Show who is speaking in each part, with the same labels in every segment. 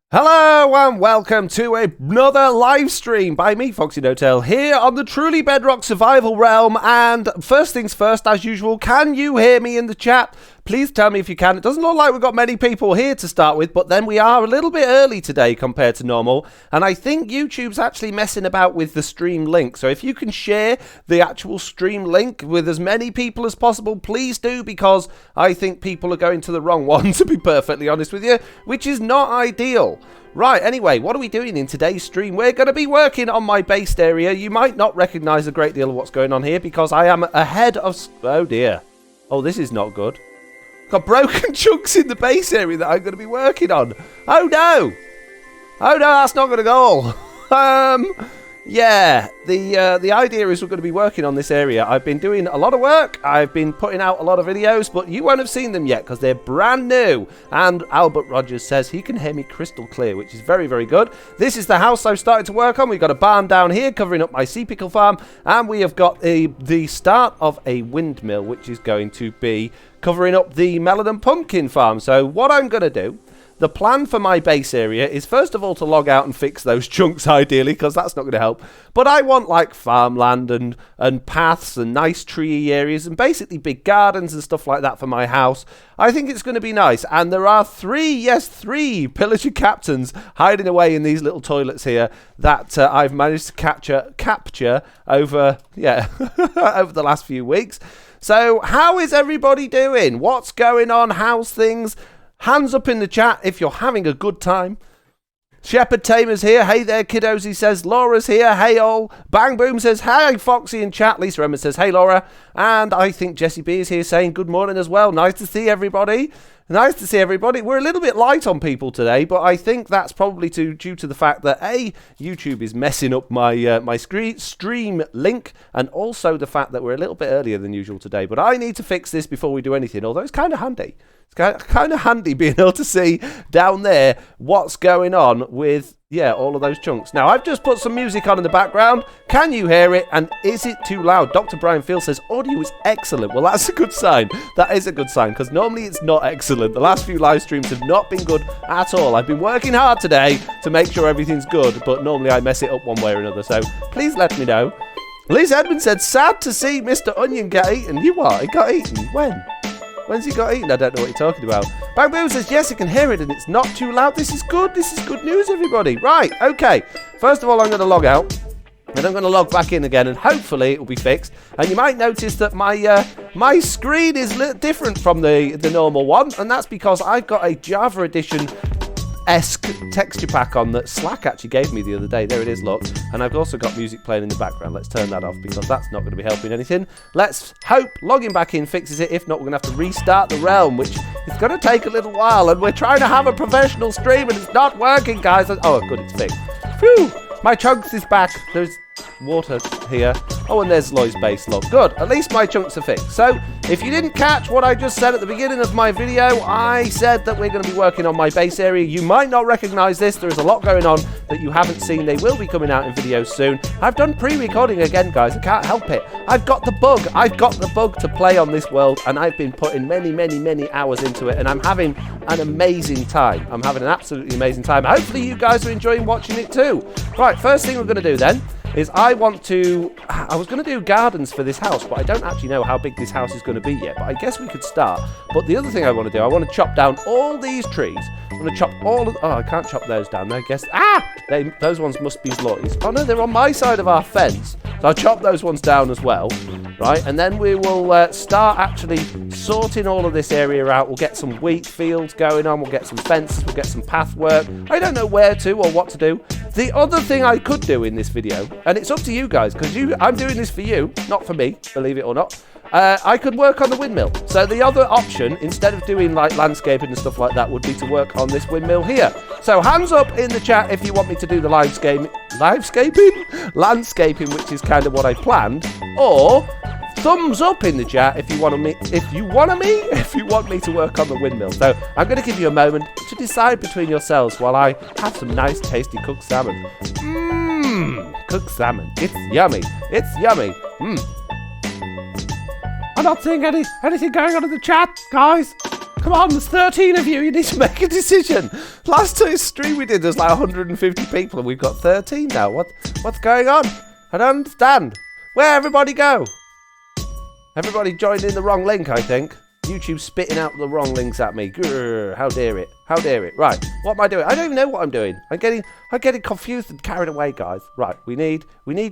Speaker 1: Hello and welcome to another live stream by me, FoxyNoTail, here on the truly Bedrock survival realm. And first things first, as usual, can you hear me in the chat? Please tell me if you can. It doesn't look like we've got many people here to start with, but then we are a little bit early today compared to normal. And I think YouTube's actually messing about with the stream link. So if you can share the actual stream link with as many people as possible, please do, because I think people are going to the wrong one, to be perfectly honest with you, which is not ideal. Right, anyway, what are we doing in today's stream? We're going to be working on my based area. You might not recognise a great deal of what's going on here because I am ahead of... Oh dear. Oh, this is not good. Got broken chunks in the base area that I'm going to be working on. Oh no! Oh no, that's not going to go. Yeah, the idea is we're going to be working on this area. I've been doing a lot of work. I've been putting out a lot of videos, but you won't have seen them yet because they're brand new. And Albert Rogers says he can hear me crystal clear, which is very, very good. This is the house I've started to work on. We've got a barn down here covering up my sea pickle farm, and we have got the start of a windmill, which is going to be covering up the melon and pumpkin farm. So what I'm going to do, the plan for my base area is first of all to log out and fix those chunks ideally, because that's not going to help. But I want like farmland and paths and nice tree areas and basically big gardens and stuff like that for my house. I think it's going to be nice. And there are three pillager captains hiding away in these little toilets here that I've managed to capture over, over the last few weeks. So how is everybody doing? What's going on? How's things? Hands up in the chat if you're having a good time. Shepherd Tamer's here. Hey there, kiddos, he says. Laura's here. Hey, all. Bang Boom says, hey, Foxy in chat. Lisa Emma says, hey, Laura. And I think Jessie B is here saying good morning as well. Nice to see everybody. Nice to see everybody. We're a little bit light on people today, but I think that's probably due to the fact that, A, YouTube is messing up my my stream link, and also the fact that we're a little bit earlier than usual today. But I need to fix this before we do anything, although it's kind of handy. It's kind of handy being able to see down there what's going on with, all of those chunks. Now, I've just put some music on in the background. Can you hear it? And is it too loud? Dr. Brian Field says, audio is excellent. Well, that's a good sign. That is a good sign, because normally it's not excellent. The last few live streams have not been good at all. I've been working hard today to make sure everything's good, but normally I mess it up one way or another. So please let me know. Liz Edmund said, sad to see Mr. Onion get eaten. You what? He got eaten? When? When's he got eaten? I don't know what you're talking about. Bang Boom says, yes, I can hear it and it's not too loud. This is good. This is good news, everybody. Right, okay. First of all, I'm going to log out. And I'm going to log back in again, and hopefully it will be fixed. And you might notice that my screen is a little different from the normal one. And that's because I've got a Java Edition-esque texture pack on that Slack actually gave me the other day. There it is, look. And I've also got music playing in the background. Let's turn that off because that's not going to be helping anything. Let's hope logging back in fixes it. If not, we're going to have to restart the realm, which is going to take a little while. And we're trying to have a professional stream and it's not working, guys. Oh, good, it's fixed. Phew! My chunks is back. There's water here. Oh, and there's Loy's base. Look, good. At least my chunks are fixed. So, if you didn't catch what I just said at the beginning of my video, I said that we're going to be working on my base area. You might not recognize this. There is a lot going on that you haven't seen. They will be coming out in videos soon. I've done pre-recording again, guys. I can't help it. I've got the bug. I've got the bug to play on this world, and I've been putting many hours into it, and I'm having an amazing time. I'm having an absolutely amazing time. Hopefully, you guys are enjoying watching it too. Right, first thing we're going to do then is I was going to do gardens for this house, but I don't actually know how big this house is going to be yet, but I guess we could start. But the other thing I want to do, I want to chop down all these trees. I'm going to chop all of... Oh, I can't chop those down there, I guess. Those ones must be Loy's. Oh, no, they're on my side of our fence. So I'll chop those ones down as well, right? And then we will start actually sorting all of this area out. We'll get some wheat fields going on. We'll get some fences. We'll get some path work. I don't know where to or what to do. The other thing I could do in this video, and it's up to you guys, because I'm doing this for you, not for me, believe it or not. I could work on the windmill. So the other option, instead of doing like landscaping and stuff like that, would be to work on this windmill here. So hands up in the chat if you want me to do the landscaping, which is kind of what I planned, or thumbs up in the chat if you want me to work on the windmill. So I'm going to give you a moment to decide between yourselves while I have some nice tasty cooked salmon. Cooked salmon. It's yummy. It's yummy. I'm not seeing anything going on in the chat, guys. Come on, there's 13 of you. You need to make a decision. Last stream we did, there's like 150 people, and we've got 13 now. What's going on? I don't understand. Where everybody go? Everybody joined in the wrong link, I think. YouTube spitting out the wrong links at me. Grr, how dare it? How dare it? Right, what am I doing? I don't even know what I'm doing. I'm getting confused and carried away, guys. Right, we need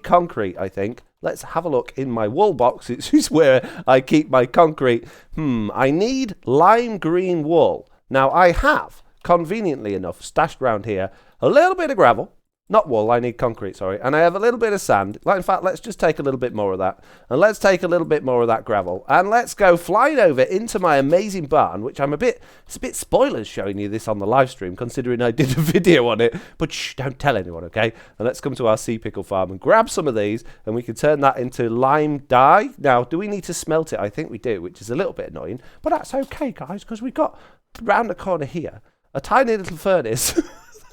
Speaker 1: concrete, I think. Let's have a look in my wool box. It's where I keep my concrete. I need lime green wool. Now, I have, conveniently enough, stashed around here, a little bit of gravel. Not wool, I need concrete, sorry. And I have a little bit of sand. In fact, let's just take a little bit more of that. And let's take a little bit more of that gravel. And let's go flying over into my amazing barn, which it's a bit spoilers showing you this on the live stream, considering I did a video on it. But shh, don't tell anyone, okay? And let's come to our sea pickle farm and grab some of these, and we can turn that into lime dye. Now, do we need to smelt it? I think we do, which is a little bit annoying. But that's okay, guys, because we've got, round the corner here, a tiny little furnace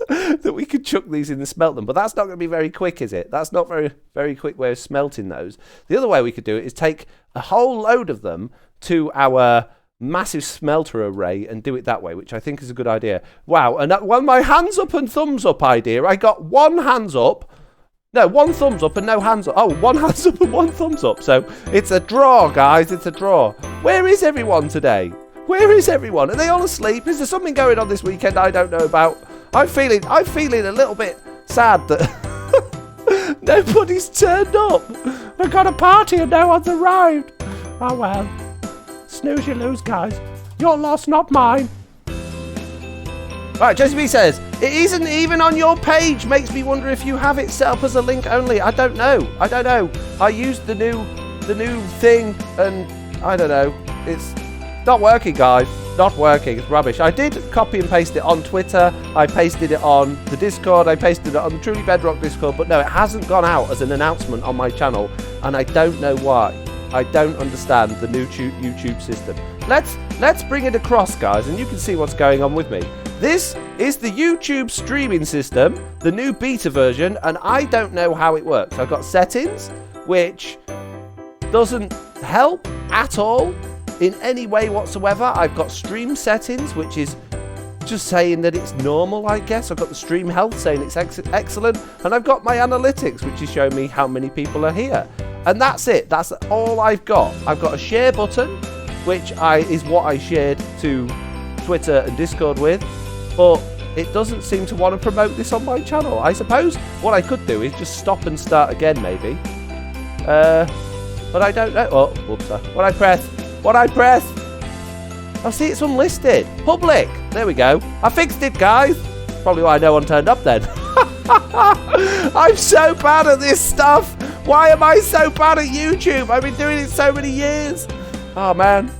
Speaker 1: that we could chuck these in and smelt them. But that's not going to be very quick, is it? That's not very quick way of smelting those. The other way we could do it is take a whole load of them to our massive smelter array and do it that way, which I think is a good idea. Wow, and well, my hands up and thumbs up idea, I got one thumbs up and no hands up. Oh, one hands up and one thumbs up. So it's a draw, guys, it's a draw. Where is everyone today? Where is everyone? Are they all asleep? Is there something going on this weekend I don't know about? I'm feeling a little bit sad that nobody's turned up. We've got a party and no one's arrived. Oh well. Snooze you lose, guys. Your loss, not mine. Right, Josie B says, it isn't even on your page. Makes me wonder if you have it set up as a link only. I don't know. I used the new thing and I don't know. It's not working, guys. Not working. It's rubbish. I did copy and paste it on Twitter. I pasted it on the Discord. I pasted it on the Truly Bedrock Discord. But no, it hasn't gone out as an announcement on my channel. And I don't know why. I don't understand the new YouTube system. Let's bring it across, guys, and you can see what's going on with me. This is the YouTube streaming system, the new beta version, and I don't know how it works. I've got settings, which doesn't help at all in any way whatsoever. I've got stream settings, which is just saying that it's normal, I guess. I've got the stream health saying it's excellent, and I've got my analytics, which is showing me how many people are here. And that's it. That's all I've got. I've got a share button, which is what I shared to Twitter and Discord with, but it doesn't seem to want to promote this on my channel. I suppose what I could do is just stop and start again, maybe. But I don't know. Oh, whoops. What I press? Oh, see, it's unlisted. Public. There we go. I fixed it, guys. Probably why no one turned up then. I'm so bad at this stuff. Why am I so bad at YouTube? I've been doing it so many years. Oh, man.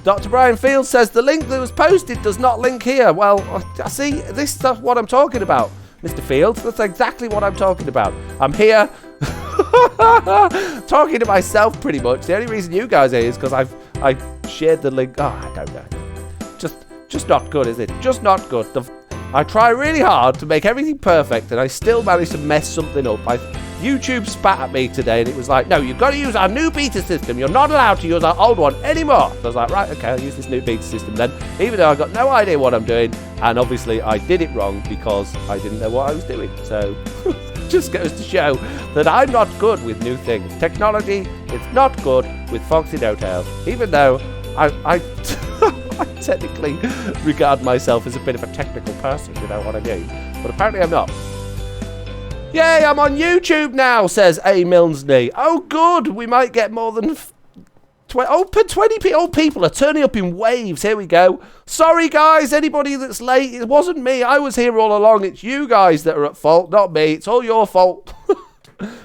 Speaker 1: Dr. Brian Fields says, the link that was posted does not link here. Well, I see, this is what I'm talking about, Mr. Fields. That's exactly what I'm talking about. I'm here talking to myself pretty much. The only reason you guys are here is because I shared the link. Oh, I don't know. Just not good, is it? Just not good. I try really hard to make everything perfect, and I still manage to mess something up. YouTube spat at me today, and it was like, no, you've got to use our new beta system. You're not allowed to use our old one anymore. So I was like, right, okay, I'll use this new beta system then, even though I got no idea what I'm doing, and obviously I did it wrong because I didn't know what I was doing. So just goes to show that I'm not good with new things. Technology is not good with FoxyNoTail, even though I technically regard myself as a bit of a technical person, you know what I mean? But apparently I'm not. Yay, I'm on YouTube now, says A. Milnesney. Oh, good. We might get more than 20 people are turning up in waves. Here we go. Sorry, guys, anybody that's late. It wasn't me. I was here all along. It's you guys that are at fault, not me. It's all your fault.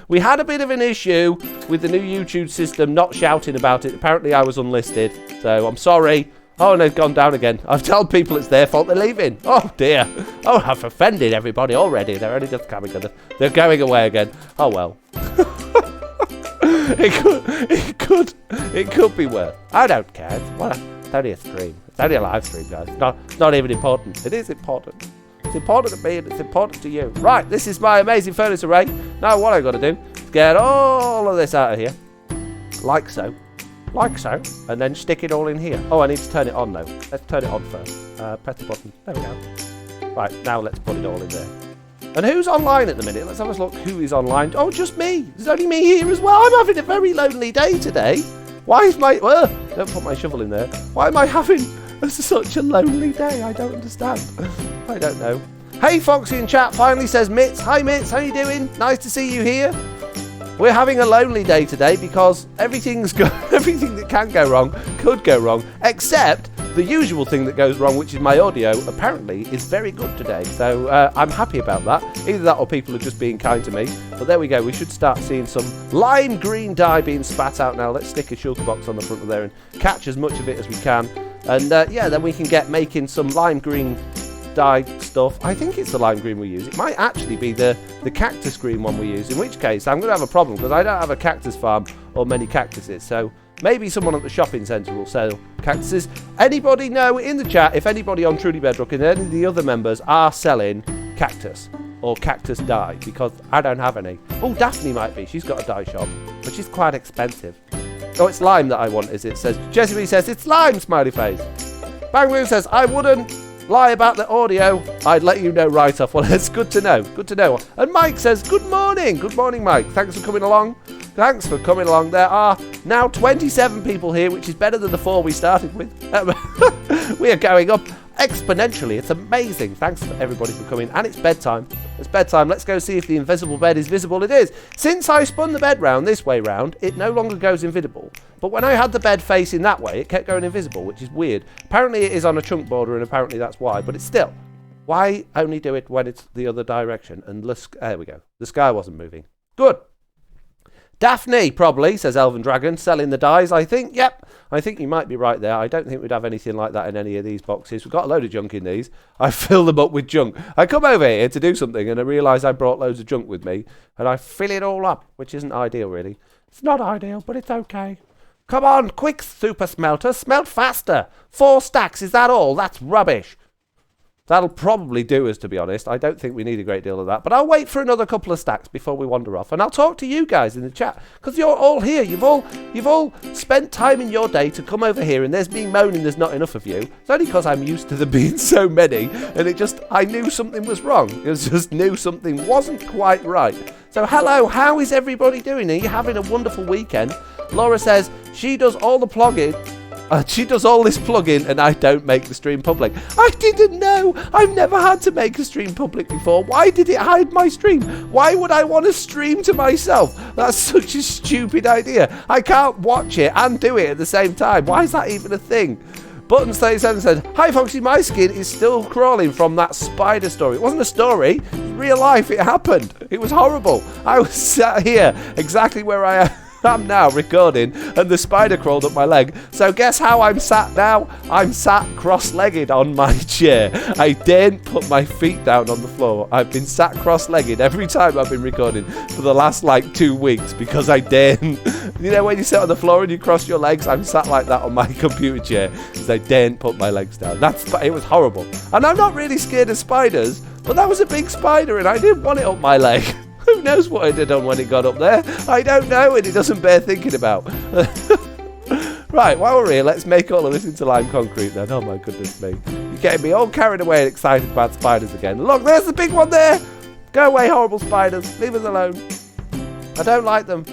Speaker 1: We had a bit of an issue with the new YouTube system not shouting about it. Apparently, I was unlisted, so I'm sorry. Oh, and they've gone down again. I've told people it's their fault. They're leaving. Oh, dear. Oh, I've offended everybody already. They're only just coming. They're going away again. Oh, well. It could be worse. I don't care. It's only a stream. It's only a live stream, guys. It's not even important. It is important. It's important to me and it's important to you. Right, this is my amazing furnace array. Now what I've got to do is get all of this out of here. Like so. like so, and then stick it all in here. Oh, I need to turn it on though. Let's turn it on first. Press the button. There we go. Right, now let's put it all in there. And who's online at the minute? Let's have a look who is online. Oh, just me. There's only me here as well. I'm having a very lonely day today. Why is my... don't put my shovel in there. Why am I having such a lonely day? I don't understand. I don't know. Hey, Foxy in chat finally says Mitz. Hi, Mitz. How you doing? Nice to see you here. We're having a lonely day today because everything that can go wrong could go wrong, except the usual thing that goes wrong, which is my audio, apparently is very good today. So I'm happy about that. Either that or people are just being kind to me. But there we go. We should start seeing some lime green dye being spat out now. Let's stick a shulker box on the front of there and catch as much of it as we can. And yeah, then we can get making some lime green dye stuff. I think it's the lime green we use. It might actually be the cactus green one we use, in which case I'm going to have a problem because I don't have a cactus farm or many cactuses. So maybe someone at the shopping centre will sell cactuses. Anybody know in the chat if anybody on Truly Bedrock and any of the other members are selling cactus or cactus dye? Because I don't have any. Oh, Daphne might be. She's got a dye shop, but she's quite expensive. Oh, it's lime that I want, is it? Says Jessie B says it's lime, smiley face. Bang Blue says I wouldn't lie about the audio. I'd let you know right off. Well, it's good to know. Good to know. And Mike says good morning. Good morning, Mike. Thanks for coming along. Thanks for coming along. There are now 27 people here, which is better than the 4 we started with. We are going up exponentially. It's amazing. Thanks for everybody for coming. And it's bedtime. It's bedtime. Let's go see if the invisible bed is visible. It is. Since I spun the bed round this way round, it no longer goes invisible. But when I had the bed facing that way, it kept going invisible, which is weird. Apparently it is on a chunk border, and apparently that's why. But it's still. Why only do it when it's the other direction? And there we go. The sky wasn't moving. Good. Daphne, probably, says Elven Dragon, selling the dyes, I think. Yep, I think you might be right there. I don't think we'd have anything like that in any of these boxes. We've got a load of junk in these. I fill them up with junk. I come over here to do something and I realise I brought loads of junk with me and I fill it all up, which isn't ideal, really. It's not ideal, but it's okay. Come on, quick, super smelter. Smelt faster. 4 stacks, is that all? That's rubbish. That'll probably do us, to be honest. I don't think we need a great deal of that. But I'll wait for another couple of stacks before we wander off. And I'll talk to you guys in the chat. Because you're all here. You've all spent time in your day to come over here. And there's me moaning there's not enough of you. It's only because I'm used to there being so many. And I knew something was wrong. Just knew something wasn't quite right. So hello, how is everybody doing? Are you having a wonderful weekend? Laura says she does all the plugging. She does all this plugin and I don't make the stream public. I didn't know. I've never had to make a stream public before. Why did it hide my stream? Why would I want to stream to myself? That's such a stupid idea. I can't watch it and do it at the same time. Why is that even a thing? Buttons37 said, hi Foxy, my skin is still crawling from that spider story. It wasn't a story. It was real life. It happened. It was horrible. I was sat here exactly where I am now recording and the spider crawled up my leg. So guess how I'm sat now? I'm sat cross-legged on my chair. I daren't put my feet down on the floor. I've been sat cross-legged every time I've been recording for the last 2 weeks because I daren't. You know when you sit on the floor and you cross your legs? I'm sat like that on my computer chair because I daren't put my legs down. It was horrible. And I'm not really scared of spiders, but that was a big spider and I didn't want it up my leg. Who knows what it'd have done when it got up there? I don't know, and it doesn't bear thinking about. Right, while we're here, let's make all of this into lime concrete then. Oh my goodness me. You're getting me all carried away and excited about spiders again. Look, there's the big one there. Go away, horrible spiders. Leave us alone. I don't like them.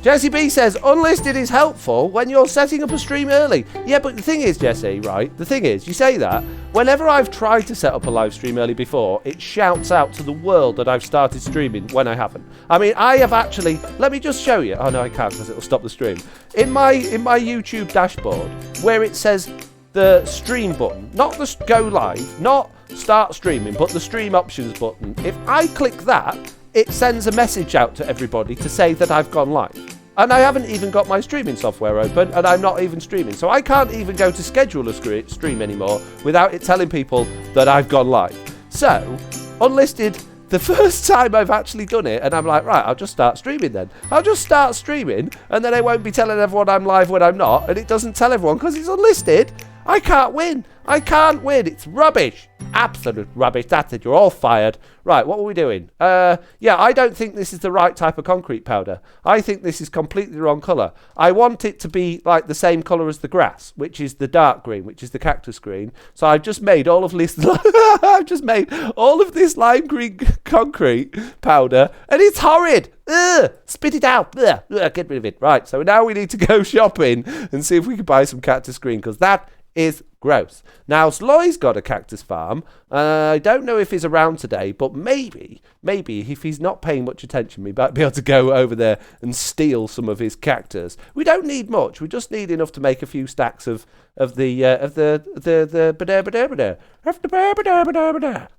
Speaker 1: Jessie B says, unlisted is helpful when you're setting up a stream early. Yeah, but the thing is, Jessie, right? The thing is, you say that. Whenever I've tried to set up a live stream early before, it shouts out to the world that I've started streaming when I haven't. I mean, I have actually... Let me just show you. Oh, no, I can't because it'll stop the stream. In my YouTube dashboard, where it says the stream button, not the go live, not start streaming, but the stream options button, if I click that, it sends a message out to everybody to say that I've gone live. And I haven't even got my streaming software open, and I'm not even streaming. So I can't even go to schedule a stream anymore without it telling people that I've gone live. So, unlisted, the first time I've actually done it, and I'm like, right, I'll just start streaming then. I'll just start streaming, and then I won't be telling everyone I'm live when I'm not, and it doesn't tell everyone because it's unlisted. I can't win. I can't win. It's rubbish. absolute rubbish. That's it. You're all fired. Right, what were we doing? Yeah, I don't think this is the right type of concrete powder. I think this is completely the wrong colour. I want it to be like the same colour as the grass, which is the dark green, which is the cactus green. So I've just made all of this. I've just made all of this lime green concrete powder, and it's horrid. Ugh, spit it out. Ugh, get rid of it. Right, so now we need to go shopping and see if we can buy some cactus green, because that is gross. Now, Sloy's got a cactus farm. I don't know if he's around today, but maybe if he's not paying much attention, we might be able to go over there and steal some of his cactus. We don't need much. We just need enough to make a few stacks of the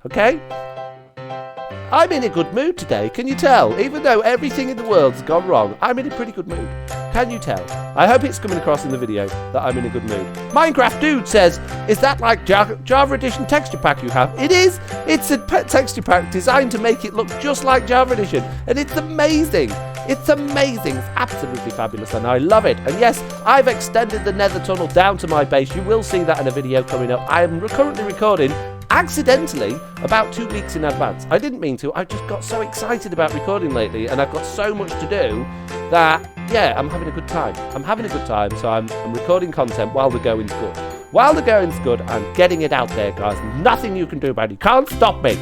Speaker 1: okay? I'm in a good mood today, can you tell? Even though everything in the world's gone wrong, I'm in a pretty good mood. Can you tell? I hope it's coming across in the video that I'm in a good mood. Minecraft Dude says, is that like Java Edition texture pack you have? It is. It's a texture pack designed to make it look just like Java Edition. And it's amazing. It's amazing. It's absolutely fabulous and I love it. And yes, I've extended the nether tunnel down to my base. You will see that in a video coming up. I am currently recording accidentally about 2 weeks in advance. I didn't mean to. I just got so excited about recording lately and I've got so much to do that, yeah, I'm having a good time. I'm having a good time, so I'm recording content while the going's good. While the going's good, I'm getting it out there, guys. Nothing you can do about it. You can't stop me.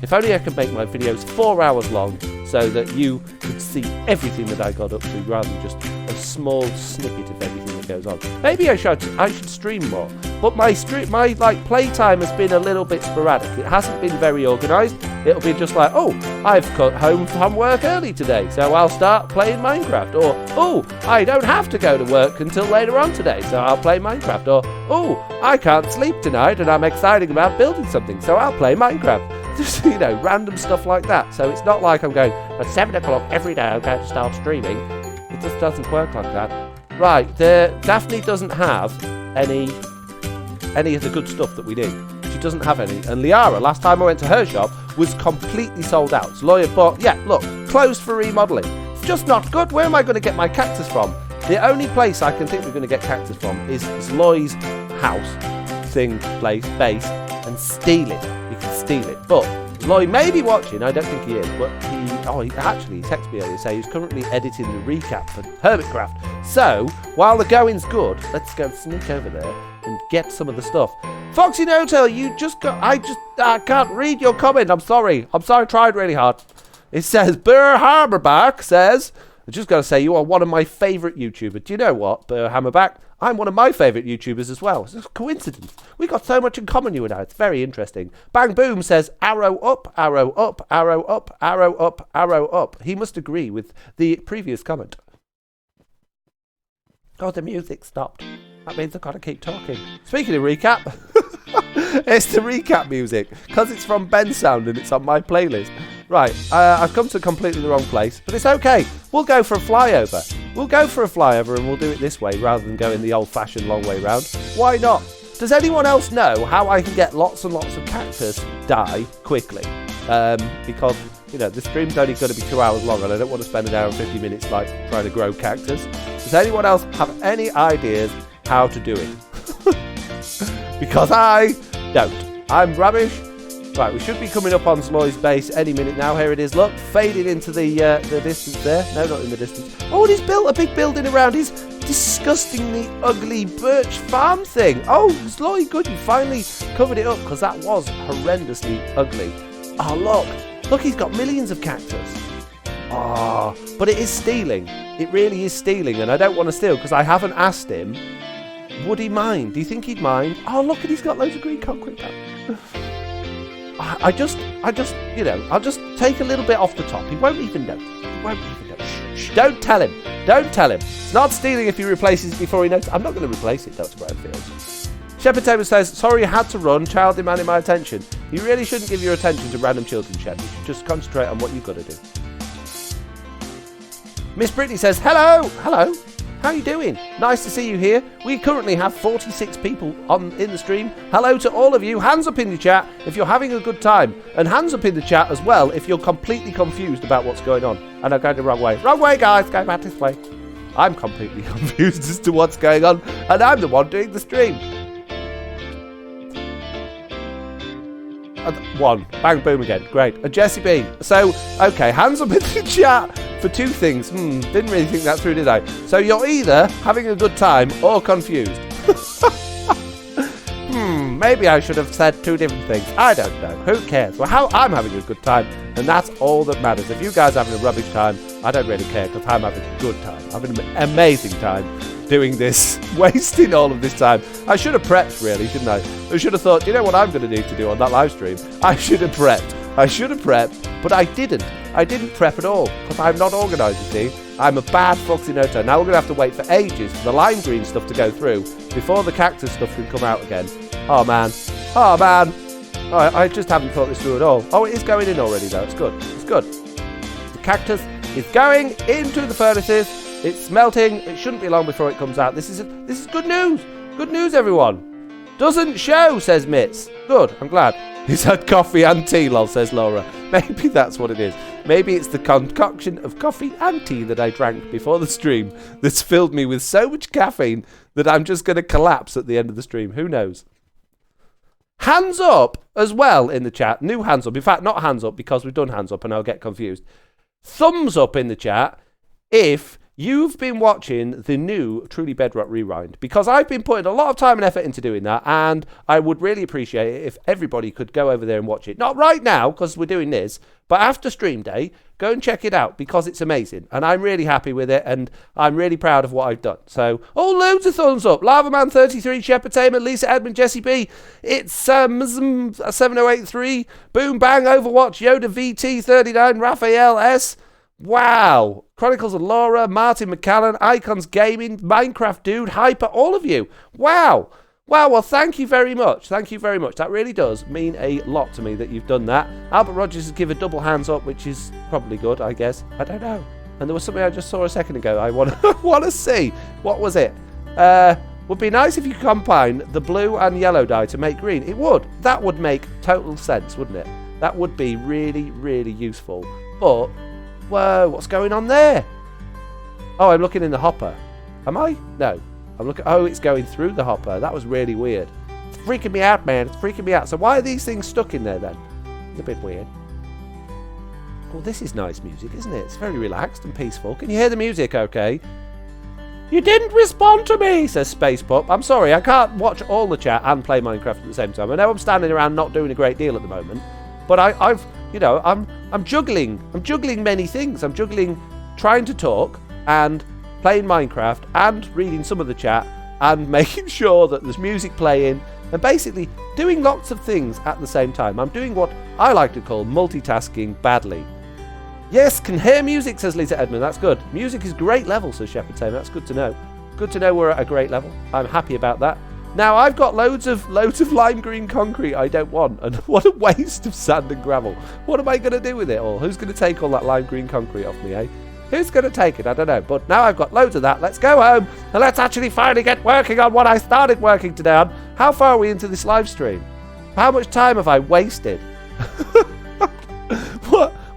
Speaker 1: If only I could make my videos 4 hours long so that you could see everything that I got up to rather than just a small snippet of everything that goes on. Maybe I should stream more. But my playtime has been a little bit sporadic. It hasn't been very organised. It'll be just like, oh, I've got home from work early today, so I'll start playing Minecraft. Or, oh, I don't have to go to work until later on today, so I'll play Minecraft. Or, oh, I can't sleep tonight and I'm excited about building something, so I'll play Minecraft. Just, you know, random stuff like that. So it's not like I'm going, at 7 o'clock every day I'm going to start streaming. It just doesn't work like that. Right, Daphne doesn't have any of the good stuff that we need. She doesn't have any. And Liara, last time I went to her shop, was completely sold out. Sloy bought, yeah, look, clothes for remodeling. It's just not good. Where am I going to get my cactus from? The only place I can think we're going to get cactus from is Sloy's house, base, and steal it. You can steal it. But Sloy may be watching, I don't think he is, but he texted me earlier to say he's currently editing the recap for Hermitcraft. So, while the going's good, let's go sneak over there and get some of the stuff. FoxyNoTail, you just got... I can't read your comment. I'm sorry. I tried really hard. It says, Burr Hammerback says... I just got to say, you are one of my favourite YouTubers. Do you know what, Burr Hammerback? I'm one of my favourite YouTubers as well. It's a coincidence. We got so much in common, you and I. It's very interesting. Bang Boom says, arrow up, arrow up, arrow up, arrow up, arrow up. He must agree with the previous comment. God, the music stopped. That means I've got to keep talking. Speaking of recap, it's the recap music, because it's from Ben's Sound and it's on my playlist. Right, I've come to completely the wrong place, but it's okay. We'll go for a flyover. We'll go for a flyover and we'll do it this way rather than going the old-fashioned long way round. Why not? Does anyone else know how I can get lots and lots of cactus die quickly? Because, you know, the stream's only going to be 2 hours long and I don't want to spend an hour and 50 minutes like trying to grow cactus. Does anyone else have any ideas how to do it? Because I don't. I'm rubbish. Right, we should be coming up on Sloy's base any minute now. Here it is. Look, fading into the distance there. No, not in the distance. Oh, and he's built a big building around his disgustingly ugly birch farm thing. Oh, Sloy, good. You finally covered it up because that was horrendously ugly. Oh, look. Look, he's got millions of cactus. Oh, but it is stealing. It really is stealing, and I don't want to steal because I haven't asked him. Would he mind? Do you think he'd mind? Oh, look, and he's got loads of green concrete back. I just, you know, I'll just take a little bit off the top. He won't even know. He won't even know. Shh, don't tell him. Don't tell him. It's not stealing if he replaces it before he knows. I'm not going to replace it, Dr. Brownfield. Shepherd Taylor says, sorry you had to run. Child demanding my attention. You really shouldn't give your attention to random children, Shep. You should just concentrate on what you've got to do. Miss Brittany says, hello. Hello. How are you doing? Nice to see you here. We currently have 46 people in the stream. Hello to all of you. Hands up in the chat if you're having a good time. And hands up in the chat as well if you're completely confused about what's going on. And I'm going the wrong way. Wrong way, guys. Go back this way. I'm completely confused as to what's going on. And I'm the one doing the stream. 1. Bang, boom again. Great. And Jesse B. So, okay, hands up in the chat for 2 things. Didn't really think that through, did I? So you're either having a good time or confused. Maybe I should have said 2 different things. I don't know. Who cares? Well, I'm having a good time, and that's all that matters. If you guys are having a rubbish time, I don't really care, because I'm having a good time. I'm having an amazing time doing this, wasting all of this time. I should have prepped, really, shouldn't I? I should have thought, you know what I'm going to need to do on that live stream? I should have prepped. But I didn't. I didn't prep at all, because I'm not organised, you see. I'm a bad FoxyNoTail. Now we're going to have to wait for ages for the lime green stuff to go through before the cactus stuff can come out again. Oh, man. Oh, man. Oh, I just haven't thought this through at all. Oh, it is going in already, though. It's good. It's good. The cactus is going into the furnaces. It's melting. It shouldn't be long before it comes out. This is good news. Good news, everyone. Doesn't show, says Mitz. Good. I'm glad. He's had coffee and tea, lol, says Laura. Maybe that's what it is. Maybe it's the concoction of coffee and tea that I drank before the stream that's filled me with so much caffeine that I'm just going to collapse at the end of the stream. Who knows? Hands up as well in the chat. New hands up. In fact, not hands up, because we've done hands up and I'll get confused. Thumbs up in the chat if you've been watching the new Truly Bedrock Rewind, because I've been putting a lot of time and effort into doing that, and I would really appreciate it if everybody could go over there and watch it. Not right now, because we're doing this, but after stream day, go and check it out, because it's amazing, and I'm really happy with it, and I'm really proud of what I've done. So, loads of thumbs up. Lavaman33, Shepherd Tamer, Lisa Edmund, Jesse B. It's 7083, Boom Bang, Overwatch, Yoda VT39, Raphael S. Wow. Chronicles of Laura, Martin McCallan, Icons Gaming, Minecraft Dude, Hyper, all of you. Wow. Wow, well, thank you very much. Thank you very much. That really does mean a lot to me that you've done that. Albert Rogers has given double hands up, which is probably good, I guess. I don't know. And there was something I just saw a second ago I want to see. What was it? Would be nice if you combine the blue and yellow dye to make green. It would. That would make total sense, wouldn't it? That would be really, really useful. But, whoa, what's going on there? Oh, I'm looking in the hopper. Am I? No. I'm looking. Oh, it's going through the hopper. That was really weird. It's freaking me out, man. It's freaking me out. So why are these things stuck in there then? It's a bit weird. Well, this is nice music, isn't it? It's very relaxed and peaceful. Can you hear the music okay? You didn't respond to me, says Space Pup. I'm sorry, I can't watch all the chat and play Minecraft at the same time. I know I'm standing around not doing a great deal at the moment, but I'm juggling. I'm juggling many things. I'm juggling trying to talk and playing Minecraft and reading some of the chat and making sure that there's music playing and basically doing lots of things at the same time. I'm doing what I like to call multitasking badly. Yes, can hear music, says Lisa Edmund. That's good. Music is great level, says Shepherd Tamer. That's good to know. Good to know we're at a great level. I'm happy about that. Now, I've got loads of lime green concrete I don't want, and what a waste of sand and gravel. What am I going to do with it all? Who's going to take all that lime green concrete off me, eh? Who's going to take it? I don't know. But now I've got loads of that. Let's go home and let's actually finally get working on what I started working today on. How far are we into this live stream? How much time have I wasted?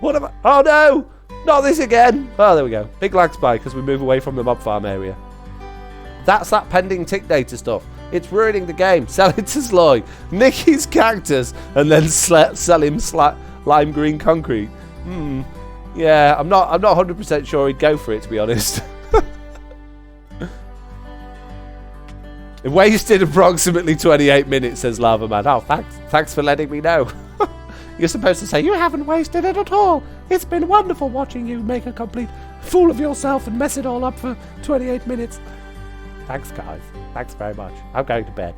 Speaker 1: What am I? Oh no! Not this again! Oh, there we go. Big lag spike as we move away from the mob farm area. That's that pending tick data stuff. It's ruining the game. Sell it to Sloy. Nick his cactus and then sell him lime green concrete. Yeah, I'm not 100% sure he'd go for it, to be honest. It wasted approximately 28 minutes, says Lava Man. Oh, thanks for letting me know. You're supposed to say, you haven't wasted it at all. It's been wonderful watching you make a complete fool of yourself and mess it all up for 28 minutes. Thanks, guys. Thanks very much. I'm going to bed.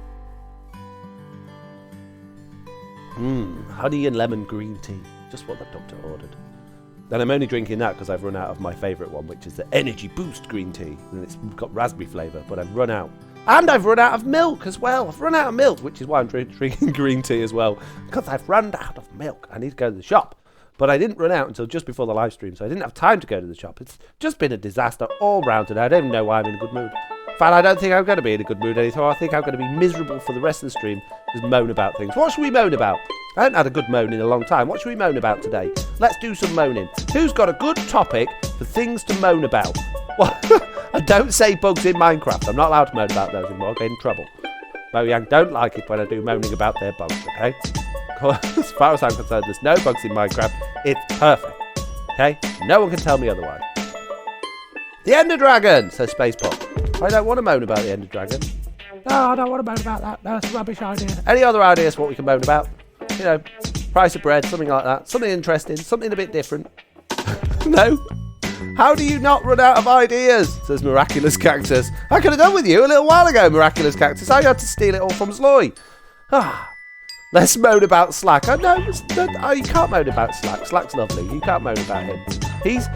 Speaker 1: Honey and lemon green tea. Just what the doctor ordered. And I'm only drinking that because I've run out of my favourite one, which is the Energy Boost green tea. And it's got raspberry flavour, but I've run out. And I've run out of milk as well. I've run out of milk, which is why I'm drinking green tea as well. Because I've run out of milk. I need to go to the shop. But I didn't run out until just before the live stream, so I didn't have time to go to the shop. It's just been a disaster all round today. I don't even know why I'm in a good mood. In fact, I don't think I'm going to be in a good mood anymore. I think I'm going to be miserable for the rest of the stream. Just moan about things. What should we moan about? I haven't had a good moan in a long time. What should we moan about today? Let's do some moaning. Who's got a good topic for things to moan about? Well, I don't say bugs in Minecraft. I'm not allowed to moan about those anymore. I'll get in trouble. Mojang don't like it when I do moaning about their bugs, okay? As far as I'm concerned, there's no bugs in Minecraft. It's perfect. Okay? No one can tell me otherwise. The Ender Dragon, says Space Pop. I don't want to moan about the Ender Dragon. No, I don't want to moan about that. That's a rubbish idea. Any other ideas for what we can moan about? You know, price of bread, something like that. Something interesting, something a bit different. No? How do you not run out of ideas? Says Miraculous Cactus. I could have done with you a little while ago, Miraculous Cactus. I had to steal it all from Sloy. Let's moan about Slack. You can't moan about Slack. Slack's lovely. You can't moan about him. He's,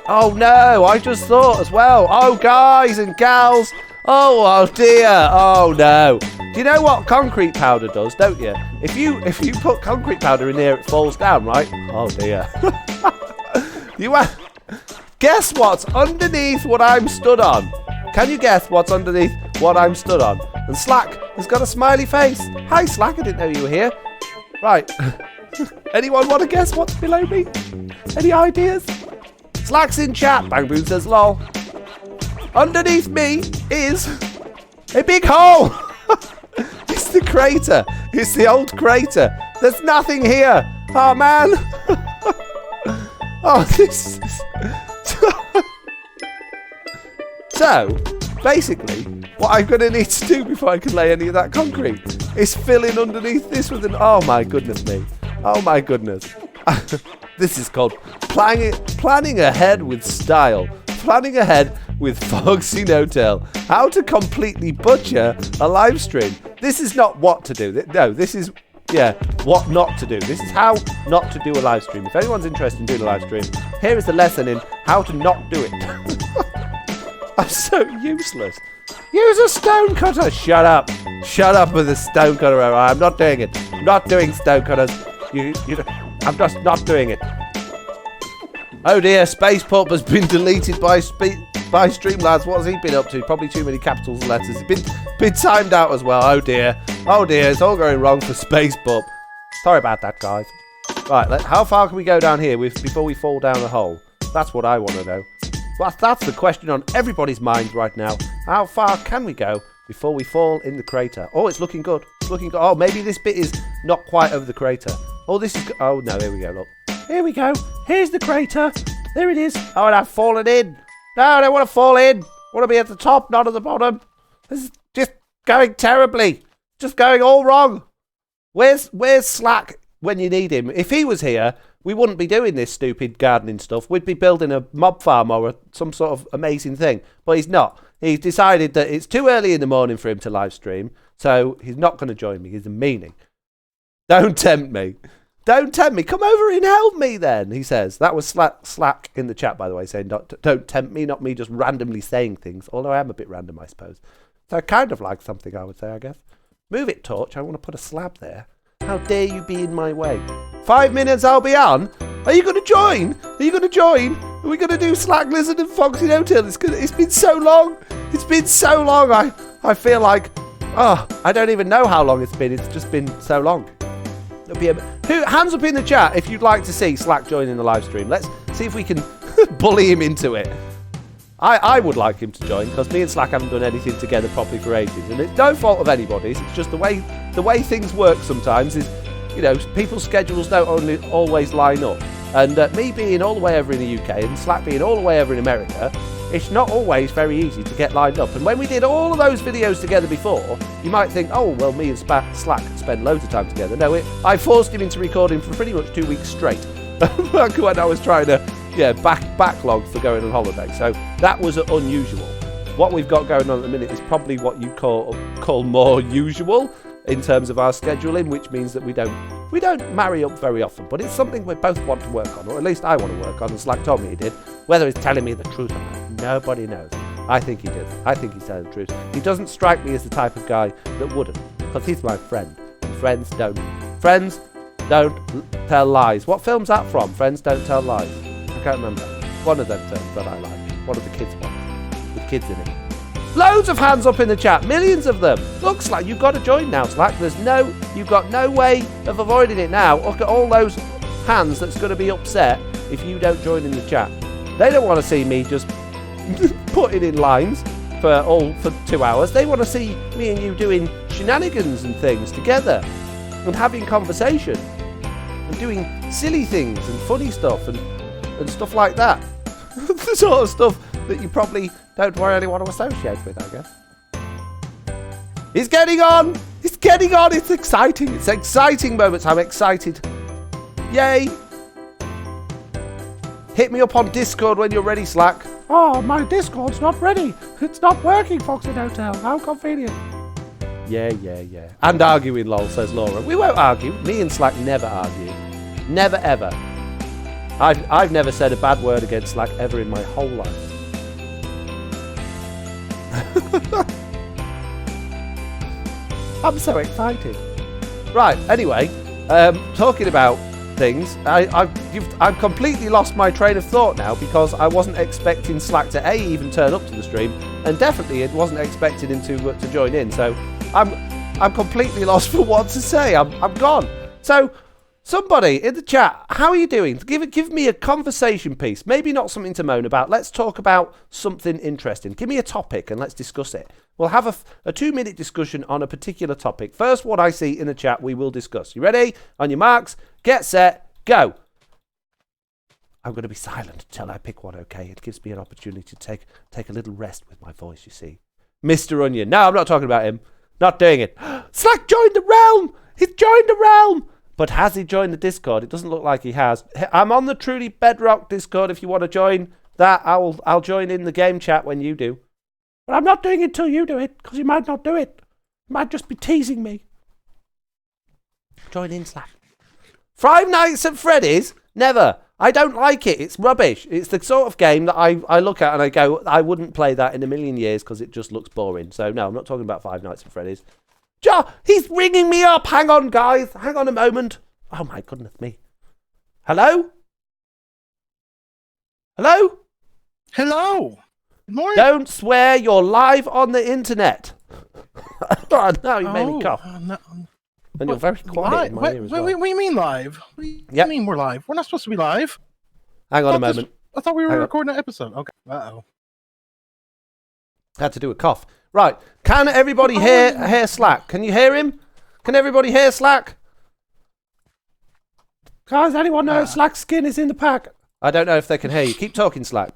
Speaker 1: oh no, I just thought as well. Oh, guys and gals. Oh dear. Oh no. Do you know what concrete powder does, don't you? If you put concrete powder in there, it falls down, right? Oh dear. Guess what's underneath what I'm stood on? Can you guess what's underneath what I'm stood on? And Slack has got a smiley face. Hi Slack, I didn't know you were here. Right. Anyone want to guess what's below me? Any ideas? Slack's in chat. Bang Boom says lol. Underneath me is a big hole. It's the crater. It's the old crater. There's nothing here. Oh man. Oh, this is... So, basically, what I'm going to need to do before I can lay any of that concrete is fill in underneath this with an... Oh my goodness me. Oh my goodness. This is called planning ahead with style. Planning ahead with FoxyNoTail. How to completely butcher a live stream. This is not what to do. No, this is... Yeah, what not to do. This is how not to do a live stream. If anyone's interested in doing a live stream, here is the lesson in how to not do it. I'm so useless. Use a stone cutter. Shut up. Shut up with a stone cutter. I'm not doing it. I'm not doing stone cutters. I'm just not doing it. Oh dear, Space Pup has been deleted by Streamlabs. What has he been up to? Probably too many capitals and letters. He's been timed out as well. Oh dear. Oh dear, it's all going wrong for Space Pup. Sorry about that, guys. Right, how far can we go down here before we fall down a hole? That's what I want to know. Well, that's the question on everybody's mind right now. How far can we go before we fall in the crater? Oh, it's looking good. It's looking good. Oh, maybe this bit is not quite over the crater. Oh, this is... Oh, no, here we go, look. Here we go. Here's the crater. There it is. Oh, and I've fallen in. No, I don't want to fall in. I want to be at the top, not at the bottom. This is just going terribly. Just going all wrong. Where's Slack when you need him? If he was here, we wouldn't be doing this stupid gardening stuff. We'd be building a mob farm or some sort of amazing thing. But he's not. He's decided that it's too early in the morning for him to live stream, so he's not going to join me. He's a meanie. Don't tempt me. Don't tempt me. Come over and help me then, he says. That was Slack in the chat, by the way, saying don't tempt me, not me just randomly saying things. Although I am a bit random, I suppose. So kind of like something, I would say, I guess. Move it, Torch. I want to put a slab there. How dare you be in my way? 5 minutes, I'll be on. Are you going to join? Are you going to join? Are we going to do Slack Lizard and FoxyNoTail? It's been so long. It's been so long. I feel like, I don't even know how long it's been. It's just been so long. Hands up in the chat if you'd like to see Slack joining the live stream. Let's see if we can bully him into it. I would like him to join because me and Slack haven't done anything together properly for ages, and it's no fault of anybody's. It's just the way things work sometimes is, you know, people's schedules don't always line up. And me being all the way over in the UK and Slack being all the way over in America, it's not always very easy to get lined up. And when we did all of those videos together before, you might think, oh, well, me and Slack spend loads of time together. No, I forced him into recording for pretty much 2 weeks straight when I was trying to, backlog for going on holiday. So that was unusual. What we've got going on at the minute is probably what you call more usual in terms of our scheduling, which means that we don't marry up very often, but it's something we both want to work on, or at least I want to work on, and Slack told me he did. Whether he's telling me the truth or not, nobody knows. I think he did. I think he's telling the truth. He doesn't strike me as the type of guy that wouldn't, because he's my friend. And friends don't tell lies. What film's that from? Friends Don't Tell Lies. I can't remember. One of them films that I like. One of the kids ones. With kids in it. Loads of hands up in the chat, millions of them. Looks like you've got to join now, Slack. You've got no way of avoiding it now. Look at all those hands that's going to be upset if you don't join in the chat. They don't want to see me just putting in lines for 2 hours. They want to see me and you doing shenanigans and things together. and having conversation and doing silly things and funny stuff and stuff like that. The sort of stuff that you probably don't really want to associate with, I guess. He's getting on! He's getting on! It's exciting! It's exciting moments. I'm excited. Yay! Hit me up on Discord when you're ready, Slack. Oh, my Discord's not ready. It's not working, FoxyNoTail. How convenient. Yeah. And arguing, lol, says Laura. We won't argue. Me and Slack never argue. Never, ever. I've never said a bad word against Slack ever in my whole life. I'm so excited. Right, anyway, talking about things, I've completely lost my train of thought now because I wasn't expecting Slack to even turn up to the stream, and definitely it wasn't expecting him to join in. So I'm completely lost for what to say. I'm gone. So somebody in the chat, how are you doing? Give me a conversation piece. Maybe not something to moan about. Let's talk about something interesting. Give me a topic and let's discuss it. We'll have a 2-minute discussion on a particular topic. First, what I see in the chat, we will discuss. You ready? On your marks, get set, go. I'm going to be silent until I pick one, okay? It gives me an opportunity to take a little rest with my voice, you see. Mr. Onion. No, I'm not talking about him. Not doing it. Slack joined the realm. He's joined the realm. But has he joined the Discord? It doesn't look like he has. I'm on the Truly Bedrock Discord. If you want to join that, I'll join in the game chat when you do. But I'm not doing it till you do it, because you might not do it. You might just be teasing me. Join in, Slack. Five Nights at Freddy's? Never. I don't like it. It's rubbish. It's the sort of game that I look at and I go, I wouldn't play that in a million years because it just looks boring. So no, I'm not talking about Five Nights at Freddy's. He's ringing me up. Hang on, guys. Hang on a moment. Oh, my goodness me. Hello? Hello?
Speaker 2: Hello. Good morning.
Speaker 1: Don't swear. You're live on the internet. Oh, no, you made me cough.
Speaker 2: No.
Speaker 1: And you're very quiet in my ear as well.
Speaker 2: What do you mean live? What do you mean we're live? We're not supposed to be live.
Speaker 1: Hang on a moment.
Speaker 2: I thought we were recording an episode. Okay. Uh-oh.
Speaker 1: Had to do a cough. Right. Can everybody hear Slack? Can you hear him? Can everybody hear Slack? Guys, anyone know if Slack's skin is in the pack? I don't know if they can hear you. Keep talking, Slack.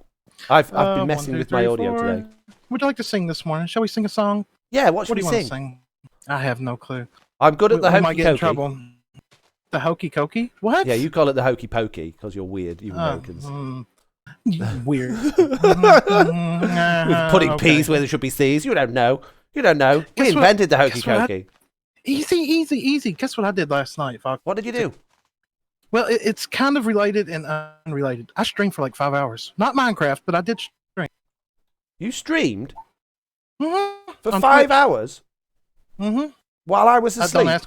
Speaker 1: I've been messing with my audio today.
Speaker 2: Would you like to sing this morning? Shall we sing a song?
Speaker 1: Yeah, what should
Speaker 2: do you
Speaker 1: we
Speaker 2: want to
Speaker 1: sing?
Speaker 2: sing? I have no clue.
Speaker 1: I'm good at the hokey
Speaker 2: might get in
Speaker 1: pokey.
Speaker 2: trouble. The hokey cokey? What?
Speaker 1: Yeah, you call it the hokey pokey because you're weird, you Americans.
Speaker 2: Weird.
Speaker 1: Putting P's where there should be C's. You don't know. You don't know. We invented the hokey cokey.
Speaker 2: Easy. Guess what I did last night, Fox?
Speaker 1: What did you do?
Speaker 2: Well, it's kind of related and unrelated. I streamed for like 5 hours. Not Minecraft, but I did stream.
Speaker 1: You streamed?
Speaker 2: Mm-hmm.
Speaker 1: For 5 hours?
Speaker 2: Mm-hmm.
Speaker 1: While I was asleep?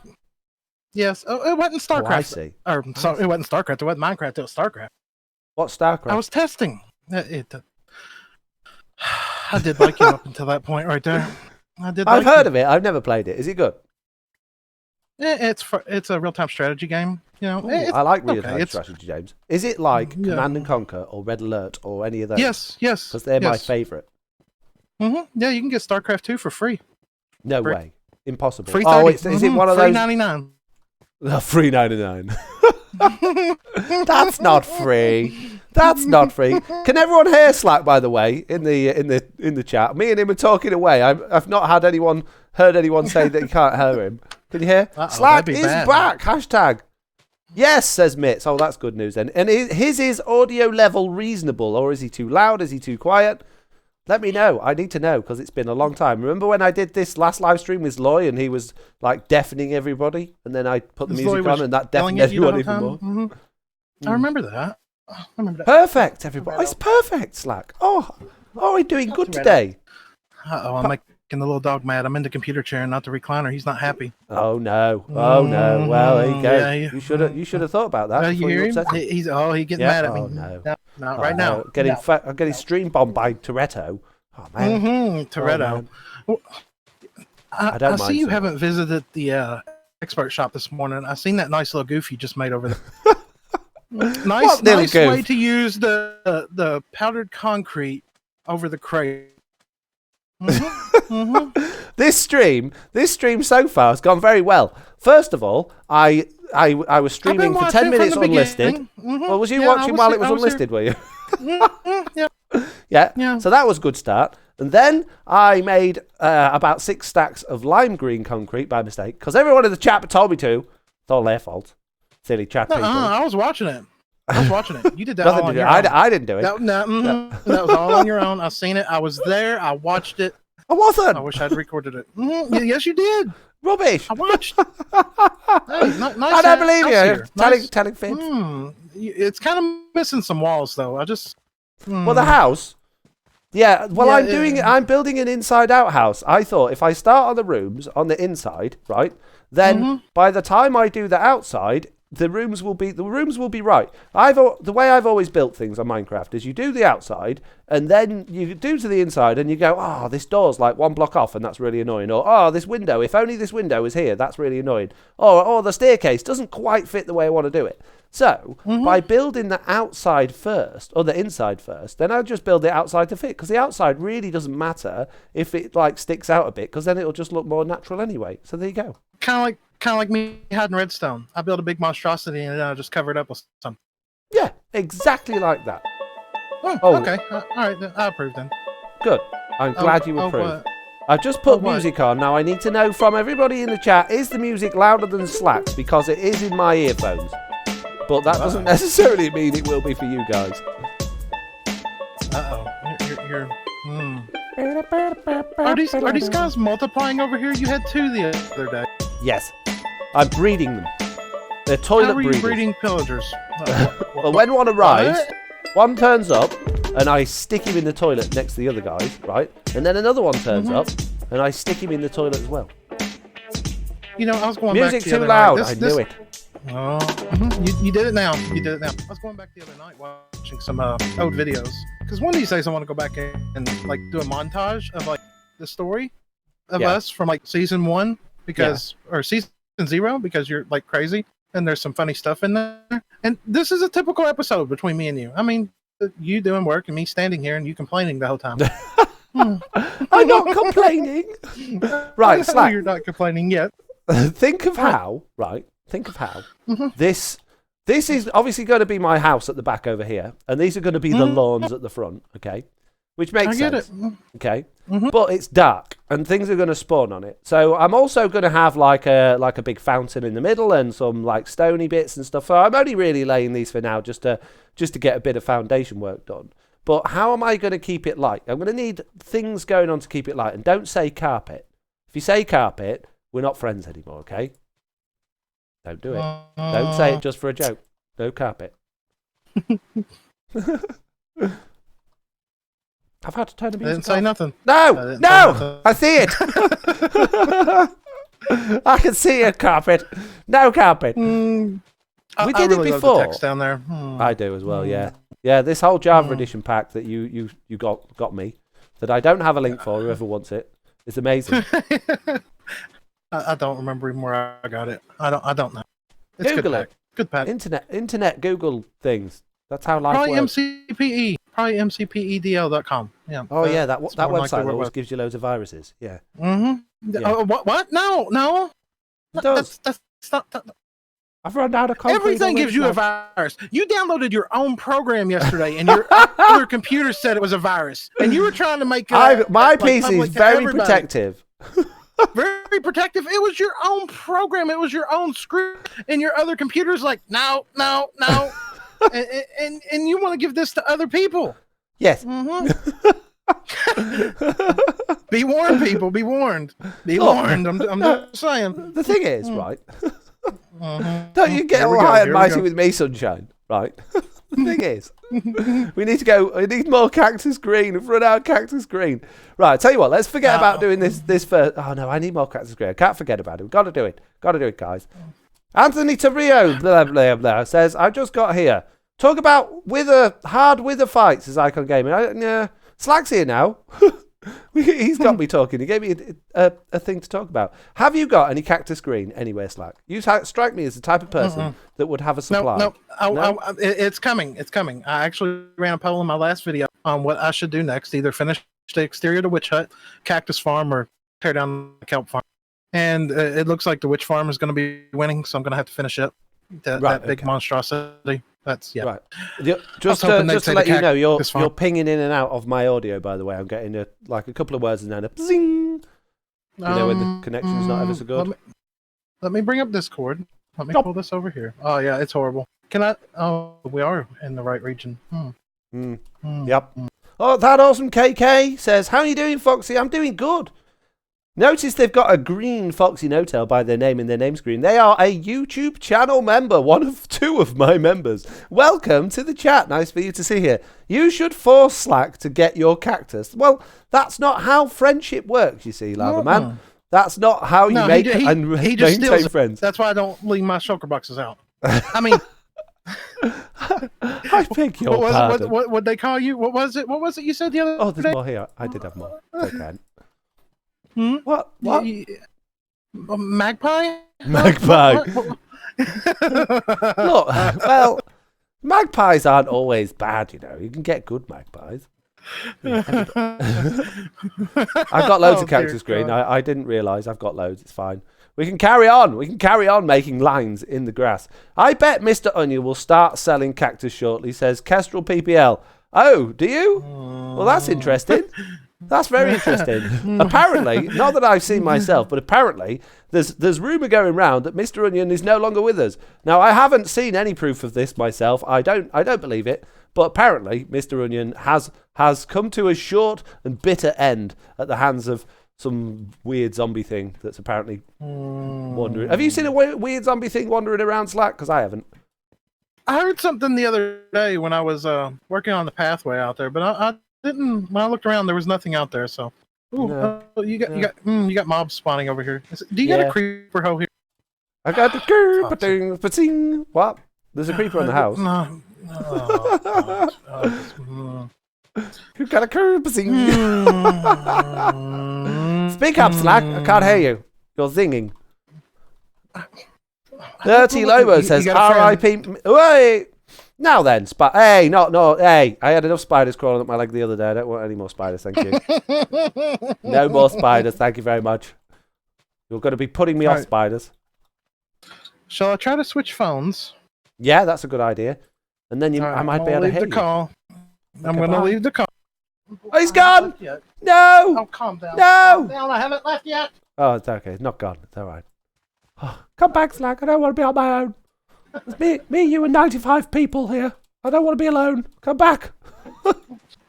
Speaker 2: Yes. Oh, it wasn't StarCraft.
Speaker 1: Oh, I see.
Speaker 2: It wasn't StarCraft. It wasn't Minecraft. It was StarCraft.
Speaker 1: What's StarCraft?
Speaker 2: I was testing. I did like you up until that point right there.
Speaker 1: I've heard of it. I've never played it. Is it good?
Speaker 2: It's a real-time strategy game. You know,
Speaker 1: I like real-time strategy games. Is it like Command and Conquer or Red Alert or any of those?
Speaker 2: Yes.
Speaker 1: Because they're my favourite.
Speaker 2: Mm-hmm. Yeah, you can get StarCraft 2 for free.
Speaker 1: No way. Impossible.
Speaker 2: Free
Speaker 1: 30. Is it one of those?
Speaker 2: $3.99.
Speaker 1: $3.99. That's not free. That's not free. Can everyone hear Slack, by the way, in the chat? Me and him are talking away. I've not heard anyone say that you can't hear him. Can you hear? Slack is back. Hashtag. Yes, says Mitz. Oh, that's good news then. And his audio level reasonable, or is he too loud? Is he too quiet? Let me know. I need to know because it's been a long time. Remember when I did this last live stream with Loy and he was like deafening everybody, and then I put the music on and that deafened everyone even more.
Speaker 2: Mm-hmm. I remember that.
Speaker 1: Perfect, everybody. It's perfect, Slack. Oh, we're doing good today.
Speaker 2: I'm making the little dog mad. I'm in the computer chair and not the recliner. He's not happy.
Speaker 1: Oh no. Well, there you go. Yeah, you should have thought about that.
Speaker 2: You hear him? He's getting mad at me.
Speaker 1: No.
Speaker 2: Not right now.
Speaker 1: I'm getting stream bombed by Toretto. Oh man.
Speaker 2: Toretto. I see you haven't visited the expert shop this morning. I seen that nice little goof you just made over there. nice way to use the powdered concrete over the crate.
Speaker 1: This stream so far has gone very well. First of all, I was streaming for 10 minutes unlisted. Well, was you watching while it was unlisted, were you? Yeah. So that was a good start. And then I made about 6 stacks of lime green concrete by mistake, because everyone in the chat told me to. It's all their fault. Silly chat people.
Speaker 2: I was watching it. You did that all on your own.
Speaker 1: I didn't do it.
Speaker 2: That was all on your own. I seen it. I was there. I watched it.
Speaker 1: I wasn't.
Speaker 2: I wish I'd recorded it. Yes, you did.
Speaker 1: Rubbish.
Speaker 2: I watched. Hey, nice.
Speaker 1: I don't believe you. Telling fibs.
Speaker 2: It's kind of missing some walls, though.
Speaker 1: Well, the house. Yeah. Well, I'm building an inside-out house. I thought if I start on the rooms on the inside, right, then by the time I do the outside, the rooms will be right. The way I've always built things on Minecraft is you do the outside and then you do to the inside and you go, oh, this door's like 1 block off and that's really annoying. Or, oh, this window, if only this window is here, that's really annoying. Or the staircase doesn't quite fit the way I want to do it. So by building the outside first or the inside first, then I'll just build the outside to fit, because the outside really doesn't matter if it like sticks out a bit, because then it'll just look more natural anyway. So there you go.
Speaker 2: Kind of like me hiding redstone. I built a big monstrosity and then I just cover it up with something.
Speaker 1: Yeah, exactly like that.
Speaker 2: Oh. Okay. All right. I approve then.
Speaker 1: Good. I'm glad you approve. I've just put music on. Now I need to know from everybody in the chat, is the music louder than Slack's? Because it is in my earphones. But that doesn't necessarily mean it will be for you guys.
Speaker 2: Are these guys multiplying over here? You had 2 the other day.
Speaker 1: Yes. I'm breeding them. They're toilet breeders.
Speaker 2: How are you breeding pillagers?
Speaker 1: Well, when one arrives, one turns up, and I stick him in the toilet next to the other guys, right? And then another one turns up, and I stick him in the toilet as well.
Speaker 2: You know, I was going
Speaker 1: Music
Speaker 2: back the
Speaker 1: too
Speaker 2: other
Speaker 1: loud.
Speaker 2: night.
Speaker 1: I knew it.
Speaker 2: You did it now. You did it now. I was going back the other night watching some old videos, because one of these days I want to go back and like do a montage of like the story of us from like season 1 or season 0, because you're like crazy and there's some funny stuff in there. And this is a typical episode between me and you. I mean, you doing work and me standing here and you complaining the whole time.
Speaker 1: I'm not complaining. Right, Slack.
Speaker 2: You're not complaining yet.
Speaker 1: Think of how this is obviously going to be my house at the back over here, and these are going to be the lawns at the front, okay? Which makes sense. Okay? But it's dark and things are going to spawn on it. So I'm also going to have like a big fountain in the middle and some like stony bits and stuff. So I'm only really laying these for now just to get a bit of foundation work done. But how am I going to keep it light? I'm going to need things going on to keep it light. And don't say carpet. If you say carpet, we're not friends anymore, okay? Don't do it. Don't say it just for a joke. No carpet. I've had to turn the music
Speaker 2: off. I didn't say nothing.
Speaker 1: No! I see it! I can see a carpet. No carpet. We did it before.
Speaker 2: Love the text down there.
Speaker 1: I do as well, yeah. Yeah, this whole Java edition pack that you got me, that I don't have a link for, whoever wants it, is amazing.
Speaker 2: I don't remember even where I got it. I don't know. It's
Speaker 1: Google it.
Speaker 2: Good pack.
Speaker 1: Internet Google things. That's how life works.
Speaker 2: MCPE. Probably MCPEDL.com. Yeah.
Speaker 1: Oh yeah, that website always gives you loads of viruses. Yeah.
Speaker 2: Yeah. What? No.
Speaker 1: It does.
Speaker 2: That's not.
Speaker 1: I've run out of concrete.
Speaker 2: Everything gives you a virus. You downloaded your own program yesterday, and your other computer said it was a virus, and you were trying to make
Speaker 1: my PC is very protective.
Speaker 2: Very protective. It was your own program. It was your own script, and your other computer's like, no, and you want to give this to other people.
Speaker 1: Yes.
Speaker 2: Be warned, people. Be warned. Be warned. I'm just saying.
Speaker 1: The thing is, right? Don't you get all high and mighty with me, sunshine, right? The thing is, we need more cactus green. We've run out of cactus green. Right, I tell you what, let's forget about doing this first. Oh no, I need more cactus green. I can't forget about it. We've got to do it. Got to do it, guys. Anthony Torrio, blah, blah, blah, says, I just got here. Talk about hard wither fights as Icon Gaming. Slack's here now. He's got me talking. He gave me a thing to talk about. Have you got any cactus green anywhere, Slack? You strike me as the type of person that would have a supply.
Speaker 2: No. It's coming. It's coming. I actually ran a poll in my last video on what I should do next. Either finish the exterior of the witch hut, cactus farm, or tear down the kelp farm. And it looks like the witch farm is going to be winning, so I'm going to have to finish it. That big monstrosity. That's
Speaker 1: Right. Just to let you know, you're pinging in and out of my audio. By the way, I'm getting a couple of words and then a zing. You know when the connection's not ever so good.
Speaker 2: Let me bring up Discord. Let me pull this over here. Oh yeah, it's horrible. Can I? Oh, we are in the right region.
Speaker 1: Yep. Oh, that awesome KK says, "How are you doing, Foxy? I'm doing good." Notice they've got a green FoxyNoTail by their name in their name screen. They are a YouTube channel member, one of 2 of my members. Welcome to the chat. Nice for you to see here. You should force Slack to get your cactus. Well, that's not how friendship works, you see, Lava Man. That's not how you make and maintain friends.
Speaker 2: That's why I don't leave my shulker boxes out. I mean...
Speaker 1: I beg your pardon.
Speaker 2: What they call you? What was it? What was it you said the other day?
Speaker 1: Oh, there's more here. I did have more. Okay. What?
Speaker 2: Magpie?
Speaker 1: Magpie. Look, well, magpies aren't always bad, you know. You can get good magpies. I've got loads of cactus green. I didn't realise I've got loads. It's fine. We can carry on. We can carry on making lines in the grass. I bet Mr. Onion will start selling cactus shortly, says Kestrel PPL. Oh, do you? Well, that's interesting. That's very interesting. Apparently, not that I've seen myself, but apparently there's rumour going round that Mr. Onion is no longer with us. Now, I haven't seen any proof of this myself. I don't believe it. But apparently, Mr. Onion has come to a short and bitter end at the hands of some weird zombie thing that's apparently wandering. Have you seen a weird zombie thing wandering around Slack? Because I haven't.
Speaker 2: I heard something the other day when I was working on the pathway out there, but I didn't. When I looked around, there was nothing out there. So, you got mobs spawning over here. Do you got a creeper hoe here?
Speaker 1: I got the creeper. What? There's a creeper on the house.
Speaker 2: No.
Speaker 1: You got a creeper. Speak up, Slack. I can't hear you. You're zinging. Dirty Lobo says, R.I.P. Wait. Now then, hey, hey, I had enough spiders crawling up my leg the other day. I don't want any more spiders, thank you. No more spiders, thank you very much. You're going to be putting me off spiders.
Speaker 2: Shall I try to switch phones?
Speaker 1: Yeah, that's a good idea. And then I might be able to hear you.
Speaker 2: I'm going to leave the call.
Speaker 1: Oh, he's gone! No!
Speaker 2: Oh, calm down.
Speaker 1: No!
Speaker 2: Calm down. I haven't left yet.
Speaker 1: Oh, it's okay. It's not gone. It's all right. Oh, come back, Slack. I don't want to be on my own. It's me, you, and 95 people here. I don't want to be alone. Come back.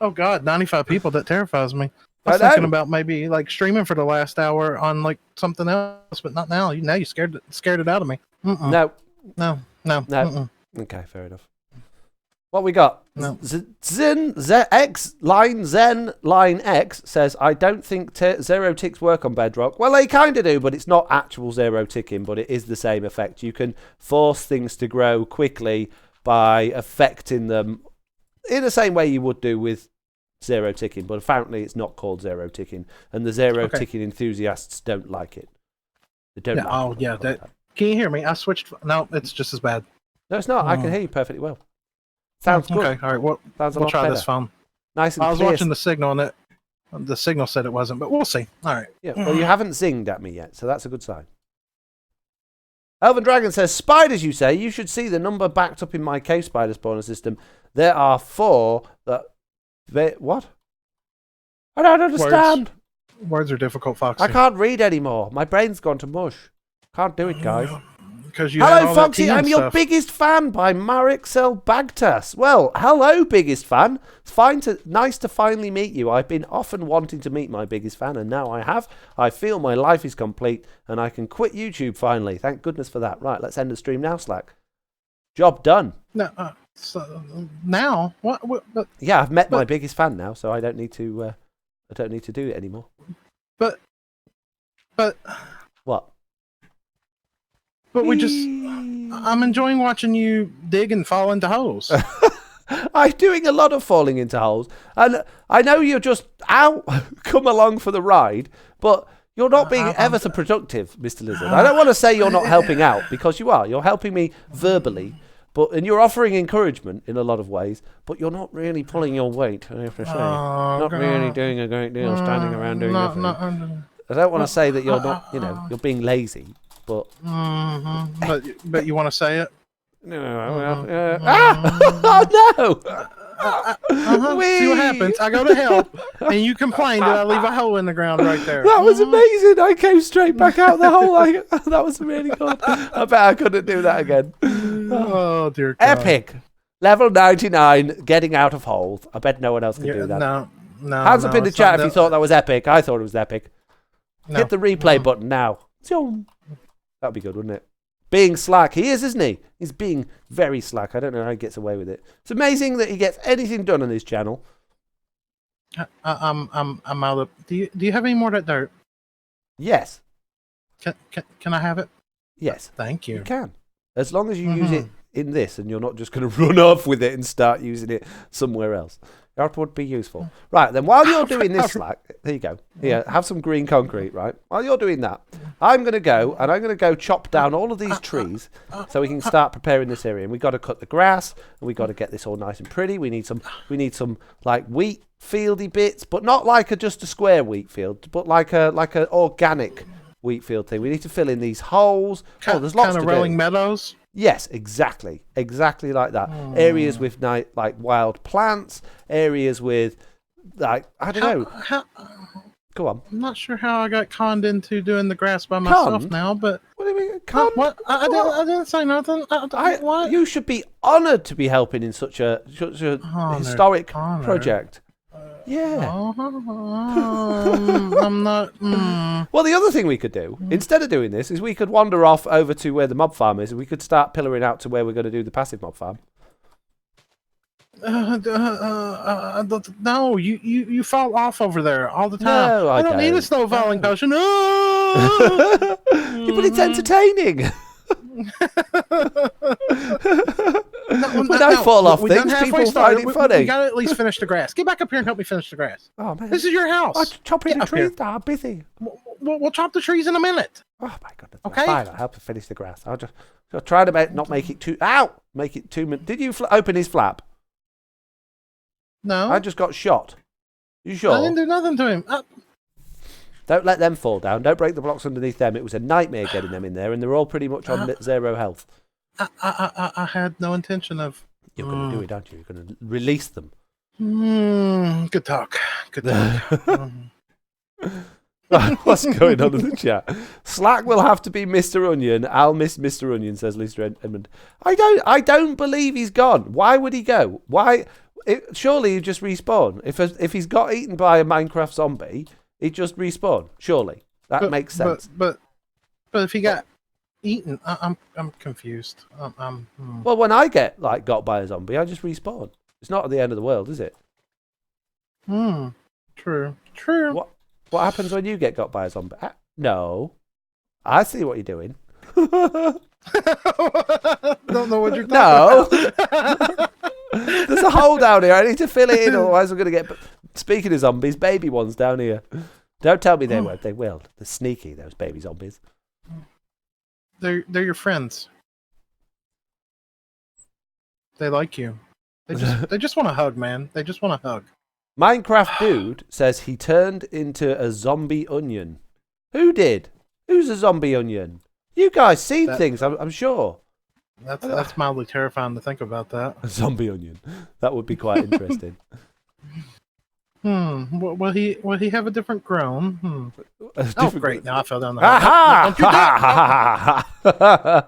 Speaker 2: Oh, God. 95 people. That terrifies me. I was thinking about maybe like streaming for the last hour on like something else, but not now. Now you scared it out of me.
Speaker 1: No. Okay, fair enough. What we got?
Speaker 2: No.
Speaker 1: Zen Line X says, I don't think zero ticks work on Bedrock. Well, they kind of do, but it's not actual zero ticking, but it is the same effect. You can force things to grow quickly by affecting them in the same way you would do with zero ticking, but apparently it's not called zero ticking, and the zero ticking enthusiasts don't like it. They don't.
Speaker 2: Can you hear me? I switched. No, it's just as bad.
Speaker 1: No, it's not. I can hear you perfectly well. Sounds good.
Speaker 2: Okay, all right. We'll try this phone.
Speaker 1: Nice and clear.
Speaker 2: I was watching the signal, and the signal said it wasn't, but we'll see. All right.
Speaker 1: Yeah. Well, you haven't zinged at me yet, so that's a good sign. Elven Dragon says, spiders, you say? You should see the number backed up in my cave spider spawner system. There are 4 that... What? I don't understand.
Speaker 2: Words are difficult, Foxy.
Speaker 1: I can't read anymore. My brain's gone to mush. Can't do it, guys.
Speaker 2: Hello,
Speaker 1: Foxy. I'm your biggest fan by Marixel Bagtas. Well, hello, biggest fan. It's nice to finally meet you. I've been often wanting to meet my biggest fan, and now I have. I feel my life is complete, and I can quit YouTube finally. Thank goodness for that. Right, let's end the stream now, Slack. Job done.
Speaker 2: No, now what?
Speaker 1: Yeah, I've met my biggest fan now, so I don't need to. I don't need to do it anymore.
Speaker 2: But
Speaker 1: what?
Speaker 2: But I'm enjoying watching you dig and fall into holes.
Speaker 1: I'm doing a lot of falling into holes. And I know you're just come along for the ride, but you're not being ever so productive, Mr. Lizard. I don't want to say you're not helping out, because you are. You're helping me verbally, and you're offering encouragement in a lot of ways, but you're not really pulling your weight, I have to say. Not really doing a great deal standing around doing nothing. I don't want to say that you're not, you're being lazy, but...
Speaker 2: But you want to say it?
Speaker 1: No, oh, no!
Speaker 2: See what happens. I go to help, and you complain that I leave a hole in the ground right there.
Speaker 1: That was amazing. I came straight back out the hole. That was really good. I bet I couldn't do that again.
Speaker 2: Oh, dear God.
Speaker 1: Epic. Level 99, getting out of holes. I bet no one else can do that.
Speaker 2: No.
Speaker 1: Hands up in the chat if you thought that was epic. I thought it was epic. Hit the replay button now. That'd be good, wouldn't it? Being slack. He is, isn't he? He's being very slack. I don't know how he gets away with it. It's amazing that he gets anything done on his channel.
Speaker 2: I'm out of... Do you have any more of that dirt?
Speaker 1: Yes.
Speaker 2: Can I have it?
Speaker 1: Yes.
Speaker 2: Thank you.
Speaker 1: You can. As long as you use it in this and you're not just going to run off with it and start using it somewhere else. That would be useful. Right, then while you're doing this slack, there you go. Here, have some green concrete, right? While you're doing that, I'm going to go chop down all of these trees so we can start preparing this area. And we've got to cut the grass and we've got to get this all nice and pretty. We need some like wheat fieldy bits, but not like just a square wheat field, but like a organic wheat field thing. We need to fill in these holes. There's lots to do.
Speaker 2: Rolling meadows?
Speaker 1: Yes, exactly like that. Areas with like wild plants, areas with like I don't know. Go on.
Speaker 2: I'm not sure how I got conned into doing the grass by myself now, but
Speaker 1: what do you mean? Conned?
Speaker 2: What? I didn't say nothing. What?
Speaker 1: You should be honoured to be helping in such a historic project. Yeah.
Speaker 2: I'm not.
Speaker 1: Well, the other thing we could do, instead of doing this, is we could wander off over to where the mob farm is, and we could start pillaring out to where we're going to do the passive mob farm.
Speaker 2: No, you fall off over there all the time.
Speaker 1: No, I
Speaker 2: don't need a snowballing potion. No!
Speaker 1: But it's entertaining. When I fall off things, people find it funny.
Speaker 2: We gotta at least finish the grass. Get back up here and help me finish the grass.
Speaker 1: Oh man,
Speaker 2: this is your house.
Speaker 1: I'm chopping the trees down. I'm busy.
Speaker 2: We'll chop the trees in a minute.
Speaker 1: Oh my goodness.
Speaker 2: Okay.
Speaker 1: Fine, I'll help you finish the grass. I'll try to not make it too. Ow! Make it too. Did you open his flap?
Speaker 2: No.
Speaker 1: I just got shot. You sure?
Speaker 2: I didn't do nothing to him.
Speaker 1: Don't let them fall down. Don't break the blocks underneath them. It was a nightmare getting them in there, and they're all pretty much on 0 health.
Speaker 2: I had no intention of...
Speaker 1: You're going to do it, aren't you? You're going to release them.
Speaker 2: Good talk. Good talk.
Speaker 1: What's going on in the chat? Slack will have to be Mr. Onion. I'll miss Mr. Onion, says Lisa Edmund. I don't believe he's gone. Why would he go? Why? Surely he'd just respawn. If he's got eaten by a Minecraft zombie, he'd just respawn. Surely that makes sense.
Speaker 2: But if he got eaten, I'm confused.
Speaker 1: Well, when I get got by a zombie, I just respawn. It's not at the end of the world, is it?
Speaker 2: True.
Speaker 1: What happens when you get got by a zombie? No, I see what you're doing.
Speaker 2: Don't know what you're talking about.
Speaker 1: There's a hole down here. I need to fill it in, otherwise we're going to get... Speaking of zombies, baby ones down here. Don't tell me they won't. They will. They're sneaky, those baby zombies.
Speaker 2: They're your friends. They like you. They just want a hug, man. They just want a hug.
Speaker 1: Minecraft Dude says he turned into a zombie onion. Who did? Who's a zombie onion? You guys seen things, I'm sure.
Speaker 2: That's mildly terrifying to think about that.
Speaker 1: A zombie onion. That would be quite interesting.
Speaker 2: Will he have a different groan? Great! Now I fell down the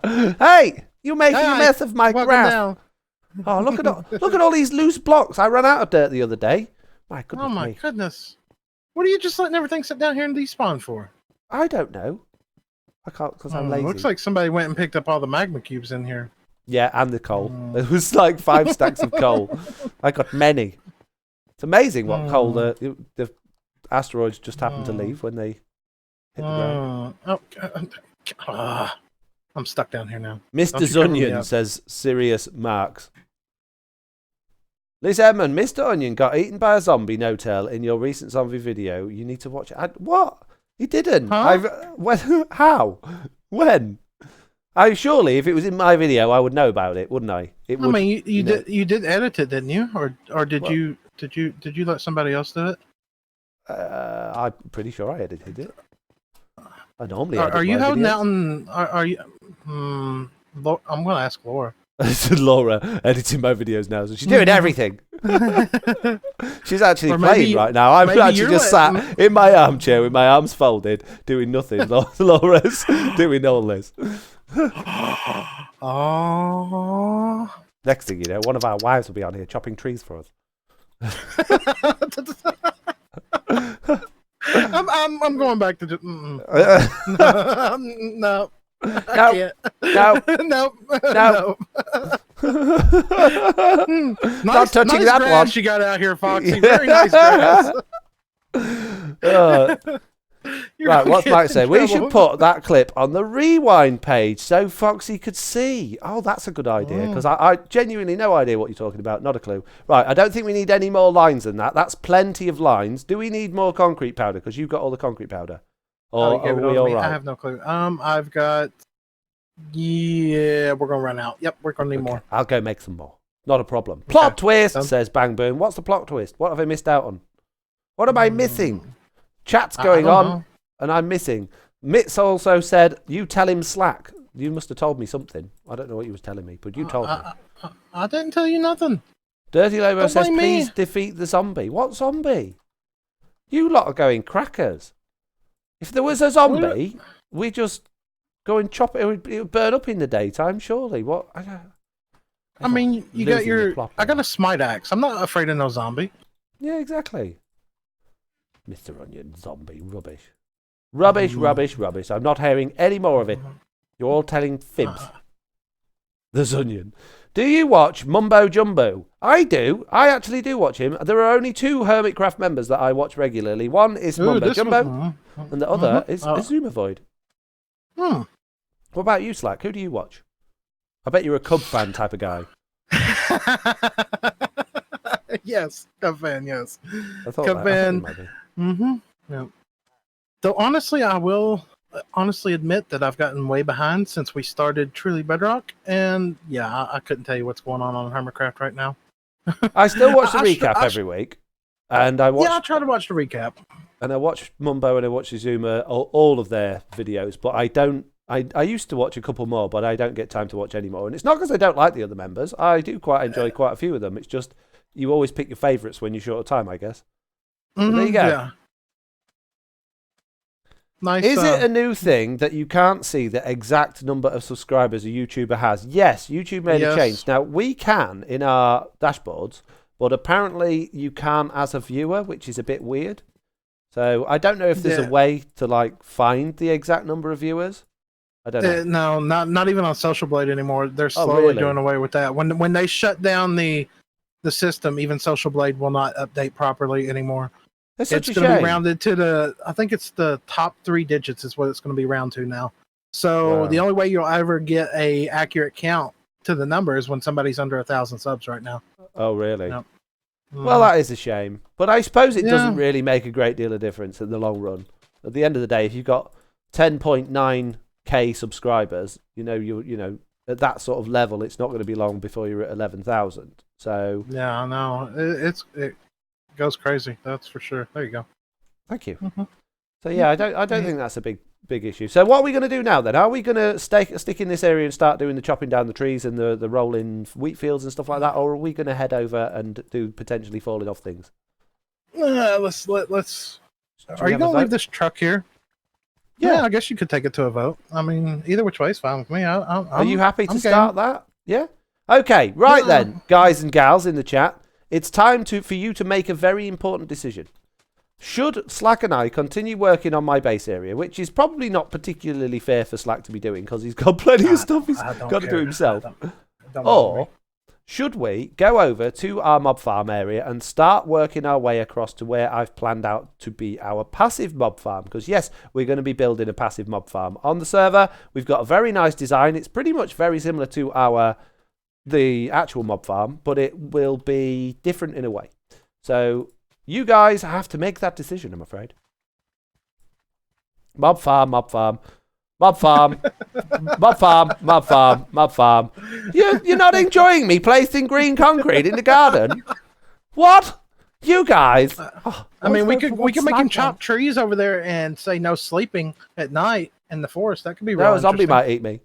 Speaker 1: hole. Hey, you're making a mess of my grass.
Speaker 2: Down.
Speaker 1: Oh, look at all these loose blocks. I ran out of dirt the other day. My goodness.
Speaker 2: Oh my goodness! What are you just letting everything sit down here and despawn for?
Speaker 1: I don't know. I can't because I'm lazy.
Speaker 2: Looks like somebody went and picked up all the magma cubes in here.
Speaker 1: Yeah, and the coal. There was like 5 stacks of coal. I got many. It's amazing what coal the asteroids just happened to leave when they hit the ground.
Speaker 2: I'm stuck down here now.
Speaker 1: Mr. Zunion says Sirius Marks. Lisa Edmund, Mr. Onion got eaten by a zombie, no-tail, in your recent zombie video. You need to watch it. What? He didn't.
Speaker 2: Huh?
Speaker 1: How? When? Surely, if it was in my video, I would know about it, wouldn't I? It would,
Speaker 2: I mean, you did edit it, didn't you? Or did you let somebody else do it?
Speaker 1: I'm pretty sure I edited it. I normally edit
Speaker 2: Are you
Speaker 1: my
Speaker 2: holding
Speaker 1: videos.
Speaker 2: out on? Are you? I'm gonna ask Laura.
Speaker 1: Laura editing my videos now, so she's doing everything. She's actually
Speaker 2: Or maybe-
Speaker 1: playing right now. I'm
Speaker 2: maybe
Speaker 1: actually
Speaker 2: you're
Speaker 1: just sat in my armchair with my arms folded, doing nothing. Laura's doing all this.
Speaker 2: Oh.
Speaker 1: Next thing you know, one of our wives will be on here chopping trees for us.
Speaker 2: I'm going back to no. I
Speaker 1: No.
Speaker 2: can't. No.
Speaker 1: No.
Speaker 2: Nice,
Speaker 1: touching
Speaker 2: nice
Speaker 1: that
Speaker 2: grass
Speaker 1: one.
Speaker 2: you got out here, Foxy. Very nice grass. You're
Speaker 1: Right,
Speaker 2: gonna
Speaker 1: what's
Speaker 2: get
Speaker 1: Mike
Speaker 2: in
Speaker 1: say? We should
Speaker 2: trouble.
Speaker 1: put that clip on the rewind page so Foxy could see. Oh, that's a good idea, because I genuinely no idea what you're talking about. Not a clue. Right, I don't think we need any more lines than that. That's plenty of lines. Do we need more concrete powder? Because you've got all the concrete powder. Or
Speaker 2: Oh, you gave it
Speaker 1: are we
Speaker 2: over to
Speaker 1: all
Speaker 2: me.
Speaker 1: right?
Speaker 2: I have no clue. I've got. Yeah, we're gonna run out. Yep, we're gonna need
Speaker 1: Okay,
Speaker 2: more.
Speaker 1: I'll go make some more. Not a problem. Plot twist,
Speaker 2: Done.
Speaker 1: says Bang Boom. What's the plot twist? What have I missed out on? What am I missing? Chat's
Speaker 2: I
Speaker 1: going
Speaker 2: don't
Speaker 1: on,
Speaker 2: know.
Speaker 1: and I'm missing. Mitz also said, you tell him Slack. You must have told me something. I don't know what you was telling me, but you told me.
Speaker 2: I didn't tell you nothing.
Speaker 1: Dirty Lobo
Speaker 2: Don't
Speaker 1: says,
Speaker 2: blame me.
Speaker 1: please defeat the zombie. What zombie? You lot are going crackers. If there was a zombie, we just go and chop it. It would burn up in the daytime, surely. What?
Speaker 2: I mean, you got
Speaker 1: Losing the
Speaker 2: your.
Speaker 1: plot
Speaker 2: I got
Speaker 1: now.
Speaker 2: a smite axe. I'm not afraid of no zombie.
Speaker 1: Yeah, exactly. Mr. Onion, zombie, rubbish. Rubbish, rubbish, rubbish. I'm not hearing any more of it. You're all telling fibs. There's Onion. Do you watch Mumbo Jumbo? I do. I actually do watch him. There are only 2 Hermitcraft members that I watch regularly. One is Mumbo Jumbo, and the other is Azumavoid.
Speaker 2: Hmm.
Speaker 1: What about you, Slack? Who do you watch? I bet you're a Cub fan type of guy.
Speaker 2: Yes, Cub fan. Yes.
Speaker 1: I thought
Speaker 2: Cub
Speaker 1: that. I thought
Speaker 2: fan.
Speaker 1: you might be.
Speaker 2: Mm-hmm. Yeah. Though honestly, I will honestly admit that I've gotten way behind since we started Truly Bedrock, and yeah, I couldn't tell you what's going on Hermitcraft right now.
Speaker 1: I still watch the
Speaker 2: I
Speaker 1: recap
Speaker 2: I
Speaker 1: every week, and I watch
Speaker 2: Yeah, I try to watch the recap.
Speaker 1: and I watch Mumbo and I watch Azuma, all of their videos, but I don't. I used to watch a couple more, but I don't get time to watch anymore. And it's not because I don't like the other members. I do quite enjoy quite a few of them. It's just you always pick your favourites when you're short of time, I guess. But there you go.
Speaker 2: Yeah. Nice.
Speaker 1: Is it a new thing that you can't see the exact number of subscribers a YouTuber has? Yes, YouTube made a change. Now, we can in our dashboards, but apparently you can't as a viewer, which is a bit weird. So I don't know if there's a way to like find the exact number of viewers. I don't know.
Speaker 2: No, not even on Social Blade anymore. They're
Speaker 1: Oh,
Speaker 2: slowly
Speaker 1: really?
Speaker 2: doing away with that. When they shut down the system, even Social Blade will not update properly anymore.
Speaker 1: It's such
Speaker 2: It's
Speaker 1: a
Speaker 2: going to
Speaker 1: shame.
Speaker 2: be rounded to I think it's the top 3 digits is what it's going to be round to now. So
Speaker 1: Wow.
Speaker 2: the only way you'll ever get a accurate count to the number is when somebody's under 1,000 subs right now.
Speaker 1: Oh, really?
Speaker 2: Yep.
Speaker 1: Well, that is a shame. But I suppose it doesn't
Speaker 2: Yeah.
Speaker 1: really make a great deal of difference in the long run. At the end of the day, if you've got 10.9k subscribers, you know, at that sort of level, it's not going to be long before you're at 11,000. So
Speaker 2: Yeah, I know. It goes crazy. That's for sure. There you go.
Speaker 1: thank you.
Speaker 2: Mhm.
Speaker 1: So yeah, I don't think that's a big issue. So what are we going to do now then? Are we going to stick in this area and start doing the chopping down the trees and the rolling wheat fields and stuff like that, or are we going to head over and do potentially falling off things?
Speaker 2: Let's.
Speaker 1: Do
Speaker 2: Are
Speaker 1: we
Speaker 2: you
Speaker 1: have a
Speaker 2: going to
Speaker 1: vote?
Speaker 2: leave this truck here?
Speaker 1: Yeah.
Speaker 2: I guess you could take it to a vote. I mean, either which way is fine with me.
Speaker 1: Are you happy to
Speaker 2: I'm
Speaker 1: start that? Yeah? Okay, right
Speaker 2: Yeah.
Speaker 1: then, guys and gals in the chat. It's time for you to make a very important decision. Should Slack and I continue working on my base area, which is probably not particularly fair for Slack to be doing because he's got plenty of stuff he's
Speaker 2: I don't
Speaker 1: got to do
Speaker 2: care.
Speaker 1: himself.
Speaker 2: Don't
Speaker 1: Or
Speaker 2: bother me.
Speaker 1: should we go over to our mob farm area and start working our way across to where I've planned out to be our passive mob farm? Because yes, we're going to be building a passive mob farm on the server. We've got a very nice design. It's pretty much very similar to the actual mob farm, but it will be different in a way. So you guys have to make that decision, I'm afraid. Mob farm, mob farm. Mob farm. Mob farm. Mob farm. Mob farm. You're not enjoying me placing green concrete in the garden? What? You guys.
Speaker 2: I mean, we could make him chop trees over there and say no sleeping at night in the forest. That could be real.
Speaker 1: No, a zombie might eat me.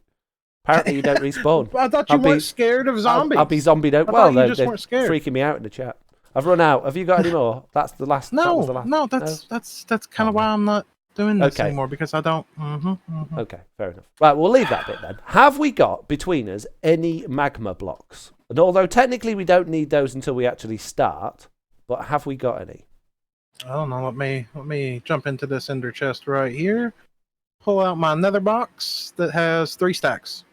Speaker 1: Apparently, you don't respawn.
Speaker 2: I thought you weren't scared of zombies.
Speaker 1: I'll be zombie. Well, they're
Speaker 2: scared.
Speaker 1: freaking me out in the chat. I've run out. Have you got any more? That's the last.
Speaker 2: No,
Speaker 1: that
Speaker 2: that's kind of why I'm not doing this anymore, because I don't.
Speaker 1: Okay, fair enough. Right, we'll leave that bit then. Have we got between us any magma blocks? And although technically we don't need those until we actually start, but have we got any?
Speaker 2: I don't know. Let me jump into this ender chest right here. Pull out my nether box that has 3 stacks.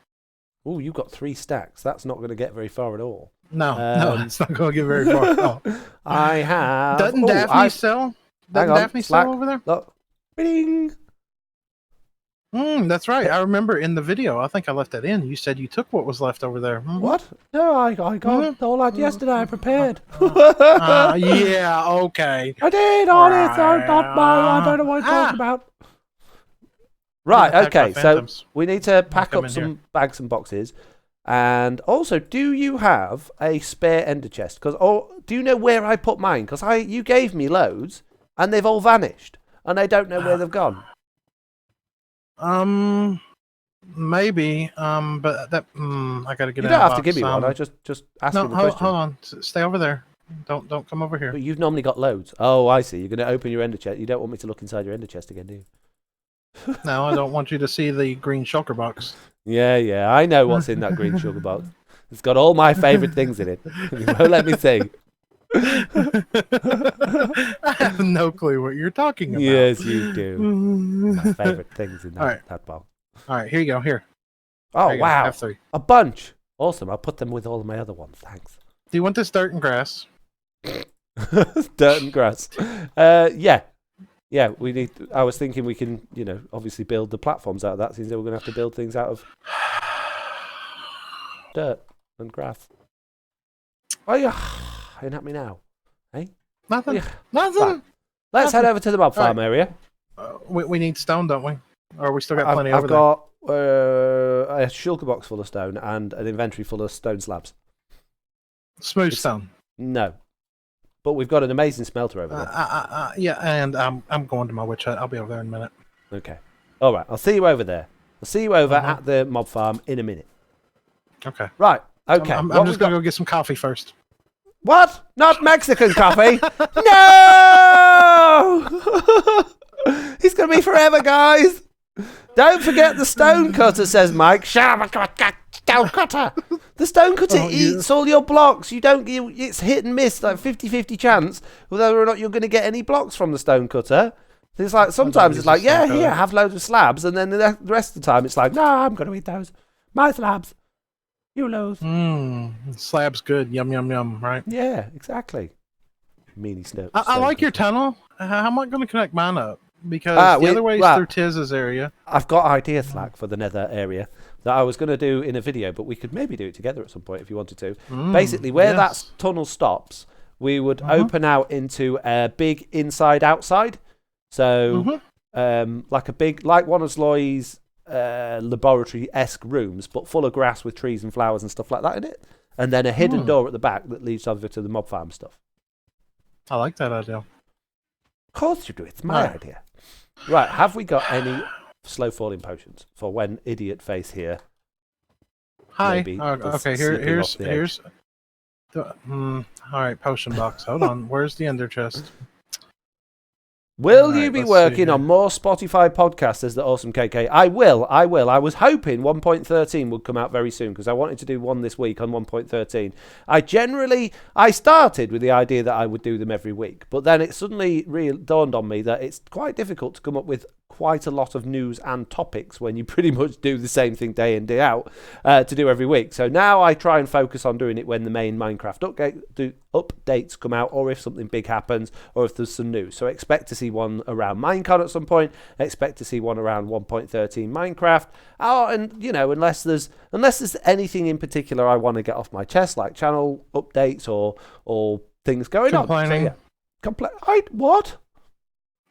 Speaker 1: Oh, you've got 3 stacks. That's not going to get very far at all.
Speaker 2: No, it's not going to get very far at all.
Speaker 1: I have.
Speaker 2: Doesn't Daphne sell? Doesn't Daphne sell over there?
Speaker 1: Look. Bing.
Speaker 2: That's right. I remember in the video. I think I left that in. You said you took what was left over there.
Speaker 1: What? No, I got all that yesterday. I prepared.
Speaker 2: Yeah. Okay.
Speaker 1: I did. All this. I don't know what I'm talking about. Right. Okay. So we need to pack up some bags and boxes. And also, do you have a spare ender chest? Or do you know where I put mine? Because you gave me loads, and they've all vanished, and I don't know where they've gone.
Speaker 2: Maybe. But that I gotta get.
Speaker 1: You don't have to give me one. I just ask you the question.
Speaker 2: Hold on. Stay over there. Don't come over here.
Speaker 1: But you've normally got loads. Oh, I see. You're going to open your ender chest. You don't want me to look inside your ender chest again, do you?
Speaker 2: No, I don't want you to see the green shulker box.
Speaker 1: Yeah, I know what's in that green sugar box. It's got all my favourite things in it. You won't let me see.
Speaker 2: I have no clue what you're talking about.
Speaker 1: Yes, you do. My favourite things in that box.
Speaker 2: All right, here you go. Here.
Speaker 1: Oh, wow.
Speaker 2: Have 3.
Speaker 1: A bunch. Awesome. I'll put them with all of my other ones. Thanks.
Speaker 2: Do you want this dirt and grass?
Speaker 1: Dirt and grass. Yeah. Yeah, we need. I was thinking we can, obviously build the platforms out of that. Since we're going to have to build things out of dirt and grass. Oh yeah, ain't at me now, eh?
Speaker 2: Nothing.
Speaker 1: Yeah.
Speaker 2: Nothing.
Speaker 1: Right. Let's head over to the mob farm area.
Speaker 2: We need stone, don't we? Or we still got plenty
Speaker 1: I've
Speaker 2: over there?
Speaker 1: got a shulker box full of stone and an inventory full of stone slabs.
Speaker 2: Smooth stone.
Speaker 1: No. But we've got an amazing smelter over there.
Speaker 2: Yeah, and I'm going to my witch hut. I'll be over there in a minute.
Speaker 1: Okay. All right. I'll see you over there. I'll see you over at the mob farm in a minute.
Speaker 2: Okay.
Speaker 1: Right. Okay.
Speaker 2: I'm just going to go get some coffee first.
Speaker 1: What? Not Mexican coffee? No! He's going to be forever, guys. Don't forget the stone cutter, says Mike. Stone cutter. The stone cutter eats all your blocks. It's hit and miss, like 50-50 chance whether or not you're going to get any blocks from the stone cutter. It's like sometimes it's like, yeah, here, have loads of slabs, and then the rest of the time it's like, no, I'm going to eat those. My slabs. You lose.
Speaker 2: Slabs good. Yum, yum, yum, right?
Speaker 1: Yeah, exactly. Meanie snow.
Speaker 2: I like your tunnel. How am I going to connect mine up? Because the other way is through Tiz's area.
Speaker 1: I've got idea Slack for the nether area that I was going to do in a video, but we could maybe do it together at some point if you wanted to. Basically, where that tunnel stops, we would open out into a big inside-outside. So, like one of Loy's laboratory-esque rooms, but full of grass with trees and flowers and stuff like that in it. And then a hidden door at the back that leads over to the mob farm stuff.
Speaker 2: I like that idea.
Speaker 1: Of course you do. It's my idea. Right, have we got any slow-falling potions for when idiot face here?
Speaker 2: Hi. Okay, here's the, all right, potion box. Hold on. Where's the ender chest?
Speaker 1: Will you be working on more Spotify podcasts, says the awesome KK? I will. I was hoping 1.13 would come out very soon because I wanted to do one this week on 1.13. I started with the idea that I would do them every week, but then it suddenly dawned on me that it's quite difficult to come up with quite a lot of news and topics when you pretty much do the same thing day in, day out to do every week. So now I try and focus on doing it when the main Minecraft updates come out, or if something big happens, or if there's some news. So expect to see one around Minecon at some point. Expect to see one around 1.13 Minecraft. And unless there's anything in particular I want to get off my chest, like channel updates or things going on.
Speaker 2: Complaining.
Speaker 1: So, what?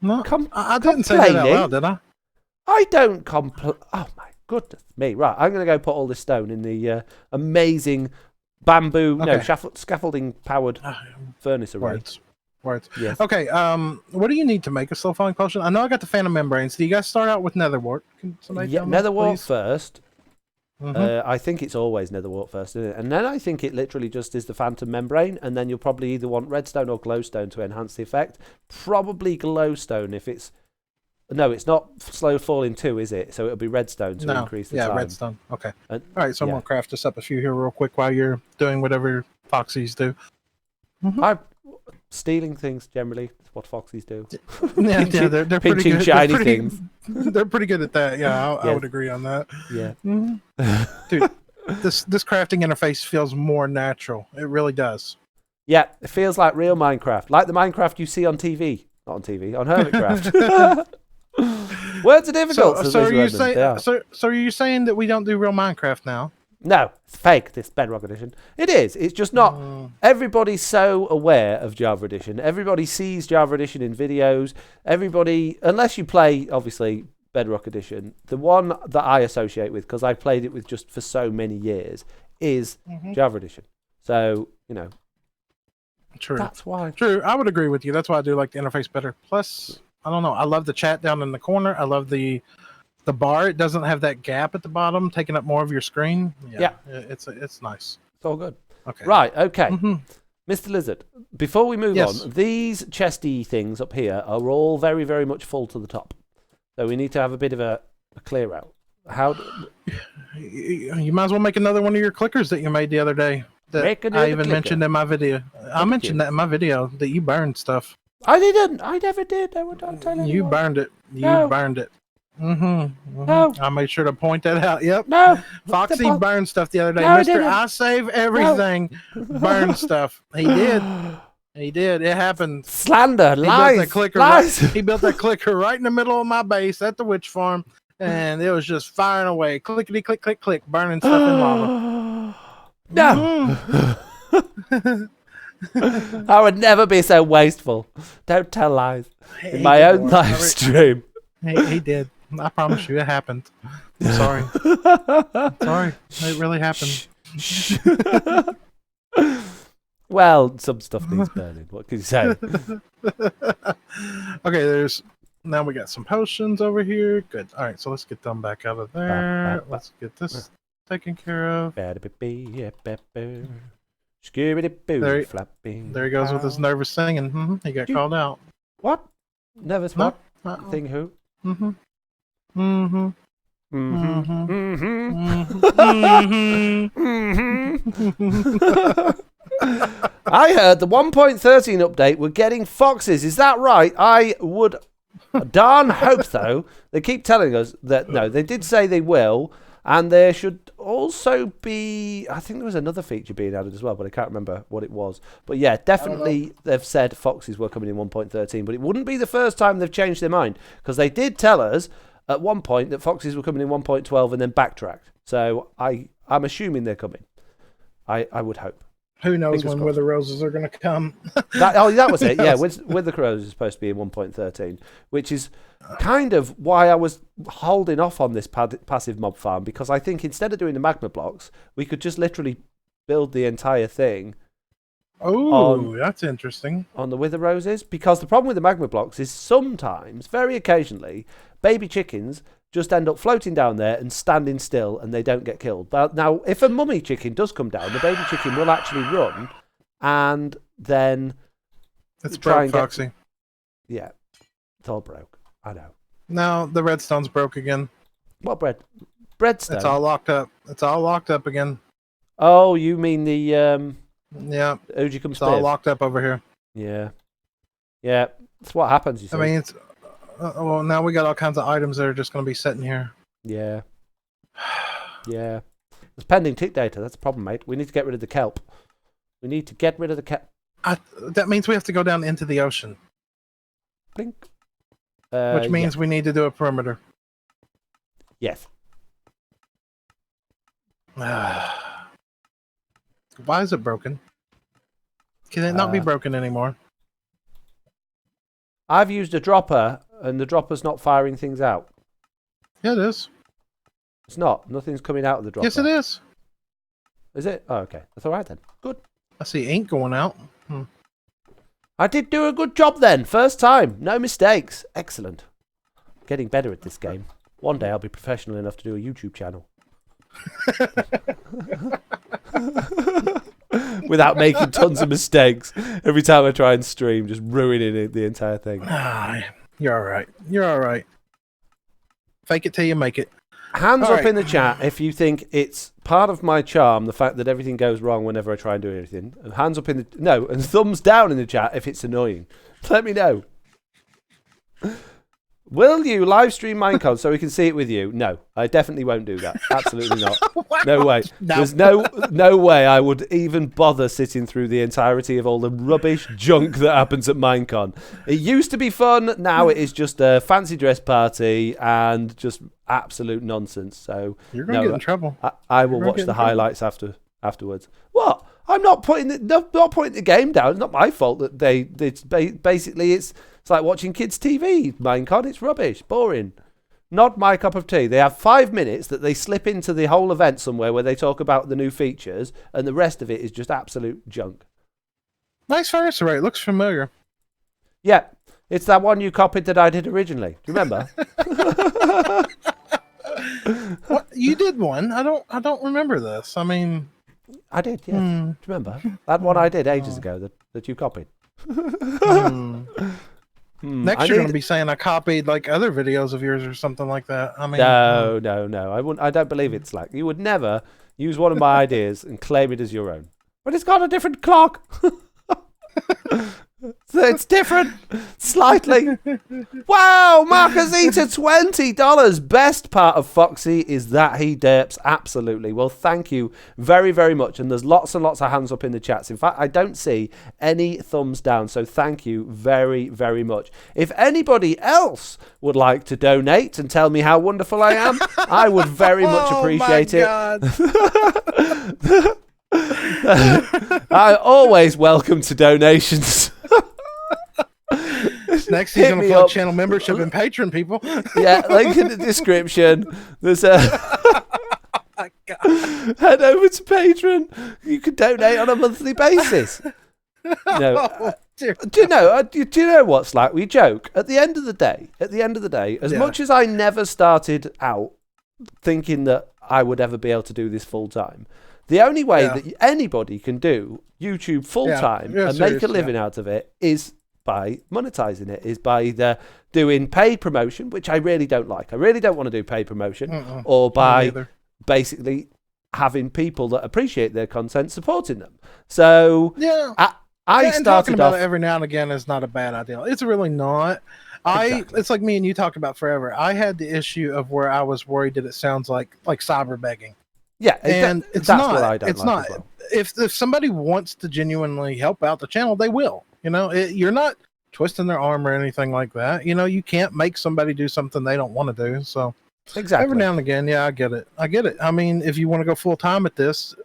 Speaker 2: No, I didn't say that out loud, did I?
Speaker 1: I don't Oh my goodness me! Right, I'm going to go put all this stone in the amazing bamboo, scaffolding powered furnace array.
Speaker 2: Words.
Speaker 1: Yes.
Speaker 2: Okay. What do you need to make a slow falling potion? I know I got the phantom membranes. Do you guys start out with netherwort? Can somebody tell me,
Speaker 1: netherwart
Speaker 2: please?
Speaker 1: first.
Speaker 2: Mm-hmm.
Speaker 1: I think it's always netherwort first, isn't it? And then I think it literally just is the phantom membrane, and then you'll probably either want redstone or glowstone to enhance the effect. Probably glowstone if it's... No, it's not slow falling 2, is it? So it'll be redstone to increase the time.
Speaker 2: Yeah, redstone. Okay. All right, so I'm going to craft us up a few here real quick while you're doing whatever foxies do. Mm-hmm.
Speaker 1: I'm stealing things, generally. That's what foxies do.
Speaker 2: Yeah, they're pretty
Speaker 1: pinching
Speaker 2: good.
Speaker 1: shiny things.
Speaker 2: They're pretty good at that. Yeah, I would agree on that.
Speaker 1: Yeah.
Speaker 2: Mm-hmm. Dude, this crafting interface feels more natural. It really does.
Speaker 1: Yeah, it feels like real Minecraft. Like the Minecraft you see on TV. Not on TV, on Hermitcraft. Words are difficult.
Speaker 2: So are you saying that we don't do real Minecraft now?
Speaker 1: No, it's fake, this Bedrock edition. It is. It's just not... Everybody's so aware of Java Edition. Everybody sees Java Edition in videos. Everybody... Unless you play, obviously, Bedrock Edition, the one that I associate with, because I've played it with just for so many years, is Java Edition. So, you know...
Speaker 2: True.
Speaker 1: That's why.
Speaker 2: True. I would agree with you. That's why I do like the interface better. Plus, I don't know. I love the chat down in the corner. I love the bar. It doesn't have that gap at the bottom taking up more of your screen. Yeah. It's nice.
Speaker 1: It's all good.
Speaker 2: Okay.
Speaker 1: Right. Okay. Mr. Lizard, before we move
Speaker 2: Yes.
Speaker 1: on, these chesty things up here are all very, very much full to the top. So we need to have a bit of a clear out. How?
Speaker 2: You might as well make another one of your clickers that you made the other day. That I even mentioned in my video. I mentioned that in my video that you burned stuff.
Speaker 1: I didn't. I never did. I would not tell anyone.
Speaker 2: You burned it.
Speaker 1: No.
Speaker 2: Burned it.
Speaker 1: No.
Speaker 2: I made sure to point that out. Yep.
Speaker 1: No.
Speaker 2: Foxy burned stuff the other day.
Speaker 1: No, I
Speaker 2: Mr.
Speaker 1: didn't.
Speaker 2: I save everything. Burned stuff. He did. He did. It happened.
Speaker 1: Slander. Lies.
Speaker 2: He built that clicker right in the middle of my base at the witch farm, and it was just firing away. Clickety click click click, burning stuff in lava.
Speaker 1: No. I would never be so wasteful. Don't tell lies. In my own live stream.
Speaker 2: He did. I promise you, it happened. I'm sorry. Sorry. It really happened.
Speaker 1: Well, some stuff needs burning. What can you say?
Speaker 2: Okay, now we got some potions over here. Good. All right, so let's get them back out of there. Let's get this taken care of.
Speaker 1: Scooby-Doo, flapping.
Speaker 2: There he goes with his nervous singing. He got called out.
Speaker 1: What? Nervous what? Thing who? I heard the 1.13 update were getting foxes. Is that right? I would darn hope so. They keep telling us that no, they did say they will. And there should also be, I think there was another feature being added as well, but I can't remember what it was. But yeah, definitely they've said foxes were coming in 1.13, but it wouldn't be the first time they've changed their mind, because they did tell us at one point that foxes were coming in 1.12 and then backtracked. So I'm assuming they're coming. I would hope.
Speaker 2: Who knows when Wither Roses are going to come?
Speaker 1: That was it. Yeah, Wither Roses is supposed to be in 1.13, which is kind of why I was holding off on this passive mob farm, because I think instead of doing the magma blocks, we could just literally build the entire thing.
Speaker 2: Oh, that's interesting.
Speaker 1: On the Wither Roses, because the problem with the magma blocks is sometimes, very occasionally, baby chickens just end up floating down there and standing still, and they don't get killed. But now, if a mummy chicken does come down, the baby chicken will actually run, and then
Speaker 2: it's broke, Foxy.
Speaker 1: Yeah, it's all broke. I know.
Speaker 2: No, the redstone's broke again.
Speaker 1: What bread? Breadstone.
Speaker 2: It's all locked up. It's all locked up again.
Speaker 1: Oh, you mean the
Speaker 2: yeah.
Speaker 1: Uji comes.
Speaker 2: It's all locked up over here.
Speaker 1: Yeah. Yeah. That's what happens. You see.
Speaker 2: I mean, it's. Well, now we got all kinds of items that are just going to be sitting here.
Speaker 1: Yeah. Yeah. There's pending tick data. That's the problem, mate. We need to get rid of the kelp. We need to get rid of the kelp.
Speaker 2: That means we have to go down into the ocean.
Speaker 1: Blink.
Speaker 2: Which means we need to do a perimeter.
Speaker 1: Yes.
Speaker 2: Why is it broken? Can it not be broken anymore?
Speaker 1: I've used a dropper, and the dropper's not firing things out.
Speaker 2: Yeah, it is.
Speaker 1: It's not. Nothing's coming out of the dropper.
Speaker 2: Yes, it is.
Speaker 1: Is it? Oh, okay. That's all right then. Good.
Speaker 2: I see ink going out.
Speaker 1: I did do a good job then. First time. No mistakes. Excellent. Getting better at this game. One day I'll be professional enough to do a YouTube channel. Without making tons of mistakes. Every time I try and stream, just ruining the entire thing.
Speaker 2: You're all right. You're all right. Fake it till you make it.
Speaker 1: Hands up in the chat if you think it's part of my charm, the fact that everything goes wrong whenever I try and do anything. And hands up in the... No, and thumbs down in the chat if it's annoying. Let me know. Will you live stream Minecraft so we can see it with you? No, I definitely won't do that. Absolutely not. No way. No. There's no way I would even bother sitting through the entirety of all the rubbish junk that happens at Minecon. It used to be fun. Now it is just a fancy dress party and just absolute nonsense. So
Speaker 2: you're going to get in trouble.
Speaker 1: I will watch the highlights afterwards. What? I'm not putting the game down. It's not my fault that basically it's like watching kids' TV, Minecon. It's rubbish, boring. Not my cup of tea. They have 5 minutes that they slip into the whole event somewhere where they talk about the new features, and the rest of it is just absolute junk.
Speaker 2: Nice furnace array. It looks familiar.
Speaker 1: Yeah, it's that one you copied that I did originally. Do you remember?
Speaker 2: What? You did one? I don't remember this. I mean,
Speaker 1: I did. Yeah. Do you remember that one I did ages ago that you copied?
Speaker 2: Next, you're going to be saying I copied like other videos of yours or something like that. I mean,
Speaker 1: no. I wouldn't. I don't believe it's like you would never use one of my ideas and claim it as your own. But it's got a different clock. So it's different, slightly. Wow, Marcusita, $20. Best part of Foxy is that he derps. Absolutely. Well, thank you very, very much. And there's lots and lots of hands up in the chats. In fact, I don't see any thumbs down. So thank you very, very much. If anybody else would like to donate and tell me how wonderful I am, I would very much appreciate it. I'm always welcome to donations.
Speaker 2: Next, he's going to plug channel membership and patron people.
Speaker 1: Yeah, link in the description. There's a head over to Patreon. You can donate on a monthly basis. No, do you know what, Slack? We joke. At the end of the day, as much as I never started out thinking that I would ever be able to do this full time, the only way that anybody can do YouTube full time and make a living out of it is by monetizing it, is by either doing paid promotion, which I really don't like. I really don't want to do paid promotion, or by basically having people that appreciate their content supporting them. So I started
Speaker 2: talking about
Speaker 1: off,
Speaker 2: it every now and again is not a bad idea. It's really not. It's like me and you talked about forever. I had the issue of where I was worried that it sounds like cyber begging.
Speaker 1: Yeah,
Speaker 2: and it's
Speaker 1: that's
Speaker 2: not.
Speaker 1: What I don't
Speaker 2: it's
Speaker 1: like
Speaker 2: not.
Speaker 1: As well.
Speaker 2: If somebody wants to genuinely help out the channel, they will. You know, you're not twisting their arm or anything like that. You know, you can't make somebody do something they don't want to do. So
Speaker 1: exactly.
Speaker 2: Every now and again, I get it. I mean, if you want to go full time at this,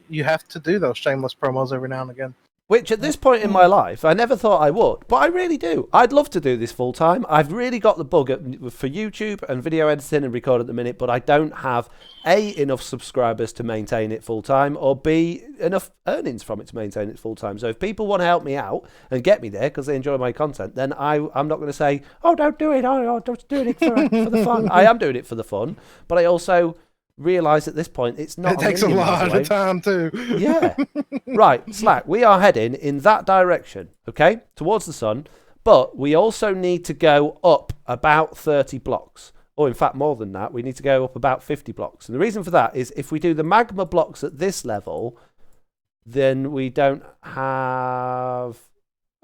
Speaker 2: you have to do those shameless promos every now and again.
Speaker 1: Which at this point in my life, I never thought I would, but I really do. I'd love to do this full time. I've really got the bug for YouTube and video editing and record at the minute, but I don't have A, enough subscribers to maintain it full time, or B, enough earnings from it to maintain it full time. So if people want to help me out and get me there because they enjoy my content, then I'm not going to say, oh, don't do it. Oh, don't do it for the fun. I am doing it for the fun, but I also realize at this point it's not.
Speaker 2: It takes a lot of time too.
Speaker 1: Yeah. Right, Slack, we are heading in that direction, okay, towards the sun, but we also need to go up about 30 blocks, or in fact more than that. We need to go up about 50 blocks, and the reason for that is if we do the magma blocks at this level, then we don't have...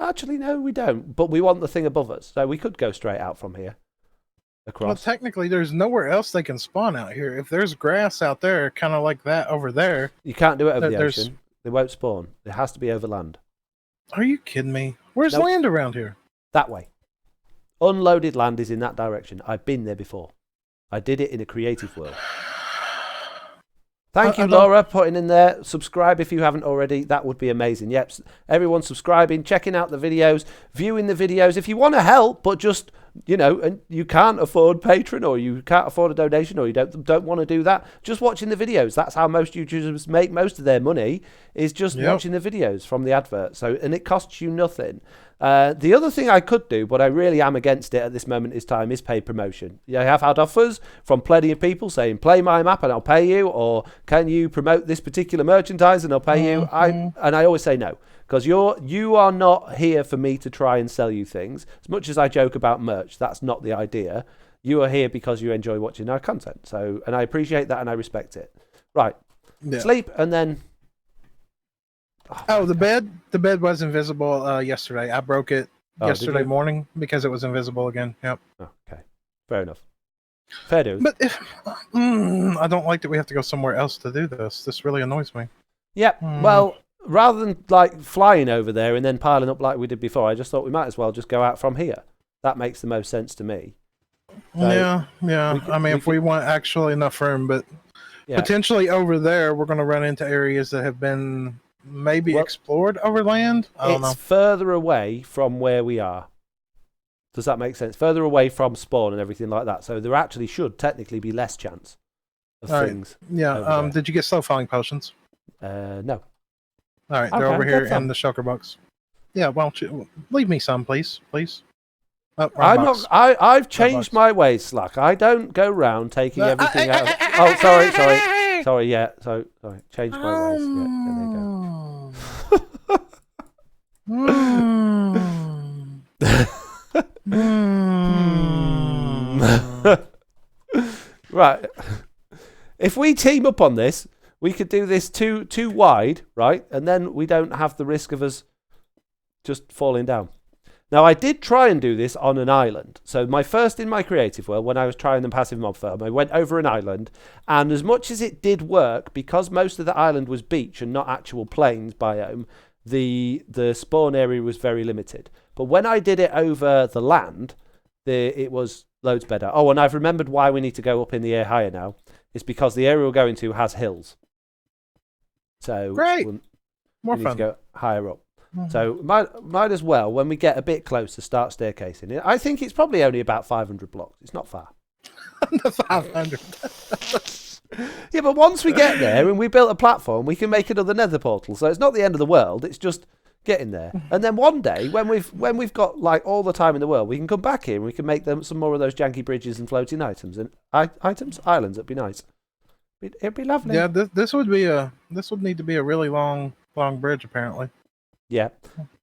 Speaker 1: Actually, no, we don't, but we want the thing above us, so we could go straight out from here. Across.
Speaker 2: Well, technically, there's nowhere else they can spawn out here. If there's grass out there, kind of like that over there,
Speaker 1: you can't do it over the ocean. They won't spawn. It has to be over land.
Speaker 2: Are you kidding me? Where's land around here?
Speaker 1: That way. Unloaded land is in that direction. I've been there before. I did it in a creative world. Thank you, Laura, putting in there. Subscribe if you haven't already. That would be amazing. Yep, everyone subscribing, checking out the videos, viewing the videos. If you want to help, but just and you can't afford Patreon, or you can't afford a donation, or you don't want to do that, just watching the videos. That's how most YouTubers make most of their money, is just watching the videos from the advert. So, and it costs you nothing. The other thing I could do, but I really am against it at this moment in time, is paid promotion. I have had offers from plenty of people saying, play my map and I'll pay you, or can you promote this particular merchandise and I'll pay you. And I always say no, because you are not here for me to try and sell you things. As much as I joke about merch, that's not the idea. You are here because you enjoy watching our content. So, and I appreciate that and I respect it. Right. Yeah. Sleep and then...
Speaker 2: the bed was invisible yesterday. I broke it yesterday morning because it was invisible again. Yep.
Speaker 1: Okay. Fair enough. Fair dues.
Speaker 2: But if I don't like that we have to go somewhere else to do this. This really annoys me.
Speaker 1: Yeah. Well, rather than like flying over there and then piling up like we did before, I just thought we might as well just go out from here. That makes the most sense to me. So
Speaker 2: if we want actually enough room, but potentially over there, we're going to run into areas that have been maybe explored over land. I don't know.
Speaker 1: It's further away from where we are. Does that make sense? Further away from spawn and everything like that. So there actually should technically be less chance of things.
Speaker 2: Yeah. Did you get slow falling potions?
Speaker 1: No.
Speaker 2: All right, they're over here in the shulker box. Yeah, why don't you leave me some, please? Oh,
Speaker 1: I've changed my ways, Slack. I don't go round taking everything out. Oh, sorry. Yeah, sorry. Changed my ways. Yeah, there you go. Right. If we team up on this, we could do this too wide, right? And then we don't have the risk of us just falling down. Now, I did try and do this on an island. So my first in my creative world, when I was trying the passive mob farm, I went over an island. And as much as it did work, because most of the island was beach and not actual plains biome, the spawn area was very limited. But when I did it over the land, it was loads better. Oh, and I've remembered why we need to go up in the air higher now. It's because the area we're going to has hills. So
Speaker 2: great.
Speaker 1: We need to go higher up. So might as well, when we get a bit closer, start staircasing it. I think it's probably only about 500 blocks. It's not far.
Speaker 2: 500.
Speaker 1: Yeah, but once we get there and we built a platform, we can make another nether portal. So it's not the end of the world. It's just getting there. And then one day, when we've got like all the time in the world, we can come back here and we can make some more of those janky bridges and floating items and islands. It'd be nice. It'd be lovely.
Speaker 2: Yeah, this would need to be a really long bridge apparently.
Speaker 1: Yeah,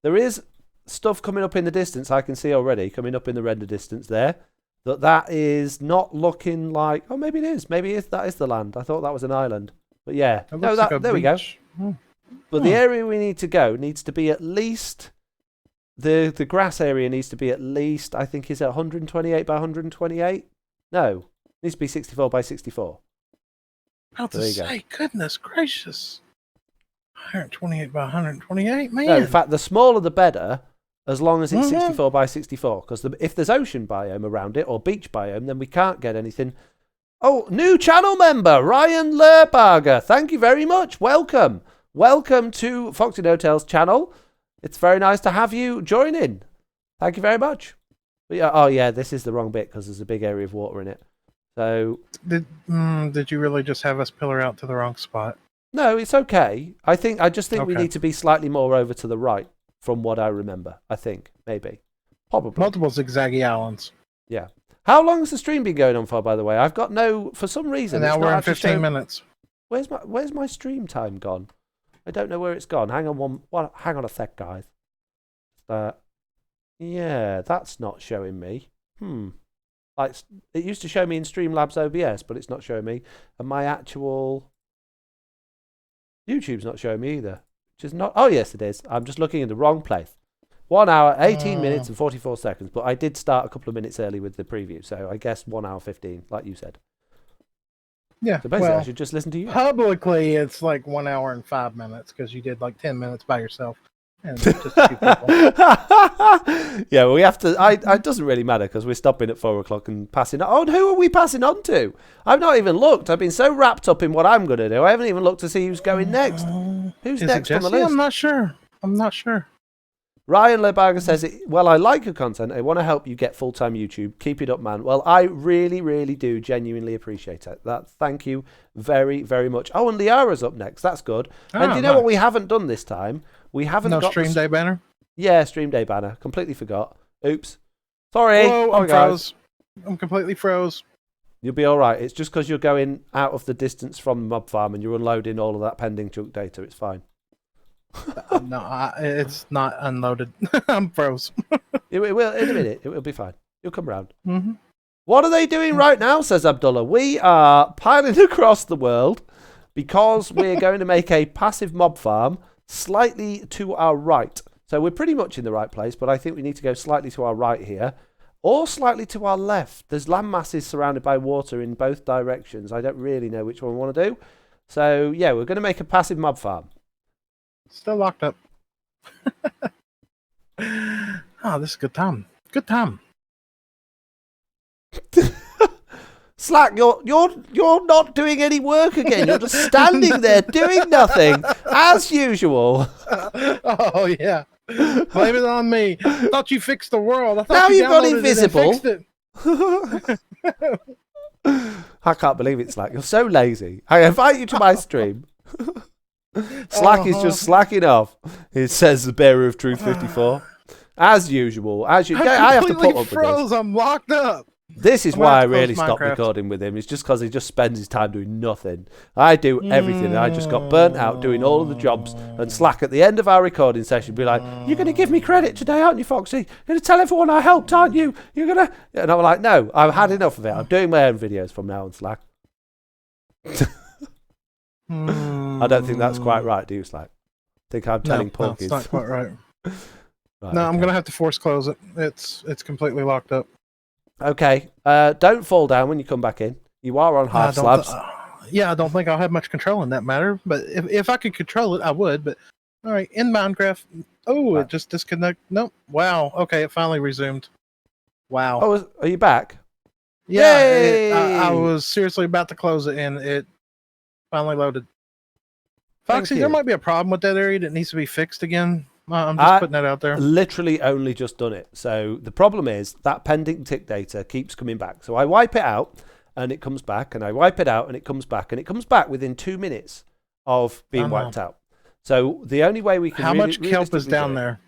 Speaker 1: there is stuff coming up in the distance. I can see already coming up in the render distance there. That is not looking like. Oh, maybe it is. Maybe that is the land. I thought that was an island. But yeah, there we go. But the area we need to go needs to be at least the grass area needs to be at least, I think, is it 128 by 128? No, it needs to be 64 by 64.
Speaker 2: About to say, goodness gracious. 128 by 128, man.
Speaker 1: No, in fact, the smaller the better, as long as it's 64 by 64. Because if there's ocean biome around it, or beach biome, then we can't get anything. Oh, new channel member, Ryan Lerbarger. Thank you very much. Welcome. Welcome to FoxyNoTail's channel. It's very nice to have you join in. Thank you very much. But yeah, this is the wrong bit because there's a big area of water in it. So
Speaker 2: did you really just have us pillar out to the wrong spot?
Speaker 1: No, it's okay. I just think we need to be slightly more over to the right from what I remember. I think, maybe. Probably.
Speaker 2: Multiple zigzaggy islands.
Speaker 1: Yeah. How long has the stream been going on for, by the way? I've got for some reason.
Speaker 2: And now we're in 15 minutes.
Speaker 1: Where's my stream time gone? I don't know where it's gone. Hang on a sec, guys. Yeah, that's not showing me. Like, it used to show me in Streamlabs OBS, but it's not showing me. And my actual YouTube's not showing me either. Which is not. Oh, yes, it is. I'm just looking in the wrong place. 1 hour, 18 minutes, and 44 seconds. But I did start a couple of minutes early with the preview, so I guess 1 hour 15, like you said.
Speaker 2: Yeah.
Speaker 1: So basically, I should just listen to you.
Speaker 2: Publicly, it's like 1 hour and 5 minutes because you did like 10 minutes by yourself. And just a few people.
Speaker 1: Yeah, well, we have to. It doesn't really matter because we're stopping at 4 o'clock and passing on. Oh, and who are we passing on to? I've not even looked. I've been so wrapped up in what I'm going to do. I haven't even looked to see who's going next. Who's next on the list?
Speaker 2: I'm not sure.
Speaker 1: Ryan Lebarger says, well, I like your content. I want to help you get full-time YouTube. Keep it up, man. Well, I really, really do genuinely appreciate it. Thank you very, very much. Oh, and Liara's up next. That's good. And do you know what we haven't done this time? We haven't got
Speaker 2: stream day banner?
Speaker 1: Yeah, stream day banner. Completely forgot. Oops. Sorry.
Speaker 2: Whoa, I'm froze. I'm completely froze.
Speaker 1: You'll be all right. It's just because you're going out of the distance from the mob farm and you're unloading all of that pending chunk data. It's fine.
Speaker 2: No, it's not unloaded. I'm froze.
Speaker 1: It will in a minute. It will be fine. You'll come round.
Speaker 2: Mm-hmm.
Speaker 1: What are they doing right now, says Abdullah? We are piling across the world because we're going to make a passive mob farm slightly to our right. So we're pretty much in the right place, but I think we need to go slightly to our right here or slightly to our left. There's land masses surrounded by water in both directions. I don't really know which one we want to do. So, yeah, we're going to make a passive mob farm.
Speaker 2: Still locked up. Oh, this is a good time. Good time.
Speaker 1: Slack, you're not doing any work again. You're just standing there doing nothing, as usual.
Speaker 2: Oh, yeah. Blame it on me. Thought you fixed the world. I thought
Speaker 1: now
Speaker 2: you
Speaker 1: you've got
Speaker 2: downloaded
Speaker 1: invisible.
Speaker 2: it.
Speaker 1: I can't believe it, Slack. You're so lazy. I invite you to my stream. Slack is just slacking off. It says the bearer of truth 54. As usual. I have to put up with this.
Speaker 2: I'm locked up.
Speaker 1: This is why I really stopped recording with him. It's just because he just spends his time doing nothing. I do everything. I just got burnt out doing all of the jobs. And Slack at the end of our recording session be like, "You're going to give me credit today, aren't you, Foxy? You're going to tell everyone I helped, aren't you? You're going to..." And I'm like, "No, I've had enough of it. I'm doing my own videos from now on, Slack." I don't think that's quite right, do you, Slack? I think I'm telling Porky.
Speaker 2: No, it's not quite right.
Speaker 1: Right,
Speaker 2: no,
Speaker 1: okay.
Speaker 2: I'm going to have to force close it. It's completely locked up.
Speaker 1: Okay. Don't fall down when you come back in. You are on half slabs.
Speaker 2: Yeah, I don't think I'll have much control in that matter. But if I could control it, I would. But all right, in Minecraft. Oh, right. It just disconnected. Nope. Wow. Okay, it finally resumed. Wow.
Speaker 1: Oh, are you back?
Speaker 2: Yeah. I was seriously about to close it, and it finally loaded. Foxy, there might be a problem with that area that needs to be fixed again. I'm just putting that out there.
Speaker 1: Literally only just done it. So the problem is that pending tick data keeps coming back. So I wipe it out and it comes back, and I wipe it out and it comes back, and it comes back within 2 minutes of being wiped out. So the only way we can
Speaker 2: How much kelp is down there?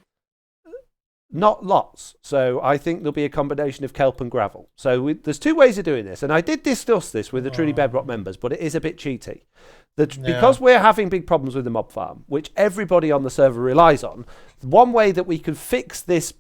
Speaker 1: Not lots. So I think there'll be a combination of kelp and gravel. So there's 2 ways of doing this. And I did discuss this with the Truly Bedrock members, but it is a bit cheaty. Because we're having big problems with the mob farm, which everybody on the server relies on, one way that we can fix this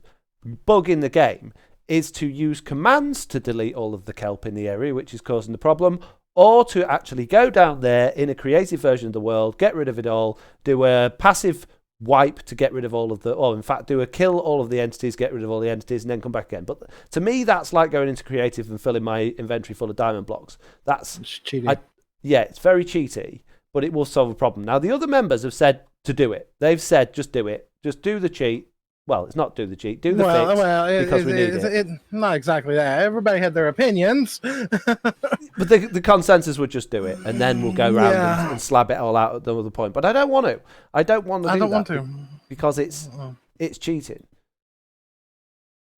Speaker 1: bug in the game is to use commands to delete all of the kelp in the area, which is causing the problem, or to actually go down there in a creative version of the world, get rid of it all, do a passive wipe to get rid of all of the, or in fact do a kill all of the entities, get rid of all the entities, and then come back again. But to me, that's like going into creative and filling my inventory full of diamond blocks. That's
Speaker 2: cheating.
Speaker 1: Yeah, it's very cheaty, but it will solve a problem. Now, the other members have said to do it. They've said, just do it. Just do the cheat. Well, it's not do the cheat. Do the fix because we need it.
Speaker 2: Not exactly that. Everybody had their opinions.
Speaker 1: But the consensus would just do it, and then we'll go around and slab it all out at the other point. But I don't want to. I don't want to because it's cheating.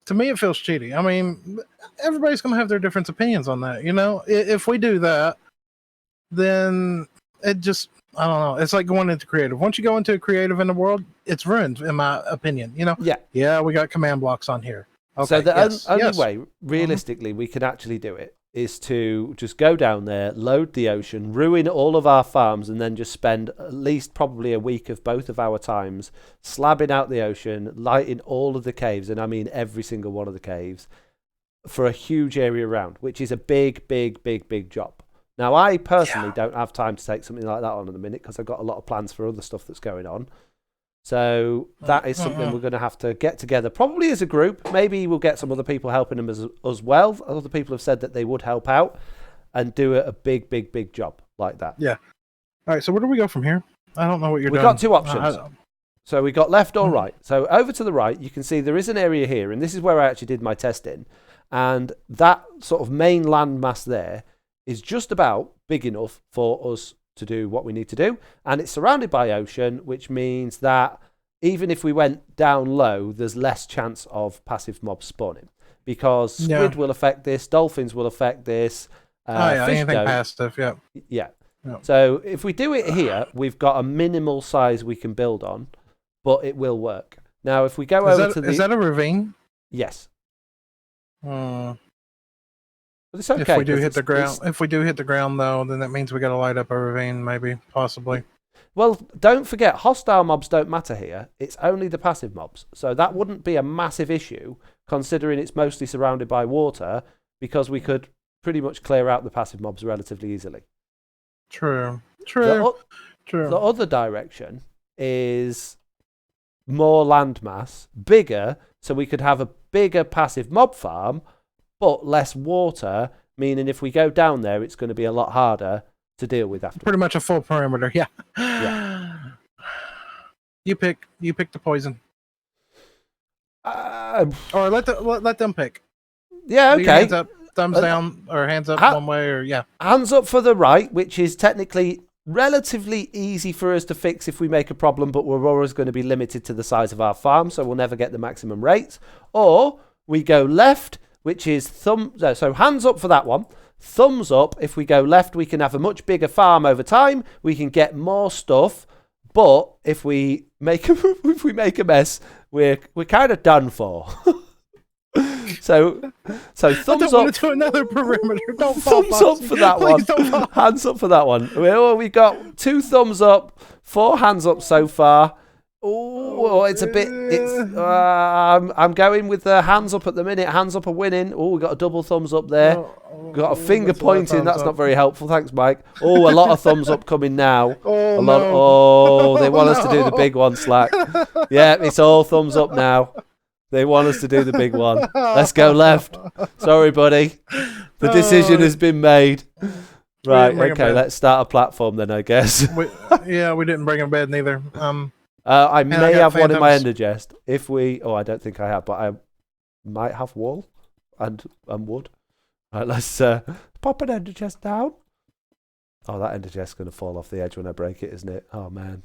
Speaker 2: To me, it feels cheating. I mean, everybody's going to have their different opinions on that. You know, if we do that, then it just, I don't know. It's like going into creative. Once you go into a creative in the world, it's ruined, in my opinion. You know? Yeah, we got command blocks on here. Okay,
Speaker 1: so the only way, realistically, we can actually do it is to just go down there, load the ocean, ruin all of our farms, and then just spend at least probably a week of both of our times slabbing out the ocean, lighting all of the caves, and I mean every single one of the caves, for a huge area around, which is a big, big, big, big job. Now, I personally don't have time to take something like that on at the minute because I've got a lot of plans for other stuff that's going on. So that is something we're going to have to get together, probably as a group. Maybe we'll get some other people helping them as well. Other people have said that they would help out and do a big, big, big job like that.
Speaker 2: Yeah. All right, so where do we go from here? I don't know what you're doing.
Speaker 1: We've got 2 options. So we got left or right. So over to the right, you can see there is an area here, and this is where I actually did my testing. And that sort of main land mass there is just about big enough for us to do what we need to do, and it's surrounded by ocean, which means that even if we went down low, there's less chance of passive mobs spawning because squid will affect this, dolphins will affect this. Fish
Speaker 2: anything
Speaker 1: don't.
Speaker 2: passive, yeah.
Speaker 1: Yeah.
Speaker 2: Yeah.
Speaker 1: So if we do it here, we've got a minimal size we can build on, but it will work. Now, if we go over to the...
Speaker 2: Is that a ravine?
Speaker 1: Yes.
Speaker 2: But
Speaker 1: it's okay.
Speaker 2: If we do hit the ground, though, then that means we got to light up a ravine, maybe, possibly.
Speaker 1: Well, don't forget, hostile mobs don't matter here. It's only the passive mobs. So that wouldn't be a massive issue, considering it's mostly surrounded by water, because we could pretty much clear out the passive mobs relatively easily.
Speaker 2: True.
Speaker 1: The other direction is more landmass, bigger, so we could have a bigger passive mob farm, but less water, meaning if we go down there, it's going to be a lot harder to deal with after.
Speaker 2: Pretty much a full perimeter, yeah. You pick the poison. Or let them pick.
Speaker 1: Yeah, okay.
Speaker 2: Hands up, thumbs down, or hands up one way, or yeah.
Speaker 1: Hands up for the right, which is technically relatively easy for us to fix if we make a problem, but we're always going to be limited to the size of our farm, so we'll never get the maximum rates. Or we go left, which is so hands up for that one. Thumbs up, if we go left, we can have a much bigger farm over time. We can get more stuff, but if we make a mess, we're kind of done for. So thumbs up.
Speaker 2: To another perimeter. Don't
Speaker 1: thumbs up for that one. Hands up for that one. We've got 2 thumbs up, 4 hands up so far. Oh, it's a bit. I'm going with the hands up at the minute. Hands up are winning. Oh, we got a double thumbs up there. Got a finger pointing. That's not very helpful. Thanks, Mike. Oh, a lot of thumbs up coming now. They want us to do the big one, Slack. Yeah, it's all thumbs up now. They want us to do the big one. Let's go left. Sorry, buddy. The decision has been made. Right. Okay. Let's start a platform then, I guess.
Speaker 2: We didn't bring a bed neither.
Speaker 1: I may have one in my ender chest. If we, I don't think I have, but I might have wool and wood. Right, let's pop an ender chest down. Oh, that ender chest's gonna fall off the edge when I break it, isn't it? Oh man.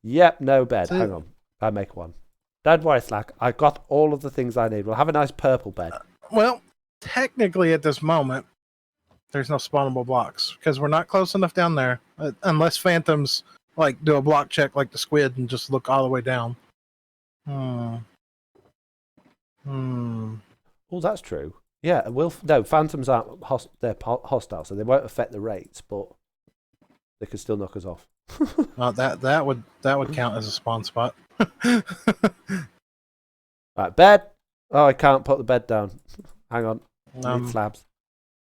Speaker 1: Yep, no bed. Hang on, I make one. Don't worry, Slack. I got all of the things I need. We'll have a nice purple bed.
Speaker 2: Well, technically, at this moment, there's no spawnable blocks because we're not close enough down there, unless phantoms do a block check like the squid and just look all the way down. Oh,
Speaker 1: that's true. Yeah, phantoms aren't they're hostile, so they won't affect the rates, but they could still knock us off.
Speaker 2: That would count as a spawn spot.
Speaker 1: Right, bed. Oh, I can't put the bed down. Hang on. Need slabs.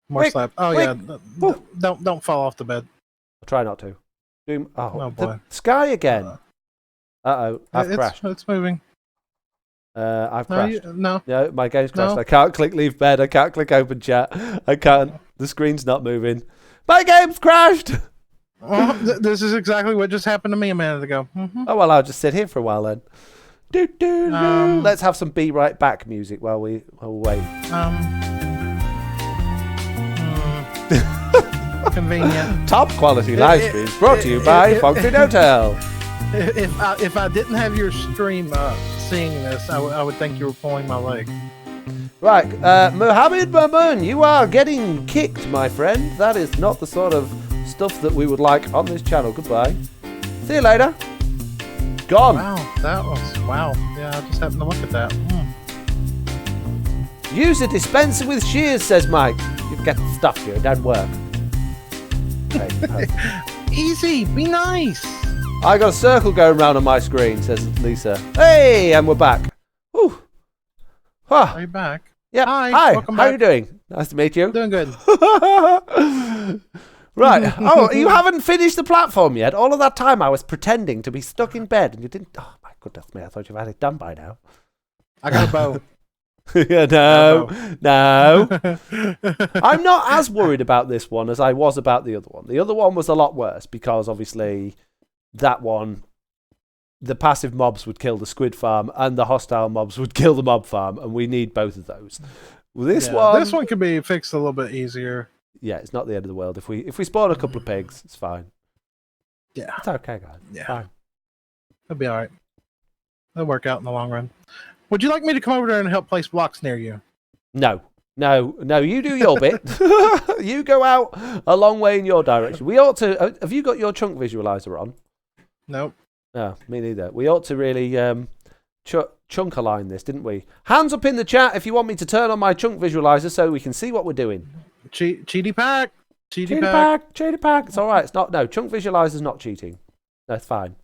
Speaker 2: More slabs. Oh yeah. Don't fall off the bed.
Speaker 1: I'll try not to. Oh boy. The sky again. I've crashed.
Speaker 2: It's moving.
Speaker 1: I've crashed.
Speaker 2: No,
Speaker 1: my game's crashed. No. I can't click leave bed. I can't click open chat. I can't. The screen's not moving. My game's crashed.
Speaker 2: This is exactly what just happened to me a minute ago. Mm-hmm.
Speaker 1: Oh well, I'll just sit here for a while then. Let's have some Be Right Back music while we wait.
Speaker 2: Convenient.
Speaker 1: Top quality live streams brought to you by FoxyNoTail.
Speaker 2: If I didn't have your stream seeing this, I would think you were pulling my leg.
Speaker 1: Right, Mohammed Mamoon, you are getting kicked, my friend. That is not the sort of stuff that we would like on this channel. Goodbye. See you later. Gone.
Speaker 2: Wow. Yeah, I just happened to look at that.
Speaker 1: Use a dispenser with shears, says Mike. You get stuff here. It don't work. Okay.
Speaker 2: Easy. Be nice.
Speaker 1: I got a circle going round on my screen, says Lisa. Hey, and we're back. Whew. Huh.
Speaker 2: Are you back?
Speaker 1: Yeah. Hi. Welcome back. How are you doing? Nice to meet you.
Speaker 2: Doing good.
Speaker 1: Right. Oh, you haven't finished the platform yet. All of that time I was pretending to be stuck in bed and you didn't. Oh, my goodness me. I thought you had it done by now.
Speaker 2: I got a bow.
Speaker 1: Yeah, no. I'm not as worried about this one as I was about the other one. The other one was a lot worse because obviously that one, the passive mobs would kill the squid farm and the hostile mobs would kill the mob farm, and we need both of those. This one
Speaker 2: could be fixed a little bit easier.
Speaker 1: Yeah, it's not the end of the world. If we spawn a couple of pigs, it's fine.
Speaker 2: Yeah.
Speaker 1: It's okay, guys.
Speaker 2: Yeah.
Speaker 1: Fine.
Speaker 2: It'll be alright. It'll work out in the long run. Would you like me to come over there and help place blocks near you?
Speaker 1: No, you do your bit. You go out a long way in your direction. We ought to... Have you got your chunk visualizer on?
Speaker 2: Nope.
Speaker 1: No, me neither. We ought to really chunk align this, didn't we? Hands up in the chat if you want me to turn on my chunk visualizer so we can see what we're doing.
Speaker 2: Cheaty pack.
Speaker 1: Cheaty pack. It's all right. It's not... No, chunk visualizer's not cheating. That's fine.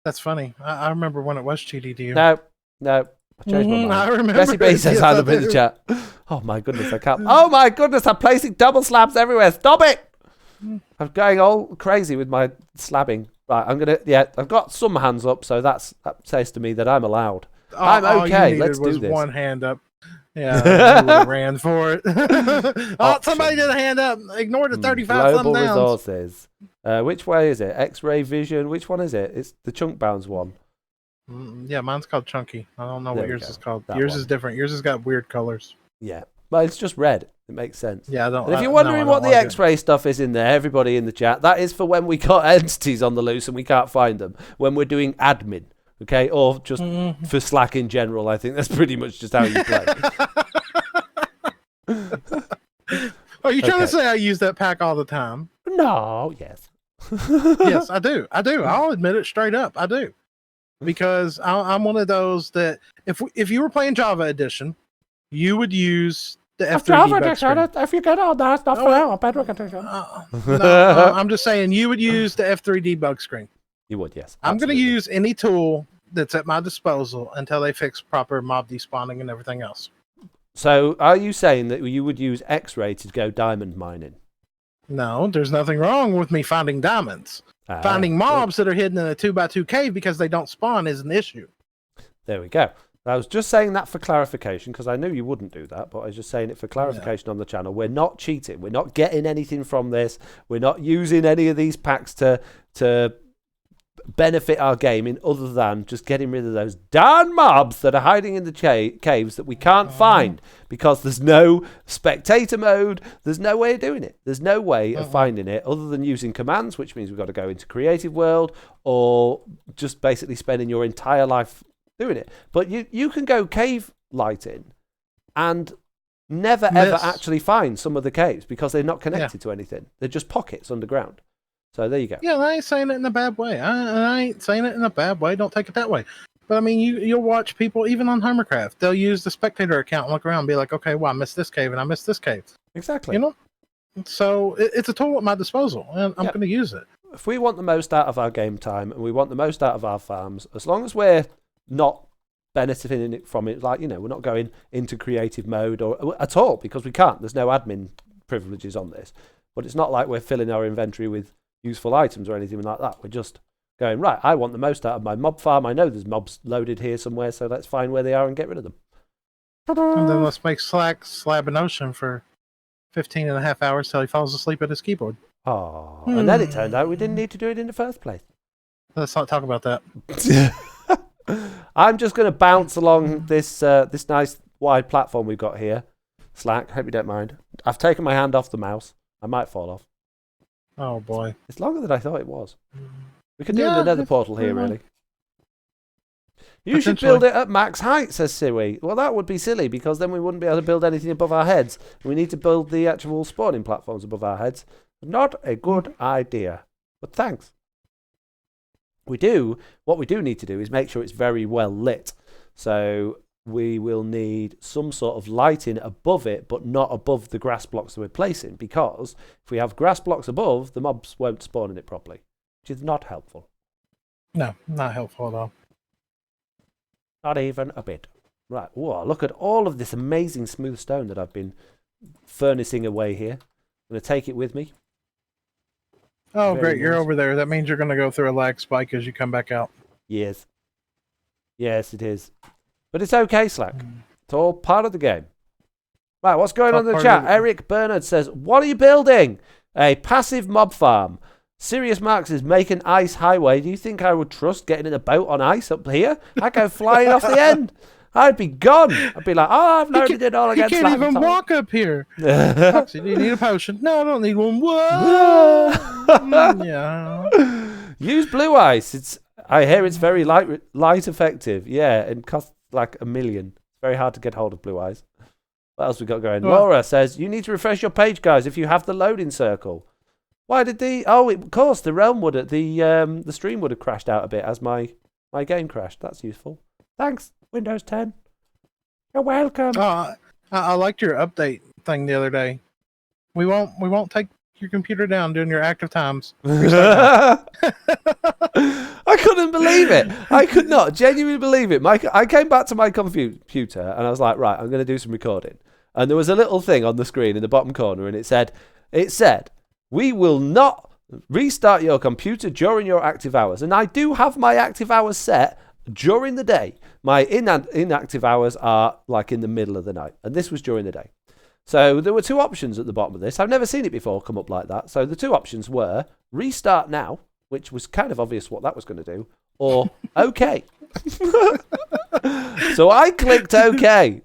Speaker 2: That's funny. I remember when it was cheaty to you.
Speaker 1: No. I changed my mind.
Speaker 2: I remember.
Speaker 1: Jesse B says hand up in the chat. Oh my goodness, I can't. Oh my goodness, I'm placing double slabs everywhere. Stop it! I'm going all crazy with my slabbing. Right, I've got some hands up, so that says to me that I'm allowed. I'm okay. Let's do this.
Speaker 2: One hand up. Yeah, I ran for it. Somebody did a hand up. Ignore the 35
Speaker 1: Global
Speaker 2: thumb downs.
Speaker 1: resources. Which way is it? X-ray vision. Which one is it? It's the chunk bounds one.
Speaker 2: Yeah, mine's called Chunky. I don't know what yours is called. Yours is different. Yours has got weird colors.
Speaker 1: Yeah, but it's just red. It makes sense.
Speaker 2: Yeah, I don't.
Speaker 1: And if you're wondering what the X-ray stuff is in there, everybody in the chat, that is for when we got entities on the loose and we can't find them. When we're doing admin, okay, or just for Slack in general. I think that's pretty much just how you play.
Speaker 2: Are you trying to say I use that pack all the time?
Speaker 1: No. Yes.
Speaker 2: Yes, I do. I'll admit it straight up. I do. Because I'm one of those that if you were playing Java Edition, you would use the F3 debug screen.
Speaker 1: If you get all that stuff for Bedrock Edition.
Speaker 2: I'm just saying you would use the F3 debug screen.
Speaker 1: You would, yes.
Speaker 2: I'm going to use any tool that's at my disposal until they fix proper mob despawning and everything else.
Speaker 1: So are you saying that you would use X-ray to go diamond mining?
Speaker 2: No, there's nothing wrong with me finding diamonds. Finding mobs that are hidden in a 2x2 cave because they don't spawn is an issue.
Speaker 1: There we go. I was just saying that for clarification because I knew you wouldn't do that, but I was just saying it for clarification on the channel. We're not cheating. We're not getting anything from this. We're not using any of these packs to benefit our game in other than just getting rid of those darn mobs that are hiding in the caves that we can't find because there's no spectator mode. There's no way of doing it. There's no way of finding it other than using commands, which means we've got to go into creative world or just basically spending your entire life doing it. But you can go cave lighting and never ever actually find some of the caves because they're not connected to anything. They're just pockets underground. So there you go.
Speaker 2: Yeah, I ain't saying it in a bad way. I ain't saying it in a bad way. Don't take it that way. But I mean, you'll watch people, even on Homercraft, they'll use the spectator account and look around and be like, okay, well, I missed this cave and I missed this cave.
Speaker 1: Exactly.
Speaker 2: You know? So it's a tool at my disposal, and I'm going to use it.
Speaker 1: If we want the most out of our game time and we want the most out of our farms, as long as we're not benefiting from it, like, we're not going into creative mode or at all because we can't. There's no admin privileges on this. But it's not like we're filling our inventory with useful items or anything like that. We're just going, right, I want the most out of my mob farm. I know there's mobs loaded here somewhere, so let's find where they are and get rid of them.
Speaker 2: And then let's make Slack slab an ocean for 15 and a half hours till he falls asleep at his keyboard.
Speaker 1: Oh, and then it turned out we didn't need to do it in the first place.
Speaker 2: Let's not talk about that.
Speaker 1: I'm just going to bounce along this nice wide platform we've got here. Slack, hope you don't mind. I've taken my hand off the mouse. I might fall off.
Speaker 2: Oh boy.
Speaker 1: It's longer than I thought it was. We could do another portal here, really. You should build it at max height, says Siwi. Well, that would be silly because then we wouldn't be able to build anything above our heads. We need to build the actual spawning platforms above our heads. Not a good idea. But thanks. What we do need to do is make sure it's very well lit. So we will need some sort of lighting above it, but not above the grass blocks that we're placing, because if we have grass blocks above, the mobs won't spawn in it properly, which is not helpful.
Speaker 2: No, not helpful at all.
Speaker 1: Not even a bit. Right, whoa, look at all of this amazing smooth stone that I've been furnishing away here. I'm going to take it with me.
Speaker 2: Oh, great, you're over there. That means you're going to go through a lag spike as you come back out.
Speaker 1: Yes. Yes, it is. But it's okay, Slack. It's all part of the game. Right, what's going on in the chat? Eric Bernard says, what are you building? A passive mob farm. Sirius Marks is making ice highway. Do you think I would trust getting in a boat on ice up here? I'd go flying off the end. I'd be gone. I'd be like, I've loaded it all again.
Speaker 2: You can't even walk up here. Foxy, do you need a potion? No, I don't need one. Whoa. Yeah.
Speaker 1: Use blue ice. I hear it's very light effective. Yeah, and costs like $1 million. It's very hard to get hold of, Blue Eyes. What else we got going?
Speaker 2: Well,
Speaker 1: Laura says, you need to refresh your page, guys, if you have the loading circle. Why did of course, the realm would have, the stream would have crashed out a bit as my game crashed. That's useful. Thanks, Windows 10. You're welcome.
Speaker 2: I liked your update thing the other day. We won't take your computer down during your active times.
Speaker 1: I couldn't believe it. I could not genuinely believe it. I came back to my computer and I was like, right, I'm going to do some recording. And there was a little thing on the screen in the bottom corner, and it said, we will not restart your computer during your active hours. And I do have my active hours set during the day. My inactive hours are like in the middle of the night, and this was during the day. So there were two options at the bottom of this. I've never seen it before come up like that. So the two options were restart now, which was kind of obvious what that was going to do, or OK. So I clicked OK,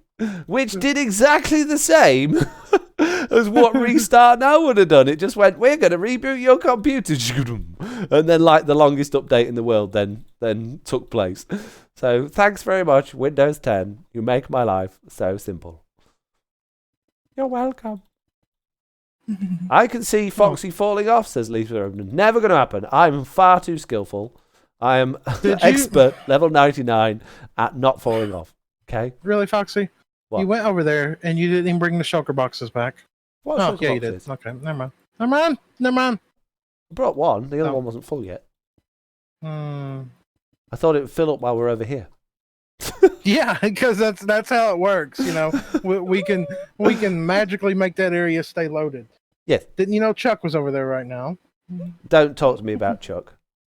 Speaker 1: which did exactly the same as what restart now would have done. It just went, we're going to reboot your computer. And then like the longest update in the world then took place. So thanks very much, Windows 10. You make my life so simple. You're welcome. I can see Foxy falling off, says Lisa. Never going to happen. I'm far too skillful. I am expert, level 99, at not falling off. Okay?
Speaker 2: Really, Foxy?
Speaker 1: What?
Speaker 2: You went over there and you didn't even bring the shulker boxes back.
Speaker 1: What
Speaker 2: Oh, yeah, you did. Okay, never mind.
Speaker 1: I brought one. The other one wasn't full yet. I thought it would fill up while we're over here.
Speaker 2: Yeah, because that's how it works. You know, we can magically make that area stay loaded.
Speaker 1: Yes.
Speaker 2: Didn't you know Chuck was over there right now?
Speaker 1: Don't talk to me about Chuck.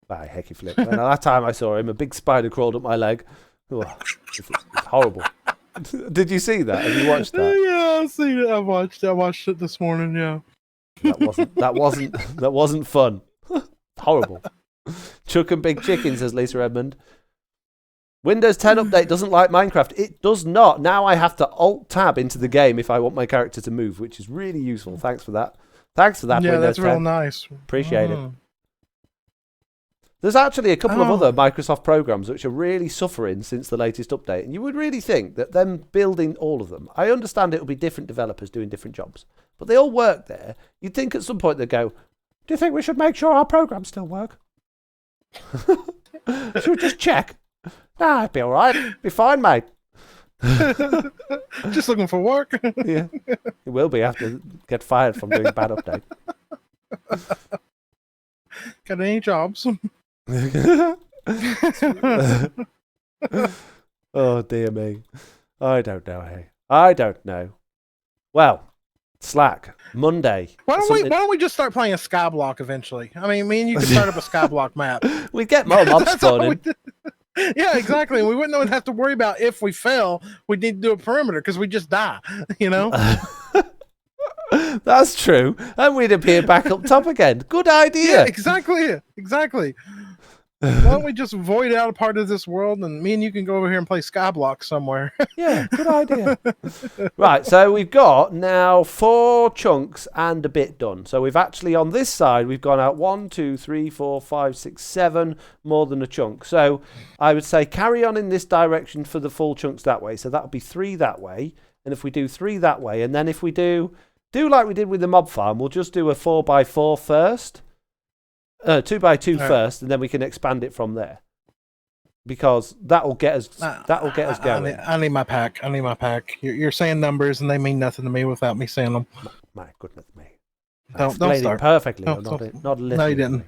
Speaker 1: Bye, hecky flip. And that time I saw him, a big spider crawled up my leg. Oh, it's horrible. Did you see that? Have you watched that?
Speaker 2: Yeah, I've seen it. I watched it this morning. Yeah.
Speaker 1: That wasn't fun. Horrible. Chuck and Big Chicken, says Lisa Edmond. Windows 10 update doesn't like Minecraft. It does not. Now I have to Alt-Tab into the game if I want my character to move, which is really useful. Thanks for that. Yeah, Windows
Speaker 2: that's
Speaker 1: 10.
Speaker 2: real nice.
Speaker 1: Appreciate it. There's actually a couple of other Microsoft programs which are really suffering since the latest update, and you would really think that them building all of them, I understand it will be different developers doing different jobs, but they all work there. You'd think at some point they'd go, do you think we should make sure our programs still work? Should we just check? Nah, it'd be all right. It'd be fine, mate.
Speaker 2: Just looking for work.
Speaker 1: Yeah, it will be after you get fired from doing a bad update.
Speaker 2: Got any jobs?
Speaker 1: Oh dear me. I don't know. Hey, I don't know. Well, Slack Monday.
Speaker 2: Why don't we just start playing a Skyblock eventually? I mean, me and you can start up a Skyblock map.
Speaker 1: We get more mobs spawning.
Speaker 2: Yeah, exactly. We wouldn't have to worry about if we fail. We need to do a perimeter because we just die. You know.
Speaker 1: That's true, and we'd appear back up top again. Good idea.
Speaker 2: Yeah, exactly. Why don't we just void out a part of this world, and me and you can go over here and play Skyblock somewhere?
Speaker 1: Yeah, good idea. Right, so we've got now 4 chunks and a bit done. So we've actually, on this side, we've gone out 1, 2, 3, 4, 5, 6, 7, more than a chunk. So I would say carry on in this direction for the full chunks that way. So that would be 3 that way. And if we do 3 that way, and then if we do like we did with the mob farm, we'll just do a 4x4 first. 2x2 first, and then we can expand it from there, because that'll get us going.
Speaker 2: I need my pack. You're saying numbers, and they mean nothing to me without me saying them.
Speaker 1: My goodness me!
Speaker 2: Don't start
Speaker 1: perfectly.
Speaker 2: Not a little. No, you didn't.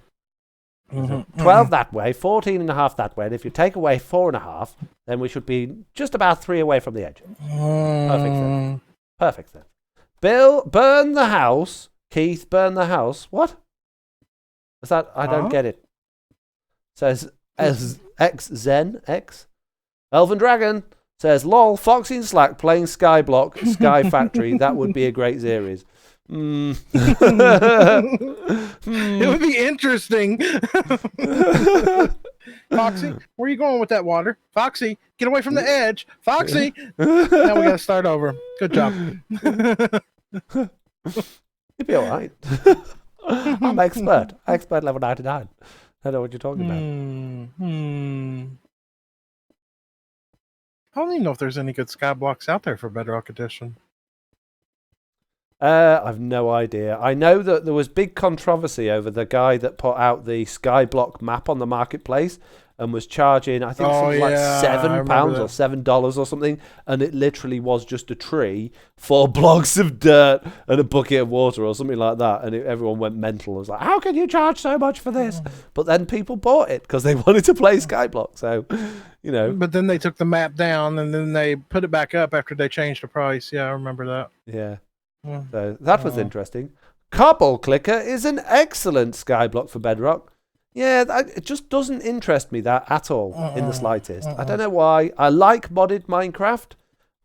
Speaker 1: 12 that way, 14.5 that way, and if you take away 4.5, then we should be just about 3 away from the edge. Perfect then. Bill, burn the house. Keith, burn the house. What? Is that? I don't get it. Says X Zen X. Elven Dragon says, lol, Foxy and Slack playing Skyblock, Sky Factory. That would be a great series.
Speaker 2: It would be interesting. Foxy, where are you going with that water? Foxy, get away from the edge. Foxy. Now we got to start over. Good job.
Speaker 1: You'd be all right. I'm expert level 99. I don't know what you're talking about.
Speaker 2: I don't even know if there's any good Skyblocks out there for Bedrock Edition.
Speaker 1: I've no idea. I know that there was big controversy over the guy that put out the Skyblock map on the marketplace and was charging, I think, something like £7 or $7 or something, and it literally was just a tree, 4 blocks of dirt, and a bucket of water or something like that, and everyone went mental. It was like, how can you charge so much for this? But then people bought it because they wanted to play Skyblock, so, you know.
Speaker 2: But then they took the map down, and then they put it back up after they changed the price. Yeah, I remember that.
Speaker 1: Yeah. So that was interesting. Cobble Clicker is an excellent skyblock for Bedrock. Yeah, it just doesn't interest me that at all in the slightest. I don't know why. I like modded Minecraft,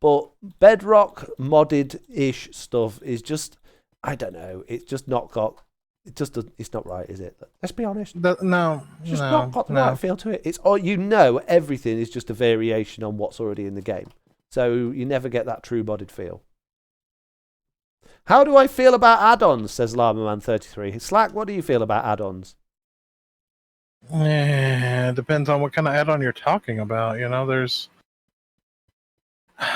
Speaker 1: but Bedrock modded-ish stuff is just, I don't know. It's just not got. It's not right, is it? Let's be honest.
Speaker 2: No,
Speaker 1: it's just not got the right feel to it. It's all everything is just a variation on what's already in the game, so you never get that true modded feel. How do I feel about add-ons, says Llama Man33. Slack, what do you feel about add-ons?
Speaker 2: Yeah, it depends on what kind of add-on you're talking about. You know, there's...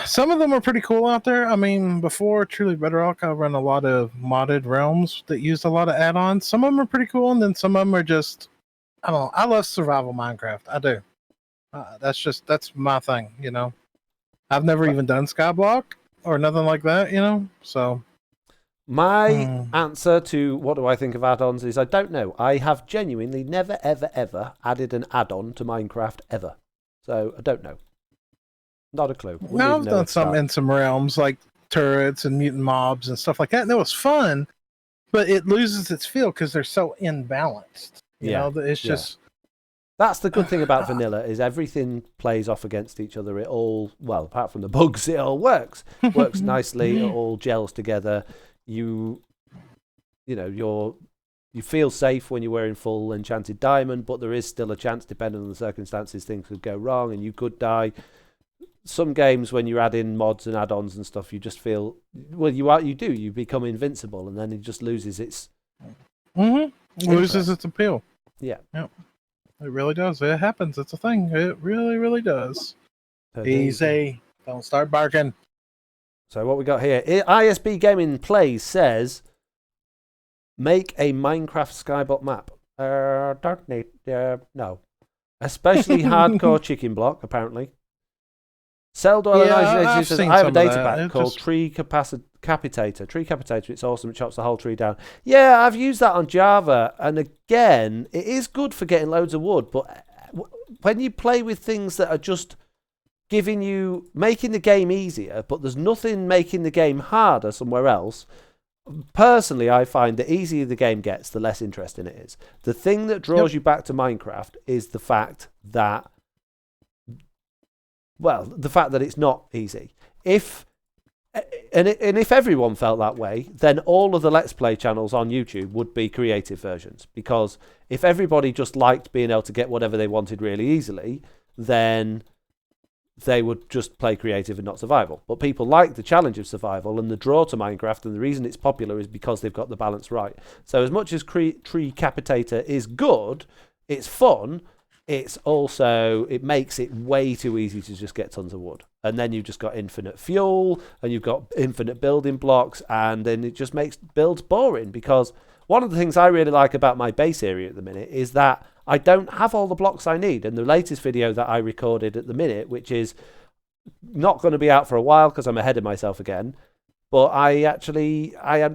Speaker 2: Some of them are pretty cool out there. I mean, before Truly Bedrock, I run a lot of modded realms that used a lot of add-ons. Some of them are pretty cool, and then some of them are just... I don't know. I love survival Minecraft. I do. That's my thing, you know. I've never even done Skyblock or nothing like that, you know, so...
Speaker 1: My answer to what do I think of add-ons is I don't know. I have genuinely never, ever, ever added an add-on to Minecraft ever. So I don't know. Not a clue.
Speaker 2: No, I've done some in some realms like turrets and mutant mobs and stuff like that. And it was fun, but it loses its feel because they're so imbalanced. You know, it's just...
Speaker 1: That's the good thing about vanilla is everything plays off against each other. It all, well, apart from the bugs, it all works. Works nicely. It all gels together. You feel safe when you're wearing full enchanted diamond, but there is still a chance, depending on the circumstances, things could go wrong and you could die. Some games, when you add in mods and add-ons and stuff, you just feel, well, you become invincible, and then it just loses its
Speaker 2: loses its appeal.
Speaker 1: Yeah.
Speaker 2: Yep. It really does. It happens. It's a thing. It really, really does. Easy. Don't start barking.
Speaker 1: So what we got here, ISB Gaming Plays says, make a Minecraft Skyblock map. Don't need, no. Especially hardcore chicken block, apparently. Celdor says, I have a data pack called Tree Capitator. Tree Capitator, it's awesome, it chops the whole tree down. Yeah, I've used that on Java, and again, it is good for getting loads of wood, but when you play with things that are just making the game easier, but there's nothing making the game harder somewhere else. Personally, I find the easier the game gets, the less interesting it is. The thing that draws you back to Minecraft is the fact that, it's not easy. If everyone felt that way, then all of the Let's Play channels on YouTube would be creative versions. Because if everybody just liked being able to get whatever they wanted really easily, then they would just play creative and not survival. But people like the challenge of survival, and the draw to Minecraft, and the reason it's popular is because they've got the balance right. So as much as Tree Capitator is good, it's fun, it makes it way too easy to just get tons of wood. And then you've just got infinite fuel, and you've got infinite building blocks, and then it just makes builds boring. Because one of the things I really like about my base area at the minute is that I don't have all the blocks I need. And the latest video that I recorded at the minute, which is not going to be out for a while because I'm ahead of myself again, but I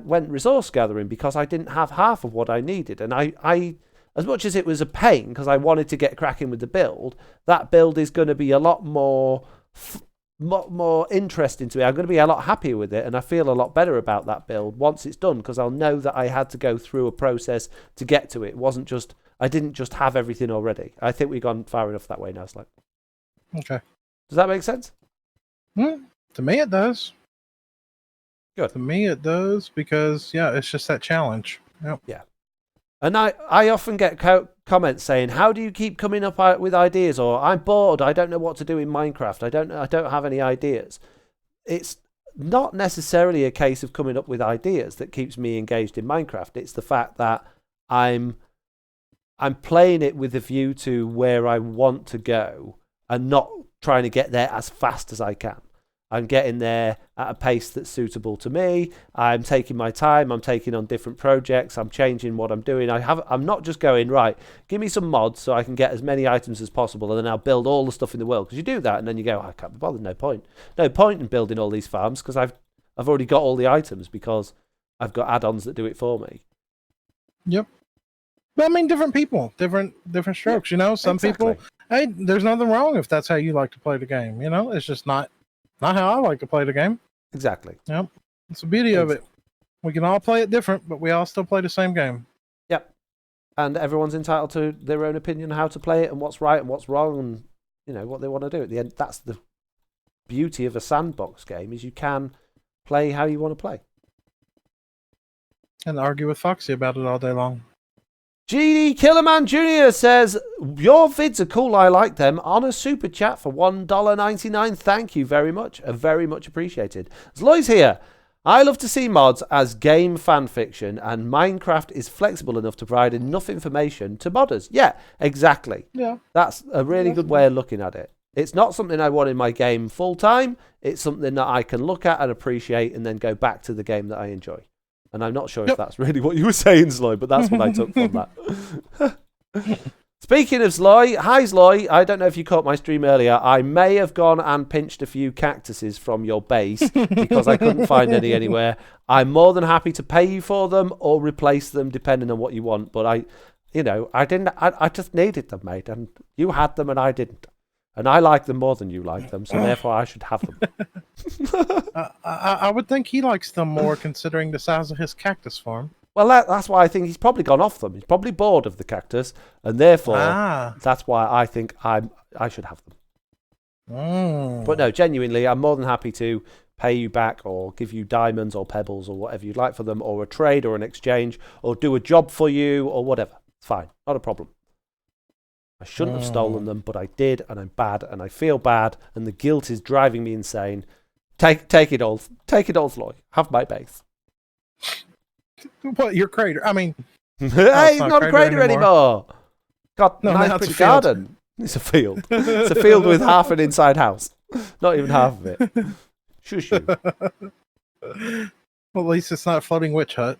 Speaker 1: went resource gathering because I didn't have half of what I needed. And I as much as it was a pain because I wanted to get cracking with the build, that build is going to be a lot more interesting to me. I'm going to be a lot happier with it, and I feel a lot better about that build once it's done because I'll know that I had to go through a process to get to it. It wasn't just... I didn't just have everything already. I think we've gone far enough that way now, Slack.
Speaker 2: Okay.
Speaker 1: Does that make sense?
Speaker 2: To me, it does.
Speaker 1: Good.
Speaker 2: To me, it does because, it's just that challenge. Yep. Yeah.
Speaker 1: And I often get comments saying, how do you keep coming up with ideas? Or I'm bored. I don't know what to do in Minecraft. I don't have any ideas. It's not necessarily a case of coming up with ideas that keeps me engaged in Minecraft. It's the fact that I'm I'm playing it with a view to where I want to go and not trying to get there as fast as I can. I'm getting there at a pace that's suitable to me. I'm taking my time. I'm taking on different projects. I'm changing what I'm doing. I'm not just going, right, give me some mods so I can get as many items as possible and then I'll build all the stuff in the world. Because you do that and then you go, I can't be bothered, no point. No point in building all these farms because I've already got all the items because I've got add-ons that do it for me.
Speaker 2: Yep. But I mean, different people, different strokes, you know? Some
Speaker 1: exactly.
Speaker 2: people, hey, there's nothing wrong if that's how you like to play the game, you know? It's just not how I like to play the game.
Speaker 1: Exactly.
Speaker 2: Yep. It's the beauty of it. We can all play it different, but we all still play the same game.
Speaker 1: Yep. And everyone's entitled to their own opinion on how to play it and what's right and what's wrong and, you know, what they want to do. At the end, that's the beauty of a sandbox game is you can play how you want to play.
Speaker 2: And argue with Foxy about it all day long.
Speaker 1: GD Killerman Jr. says, your vids are cool, I like them. On a super chat for $1.99. Thank you very much. Very much appreciated. Zloy's here. I love to see mods as game fan fiction, and Minecraft is flexible enough to provide enough information to modders. Yeah, exactly.
Speaker 2: Yeah.
Speaker 1: That's a really good way of looking at it. It's not something I want in my game full time. It's something that I can look at and appreciate and then go back to the game that I enjoy. And I'm not sure if that's really what you were saying, Zloy, but that's what I took from that. Speaking of Zloy, hi Zloy. I don't know if you caught my stream earlier. I may have gone and pinched a few cactuses from your base because I couldn't find any anywhere. I'm more than happy to pay you for them or replace them depending on what you want. But I just needed them, mate. And you had them and I didn't. And I like them more than you like them, so therefore I should have them.
Speaker 2: I would think he likes them more considering the size of his cactus farm.
Speaker 1: Well, that's why I think he's probably gone off them. He's probably bored of the cactus, and therefore that's why I think I should have them. But no, genuinely, I'm more than happy to pay you back or give you diamonds or pebbles or whatever you'd like for them, or a trade or an exchange, or do a job for you or whatever. It's fine. Not a problem. I shouldn't have stolen them, but I did, and I'm bad, and I feel bad, and the guilt is driving me insane. Take it all, Zloy. Have my base.
Speaker 2: What, your crater? I mean,
Speaker 1: hey, it's not a crater anymore. Got nice pretty garden. It's a field. It's a field with half an inside house. Not even half of it. Shush you.
Speaker 2: Well, at least it's not a floating witch hut.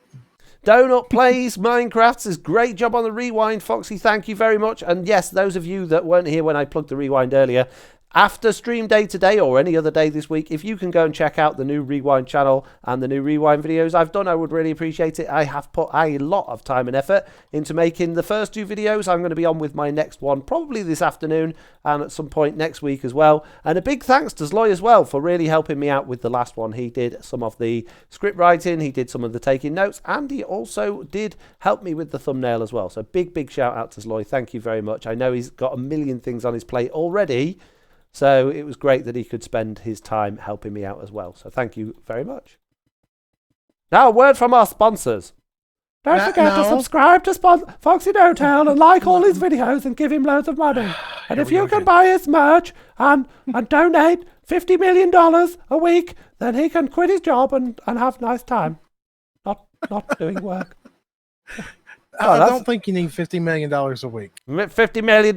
Speaker 1: Donut Plays Minecraft says, great job on the rewind, Foxy. Thank you very much. And yes, those of you that weren't here when I plugged the rewind earlier, after stream day today or any other day this week, if you can go and check out the new rewind channel and the new rewind videos I've done, I would really appreciate it. I have put a lot of time and effort into making the first two videos. I'm going to be on with my next one probably this afternoon and at some point next week as well. And a big thanks to Zloy as well for really helping me out with the last one. He did some of the script writing, he did some of the taking notes, and he also did help me with the thumbnail as well. So big shout out to Zloy. Thank you very much. I know he's got a million things on his plate already, so it was great that he could spend his time helping me out as well. So thank you very much. Now, a word from our sponsors. Don't forget to subscribe to FoxyNoTail and like all his videos and give him loads of money. And if you can buy his merch and donate $50 million a week, then he can quit his job and have a nice time. Not doing work.
Speaker 2: I don't think you need $50 million a week.
Speaker 1: $50 million.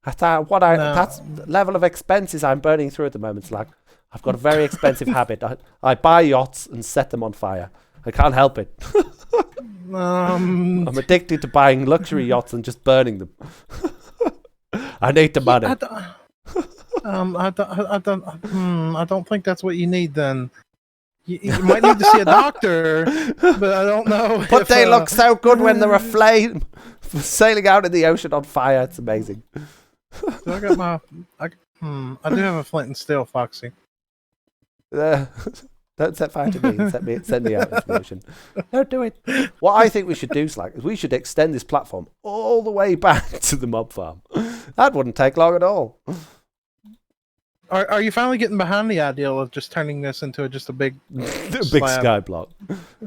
Speaker 1: That's the level of expenses I'm burning through at the moment. It's like I've got a very expensive habit. I buy yachts and set them on fire. I can't help it. I'm addicted to buying luxury yachts and just burning them. I need the money.
Speaker 2: I don't think that's what you need then. You might need to see a doctor, but I don't know.
Speaker 1: But they look so good when they're aflame, sailing out in the ocean on fire. It's amazing.
Speaker 2: So I got I do have a flint and steel, Foxy.
Speaker 1: Don't set fire to me. Send me out information. Don't do it. What I think we should do, Slack, is we should extend this platform all the way back to the mob farm. That wouldn't take long at all.
Speaker 2: Are you finally getting behind the idea of just turning this into just a big
Speaker 1: big sky block?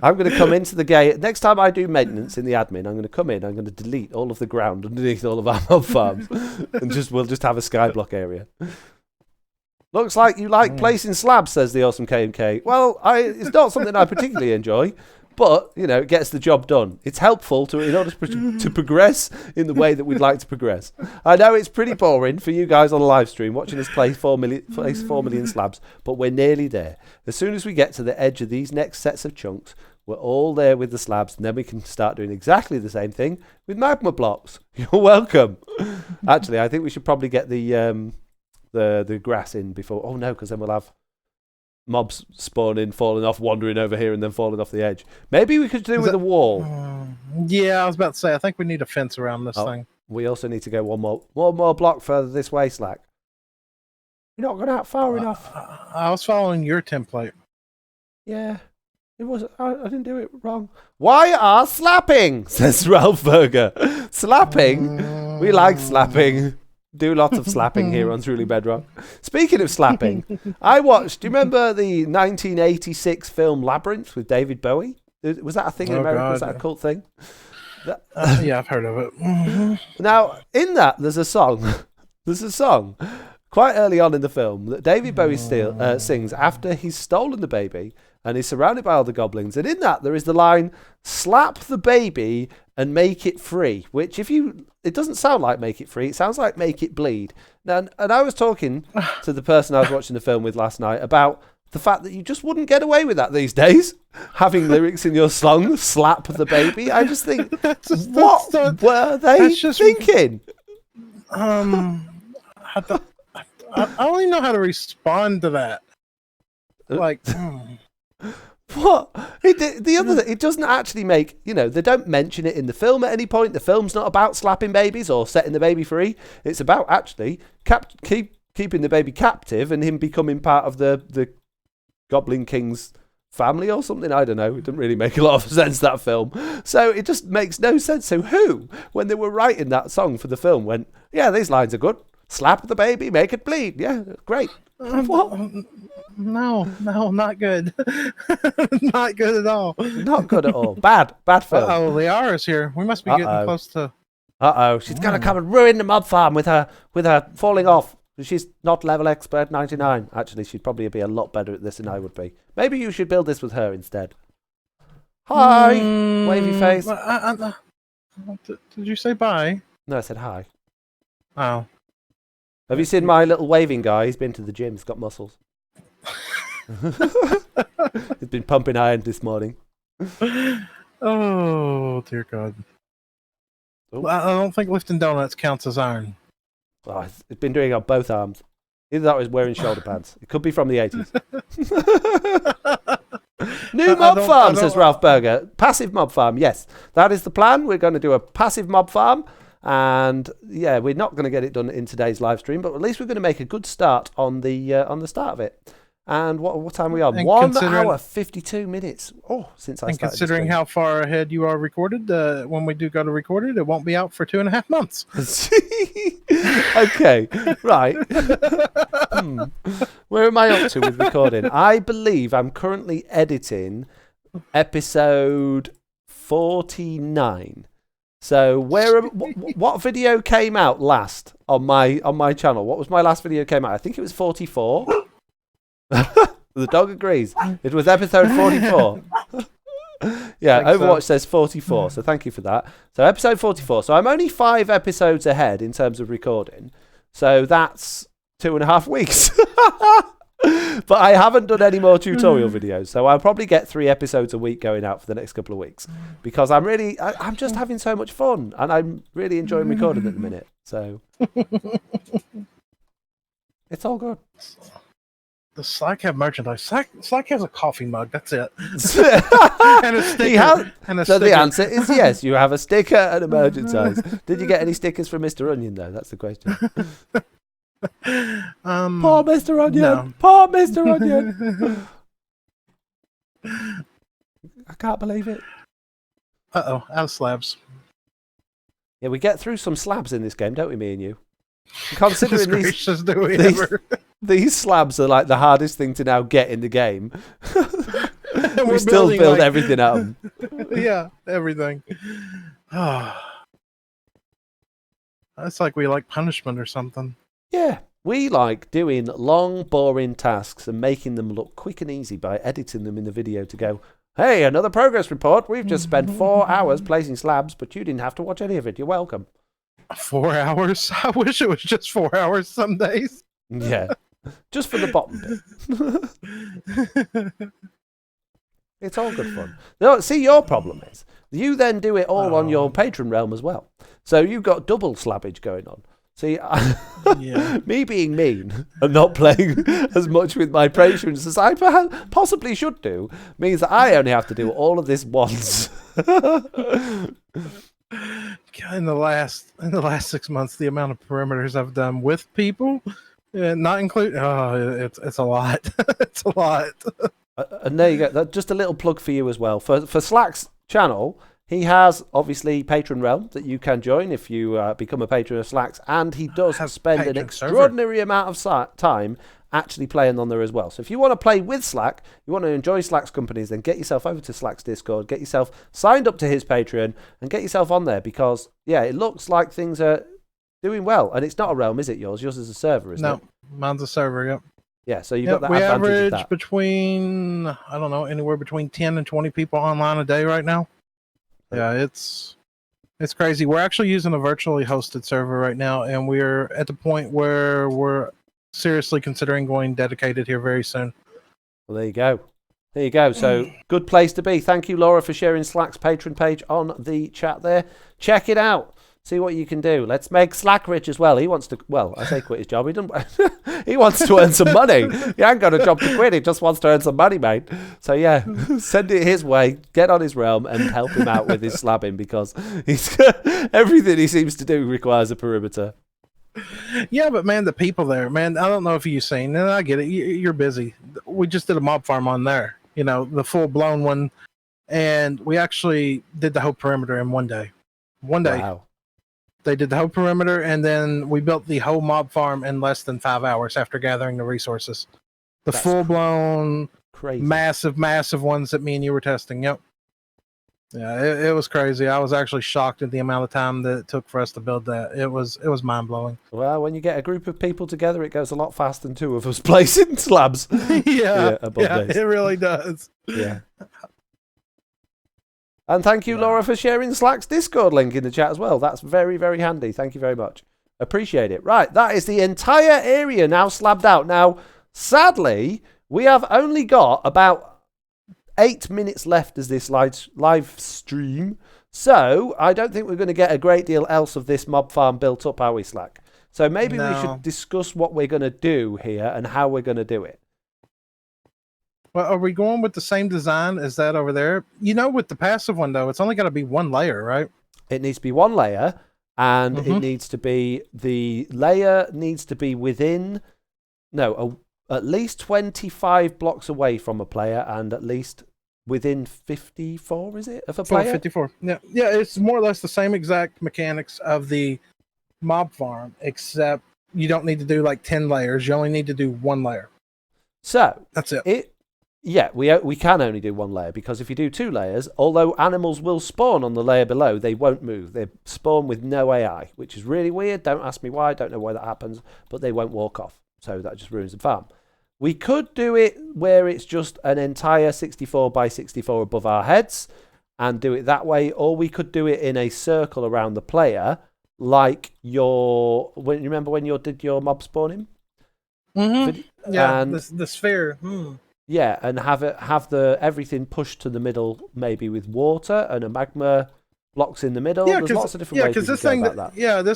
Speaker 1: I'm going to come into the gate. Next time I do maintenance in the admin, I'm going to come in. I'm going to delete all of the ground underneath all of our mob farms, and we'll just have a sky block area. Looks like you like placing slabs, says the awesome KMK. Well, it's not something I particularly enjoy, But, it gets the job done. It's helpful in order to progress in the way that we'd like to progress. I know it's pretty boring for you guys on the live stream watching us place 4 million slabs, but we're nearly there. As soon as we get to the edge of these next sets of chunks, we're all there with the slabs, and then we can start doing exactly the same thing with magma blocks. You're welcome. Actually, I think we should probably get the grass in before. Oh, no, because then we'll have mobs spawning, falling off, wandering over here, and then falling off the edge. Maybe we could do with a wall.
Speaker 2: Yeah, I was about to say, I think we need a fence around this thing.
Speaker 1: We also need to go one more block further this way, Slack. You're not going out far enough.
Speaker 2: I was following your template.
Speaker 1: Yeah, it was. I didn't do it wrong. Why are slapping? Says Ralph Berger. Slapping? We like slapping. Do lots of slapping here on Truly Bedrock. Speaking of slapping, I watched, do you remember the 1986 film Labyrinth with David Bowie? Was that a thing in America? God. Was that a cult thing?
Speaker 2: Yeah, I've heard of it.
Speaker 1: Now, in that, there's a song. There's a song quite early on in the film that David Bowie sings after he's stolen the baby and he's surrounded by all the goblins. And in that, there is the line, slap the baby and make it free, which it doesn't sound like make it free. It sounds like make it bleed. Now, and I was talking to the person I was watching the film with last night about the fact that you just wouldn't get away with that these days, having lyrics in your song, slap the baby. I just think, what were they thinking?
Speaker 2: I don't even know how to respond to that. Like...
Speaker 1: What? It doesn't actually make, they don't mention it in the film at any point. The film's not about slapping babies or setting the baby free. It's about actually keeping the baby captive and him becoming part of the Goblin King's family or something. I don't know. It didn't really make a lot of sense, that film. So it just makes no sense. So who, when they were writing that song for the film, went, yeah, these lines are good. Slap the baby, make it bleed. Yeah, great. What?
Speaker 2: No, not good. Not good at all.
Speaker 1: Not good at all. Bad film.
Speaker 2: Oh, Liara's here. We must be getting close to...
Speaker 1: She's going to come and ruin the mob farm with her falling off. She's not level expert 99. Actually, she'd probably be a lot better at this than I would be. Maybe you should build this with her instead. Hi, wavy face.
Speaker 2: Did you say bye?
Speaker 1: No, I said hi.
Speaker 2: Oh.
Speaker 1: Have you seen my little waving guy? He's been to the gym. He's got muscles. He's been pumping iron this morning.
Speaker 2: Oh, dear God. Oh. I don't think lifting donuts counts as iron.
Speaker 1: Oh, it's been doing it on both arms. Either that or he's wearing shoulder pads. It could be from the 80s. New mob farm, says Ralph Berger. Passive mob farm, yes. That is the plan. We're going to do a passive mob farm. And yeah, we're not going to get it done in today's live stream, but at least we're going to make a good start on the start of it. And what time are we on? 1 hour 52 minutes. Oh, since I started.
Speaker 2: And considering how far ahead you are recorded, when we do go to record it, it won't be out for 2.5 months.
Speaker 1: Okay, right. Where am I up to with recording? I believe I'm currently editing episode 49. So what video came out last on my channel? What was my last video came out? I think it was 44. The dog agrees. It was episode 44. Yeah, Overwatch says 44, so thank you for that. So episode 44. So I'm only 5 episodes ahead in terms of recording. So that's 2.5 weeks. But I haven't done any more tutorial videos, so I'll probably get 3 episodes a week going out for the next couple of weeks because I'm just having so much fun and I'm really enjoying recording at the minute. So it's all good.
Speaker 2: Does Slack have merchandise? Slack has a coffee mug. That's it. And a sticker.
Speaker 1: So the answer is yes. You have a sticker and a merchandise. Did you get any stickers from Mr. Onion though? That's the question. Poor Mr. Onion. No. Poor Mr. Onion. I can't believe it.
Speaker 2: Out of slabs.
Speaker 1: Yeah, we get through some slabs in this game, don't we, me and you? Considering these slabs are like the hardest thing to now get in the game. We still build everything out of them.
Speaker 2: Yeah, everything. It's like we like punishment or something.
Speaker 1: Yeah, we like doing long, boring tasks and making them look quick and easy by editing them in the video to go, Hey, another progress report. We've just spent 4 hours placing slabs, but you didn't have to watch any of it. You're welcome.
Speaker 2: 4 hours? I wish it was just 4 hours some days.
Speaker 1: Yeah. Just for the bottom bit. It's all good fun. No, see, your problem is you then do it all on your patron realm as well. So you've got double slabbage going on. See, me being mean and not playing as much with my patrons as I possibly should do means that I only have to do all of this once.
Speaker 2: In the last 6 months, the amount of perimeters I've done with people, not include, it's a lot. It's a lot.
Speaker 1: And there you go. That's just a little plug for you as well. For Slack's channel, he has obviously Patron Realm that you can join if you become a patron of Slack's, and he does spend an extraordinary amount of time actually playing on there as well. So if you want to play with Slack, you want to enjoy Slack's companies, then get yourself over to Slack's Discord, get yourself signed up to his Patreon, and get yourself on there because, yeah, it looks like things are doing well. And it's not a realm, is it, yours? Yours is a server, isn't it?
Speaker 2: No, mine's a server, yep.
Speaker 1: Yeah, so you've got that
Speaker 2: we
Speaker 1: advantage
Speaker 2: average
Speaker 1: of that.
Speaker 2: between, I don't know, anywhere between 10 and 20 people online a day right now. Yeah, it's crazy. We're actually using a virtually hosted server right now, and we're at the point where we're seriously considering going dedicated here very soon.
Speaker 1: Well, there you go. There you go. So, good place to be. Thank you, Laura, for sharing Slack's Patreon page on the chat there. Check it out. See what you can do. Let's make Slack rich as well. He wants to, well, I say quit his job. He doesn't. He wants to earn some money. He ain't got a job to quit. He just wants to earn some money, mate. So yeah, send it his way. Get on his realm and help him out with his slabbing because he's everything he seems to do requires a perimeter.
Speaker 2: Yeah, but man, the people there, man, I don't know if you've seen, and I get it. You're busy. We just did a mob farm on there. You know, the full blown one, and we actually did the whole perimeter in one day. One day.
Speaker 1: Wow. They
Speaker 2: did the whole perimeter, and then we built the whole mob farm in less than 5 hours after gathering the resources. That's full-blown, crazy, massive ones that me and you were testing. Yep. Yeah, it was crazy. I was actually shocked at the amount of time that it took for us to build that. It was mind-blowing.
Speaker 1: Well, when you get a group of people together, it goes a lot faster than two of us placing slabs.
Speaker 2: yeah, it really does.
Speaker 1: Yeah. And thank you, Laura, for sharing Slack's Discord link in the chat as well. That's very, very handy. Thank you very much. Appreciate it. Right, that is the entire area now slabbed out. Now, sadly, we have only got about 8 minutes left as this live stream. So, I don't think we're going to get a great deal else of this mob farm built up, are we, Slack? So maybe we should discuss what we're going to do here and how we're going to do it.
Speaker 2: Well, are we going with the same design as that over there? You know, with the passive one, though, it's only got to be one layer, right?
Speaker 1: It needs to be one layer, and it needs to be, the layer needs to be within, at least 25 blocks away from a player, and at least within 54, is it, of a player?
Speaker 2: 54, yeah. Yeah, it's more or less the same exact mechanics of the mob farm, except you don't need to do like 10 layers. You only need to do one layer.
Speaker 1: So,
Speaker 2: that's it.
Speaker 1: Yeah, we can only do one layer because if you do 2 layers, although animals will spawn on the layer below, they won't move. They spawn with no AI, which is really weird. Don't ask me why. I don't know why that happens, but they won't walk off. So that just ruins the farm. We could do it where it's just an entire 64 by 64 above our heads and do it that way, or we could do it in a circle around the player, like you remember when you did your mob spawning?
Speaker 2: Mm-hmm. Yeah, and the sphere.
Speaker 1: Yeah, and have everything pushed to the middle, maybe with water and a magma blocks in the middle.
Speaker 2: Yeah,
Speaker 1: there's lots of different ways
Speaker 2: because
Speaker 1: this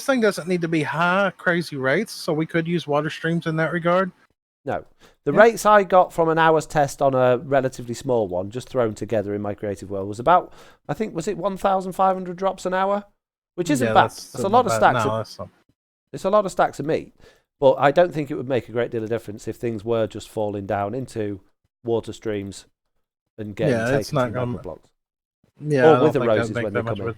Speaker 2: thing doesn't need to be high, crazy rates, so we could use water streams in that regard.
Speaker 1: No, the rates I got from an hour's test on a relatively small one, just thrown together in my creative world, was about, I think, was it 1,500 drops an hour, which isn't bad. That's a lot of stacks. It's a lot of stacks of meat, but I don't think it would make a great deal of difference if things were just falling down into water streams and getting taken to magma blocks.
Speaker 2: Yeah,
Speaker 1: or with the roses when they come in.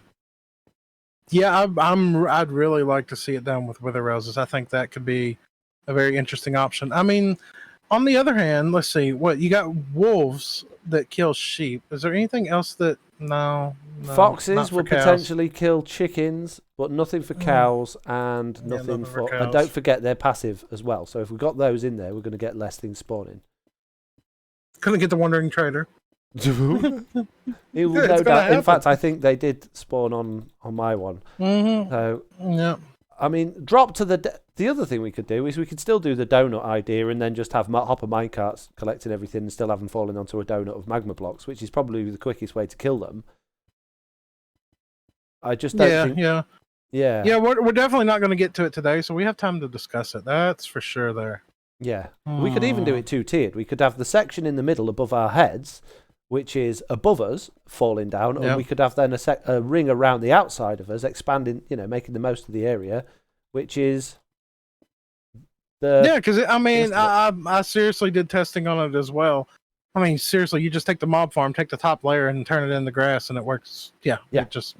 Speaker 2: Yeah, I'd really like to see it done with wither roses. I think that could be a very interesting option. I mean, on the other hand, let's see, what you got, wolves that kill sheep. Is there anything else that
Speaker 1: foxes will potentially kill chickens, but nothing for cows and nothing for cows. And don't forget they're passive as well. So if we've got those in there, we're going to get less things spawning.
Speaker 2: Couldn't get the wandering trader.
Speaker 1: It will no doubt. In fact, I think they did spawn on my one. So
Speaker 2: yeah.
Speaker 1: I mean, drop to the other thing we could do is we could still do the donut idea and then just have hopper minecarts collecting everything and still have them falling onto a donut of magma blocks, which is probably the quickest way to kill them. I just don't think... Yeah,
Speaker 2: we're definitely not going to get to it today, so we have time to discuss it. That's for sure there.
Speaker 1: Yeah. We could even do it two-tiered. We could have the section in the middle above our heads, which is above us, falling down, and we could have then a ring around the outside of us, expanding, making the most of the area, which is the...
Speaker 2: Yeah, because, I mean, I seriously did testing on it as well. I mean, seriously, you just take the mob farm, take the top layer, and turn it in the grass, and it works. Yeah. It just...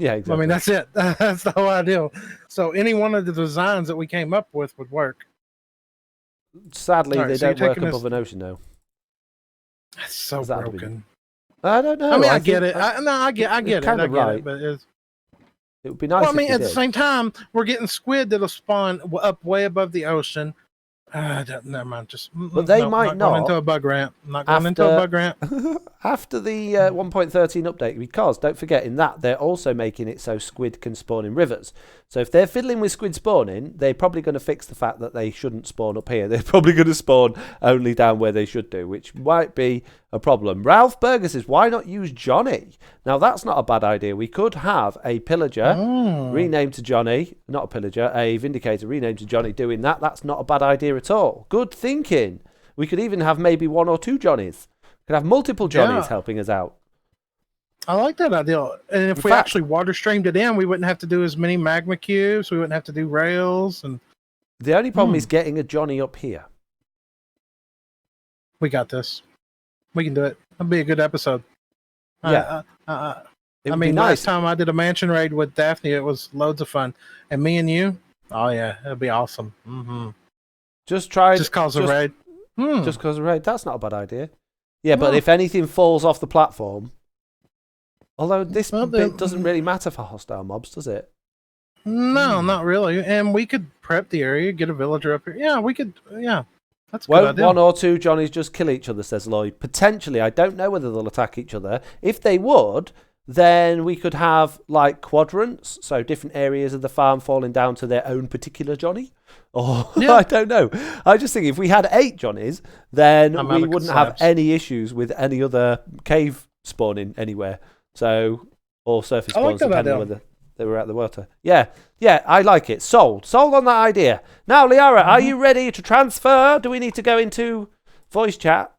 Speaker 1: Yeah, exactly.
Speaker 2: I mean, that's it. That's the whole idea. So any one of the designs that we came up with would work.
Speaker 1: Sadly, they don't work above an ocean, though.
Speaker 2: That's so broken.
Speaker 1: I don't know.
Speaker 2: I mean, I get it. I get it.
Speaker 1: Kind of right.
Speaker 2: But
Speaker 1: it would be nice.
Speaker 2: Well, I mean, at the same time, we're getting squid that'll spawn up way above the ocean. Never mind.
Speaker 1: But they might not.
Speaker 2: Going into a bug ramp. Not going into a bug ramp.
Speaker 1: After the 1.13 update, because don't forget, in that they're also making it so squid can spawn in rivers. So if they're fiddling with squid spawning, they're probably going to fix the fact that they shouldn't spawn up here. They're probably going to spawn only down where they should do, which might be a problem. Ralph Berger says, why not use Johnny? Now, that's not a bad idea. We could have a pillager renamed to Johnny. Not a pillager, a vindicator renamed to Johnny doing that. That's not a bad idea at all. Good thinking. We could even have maybe one or two Johnnies. We could have multiple Johnnies helping us out.
Speaker 2: I like that idea. And if we actually water streamed it in, we wouldn't have to do as many magma cubes. We wouldn't have to do rails. And
Speaker 1: the only problem is getting a Johnny up here.
Speaker 2: We got this. We can do it. That'd be a good episode.
Speaker 1: Yeah.
Speaker 2: I mean, last time I did a mansion raid with Daphne, it was loads of fun. And me and you, oh yeah, it'd be awesome.
Speaker 1: Just
Speaker 2: cause a raid.
Speaker 1: Just cause a raid. That's not a bad idea. Yeah, but if anything falls off the platform, although this bit doesn't really matter for hostile mobs, does it?
Speaker 2: No, not really. And we could prep the area, get a villager up here. Yeah, we could. Yeah, that's a good idea.
Speaker 1: One or two Johnnies just kill each other, says Lloyd. Potentially, I don't know whether they'll attack each other. If they would, then we could have like quadrants, so different areas of the farm falling down to their own particular Johnny. Or I don't know. I just think if we had 8 Johnnies, then we wouldn't have any issues with any other cave spawning anywhere. So, or surface spawns, depending on whether they were at the water. Yeah, I like it. Sold on that idea. Now, Liara, are you ready to transfer? Do we need to go into voice chat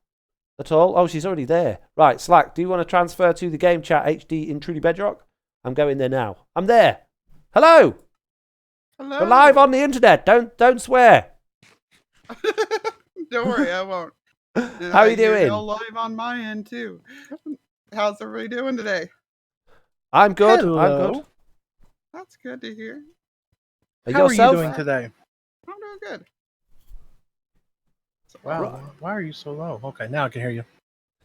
Speaker 1: at all? Oh, she's already there. Right, Slack, do you want to transfer to the game chat HD in Truly Bedrock? I'm going there now. I'm there. Hello. We're live on the internet. Don't swear.
Speaker 3: Don't worry, I won't.
Speaker 1: How are you doing?
Speaker 3: You're live on my end too. How's everybody doing today?
Speaker 1: I'm good.
Speaker 2: Hello.
Speaker 1: I'm good.
Speaker 3: That's good to hear.
Speaker 2: How are you doing today?
Speaker 3: I'm doing good.
Speaker 2: Wow. Why are you so low? Okay, now I can hear you.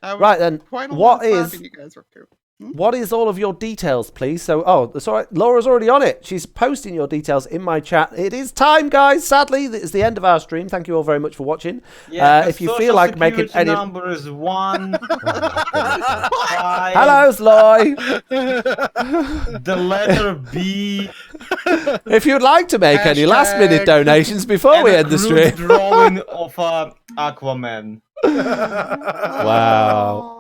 Speaker 1: Right then,
Speaker 3: what is you guys were too.
Speaker 1: What is all of your details, please? So, that's all right. Laura's already on it. She's posting your details in my chat. It is time, guys. Sadly, it's the end of our stream. Thank you all very much for watching.
Speaker 4: Yeah,
Speaker 1: if you feel like making any
Speaker 4: number is 1.
Speaker 1: Hello, Sloy.
Speaker 4: The letter B.
Speaker 1: If you'd like to make any last-minute donations before we end the stream.
Speaker 4: Drawing of Aquaman.
Speaker 1: Wow.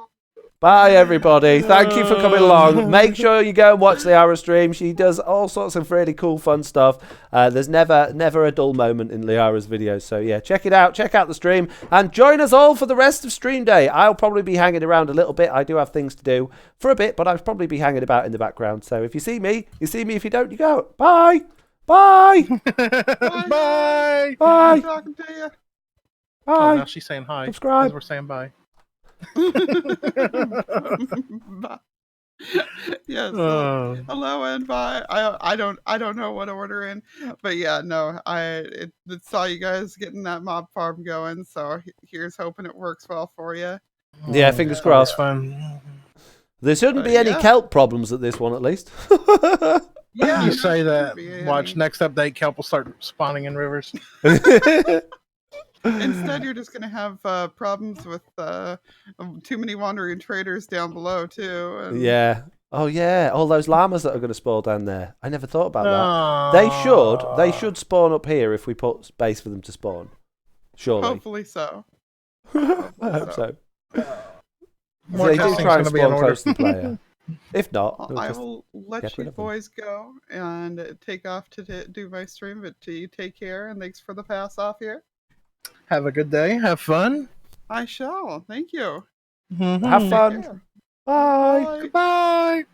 Speaker 1: Bye, everybody. Thank you for coming along. Make sure you go and watch the Liara stream. She does all sorts of really cool, fun stuff. There's never a dull moment in Liara's videos. So, yeah, check it out. Check out the stream. And join us all for the rest of stream day. I'll probably be hanging around a little bit. I do have things to do for a bit, but I'll probably be hanging about in the background. So if you see me, you see me. If you don't, you go. Bye. Bye.
Speaker 2: Bye.
Speaker 1: Bye.
Speaker 3: Talking to you.
Speaker 1: Bye.
Speaker 2: Oh, now she's saying hi.
Speaker 1: Subscribe.
Speaker 2: We're saying bye.
Speaker 3: Yes. Hello and bye. I don't know what to order in, but yeah, no. I saw you guys getting that mob farm going, so here's hoping it works well for you.
Speaker 1: Yeah, fingers crossed.
Speaker 2: Fun.
Speaker 1: There shouldn't be any kelp problems at this one, at least.
Speaker 3: Yeah,
Speaker 2: you say that. Watch next update. Kelp will start spawning in rivers.
Speaker 3: Instead, you're just gonna have problems with too many wandering traders down below too. And
Speaker 1: Yeah. Oh yeah, all those llamas that are going to spawn down there. I never thought about that. They
Speaker 2: Aw.
Speaker 1: should spawn up here if we put space for them to spawn. Surely.
Speaker 3: hopefully so.
Speaker 1: I hope so.
Speaker 2: More
Speaker 1: They do
Speaker 2: testing's
Speaker 1: try and
Speaker 2: gonna be in
Speaker 1: spawn
Speaker 2: order.
Speaker 1: close to the player. If not,
Speaker 3: Well,
Speaker 1: we'll
Speaker 3: I
Speaker 1: just
Speaker 3: will let
Speaker 1: get rid
Speaker 3: you
Speaker 1: of them.
Speaker 3: boys go and take off to do my stream. But you take care and thanks for the pass off here.
Speaker 2: Have a good day. Have fun.
Speaker 3: I shall. Thank you.
Speaker 1: Have
Speaker 2: Mhm.
Speaker 1: fun.
Speaker 3: Care.
Speaker 1: Bye.
Speaker 3: Bye.
Speaker 2: Goodbye.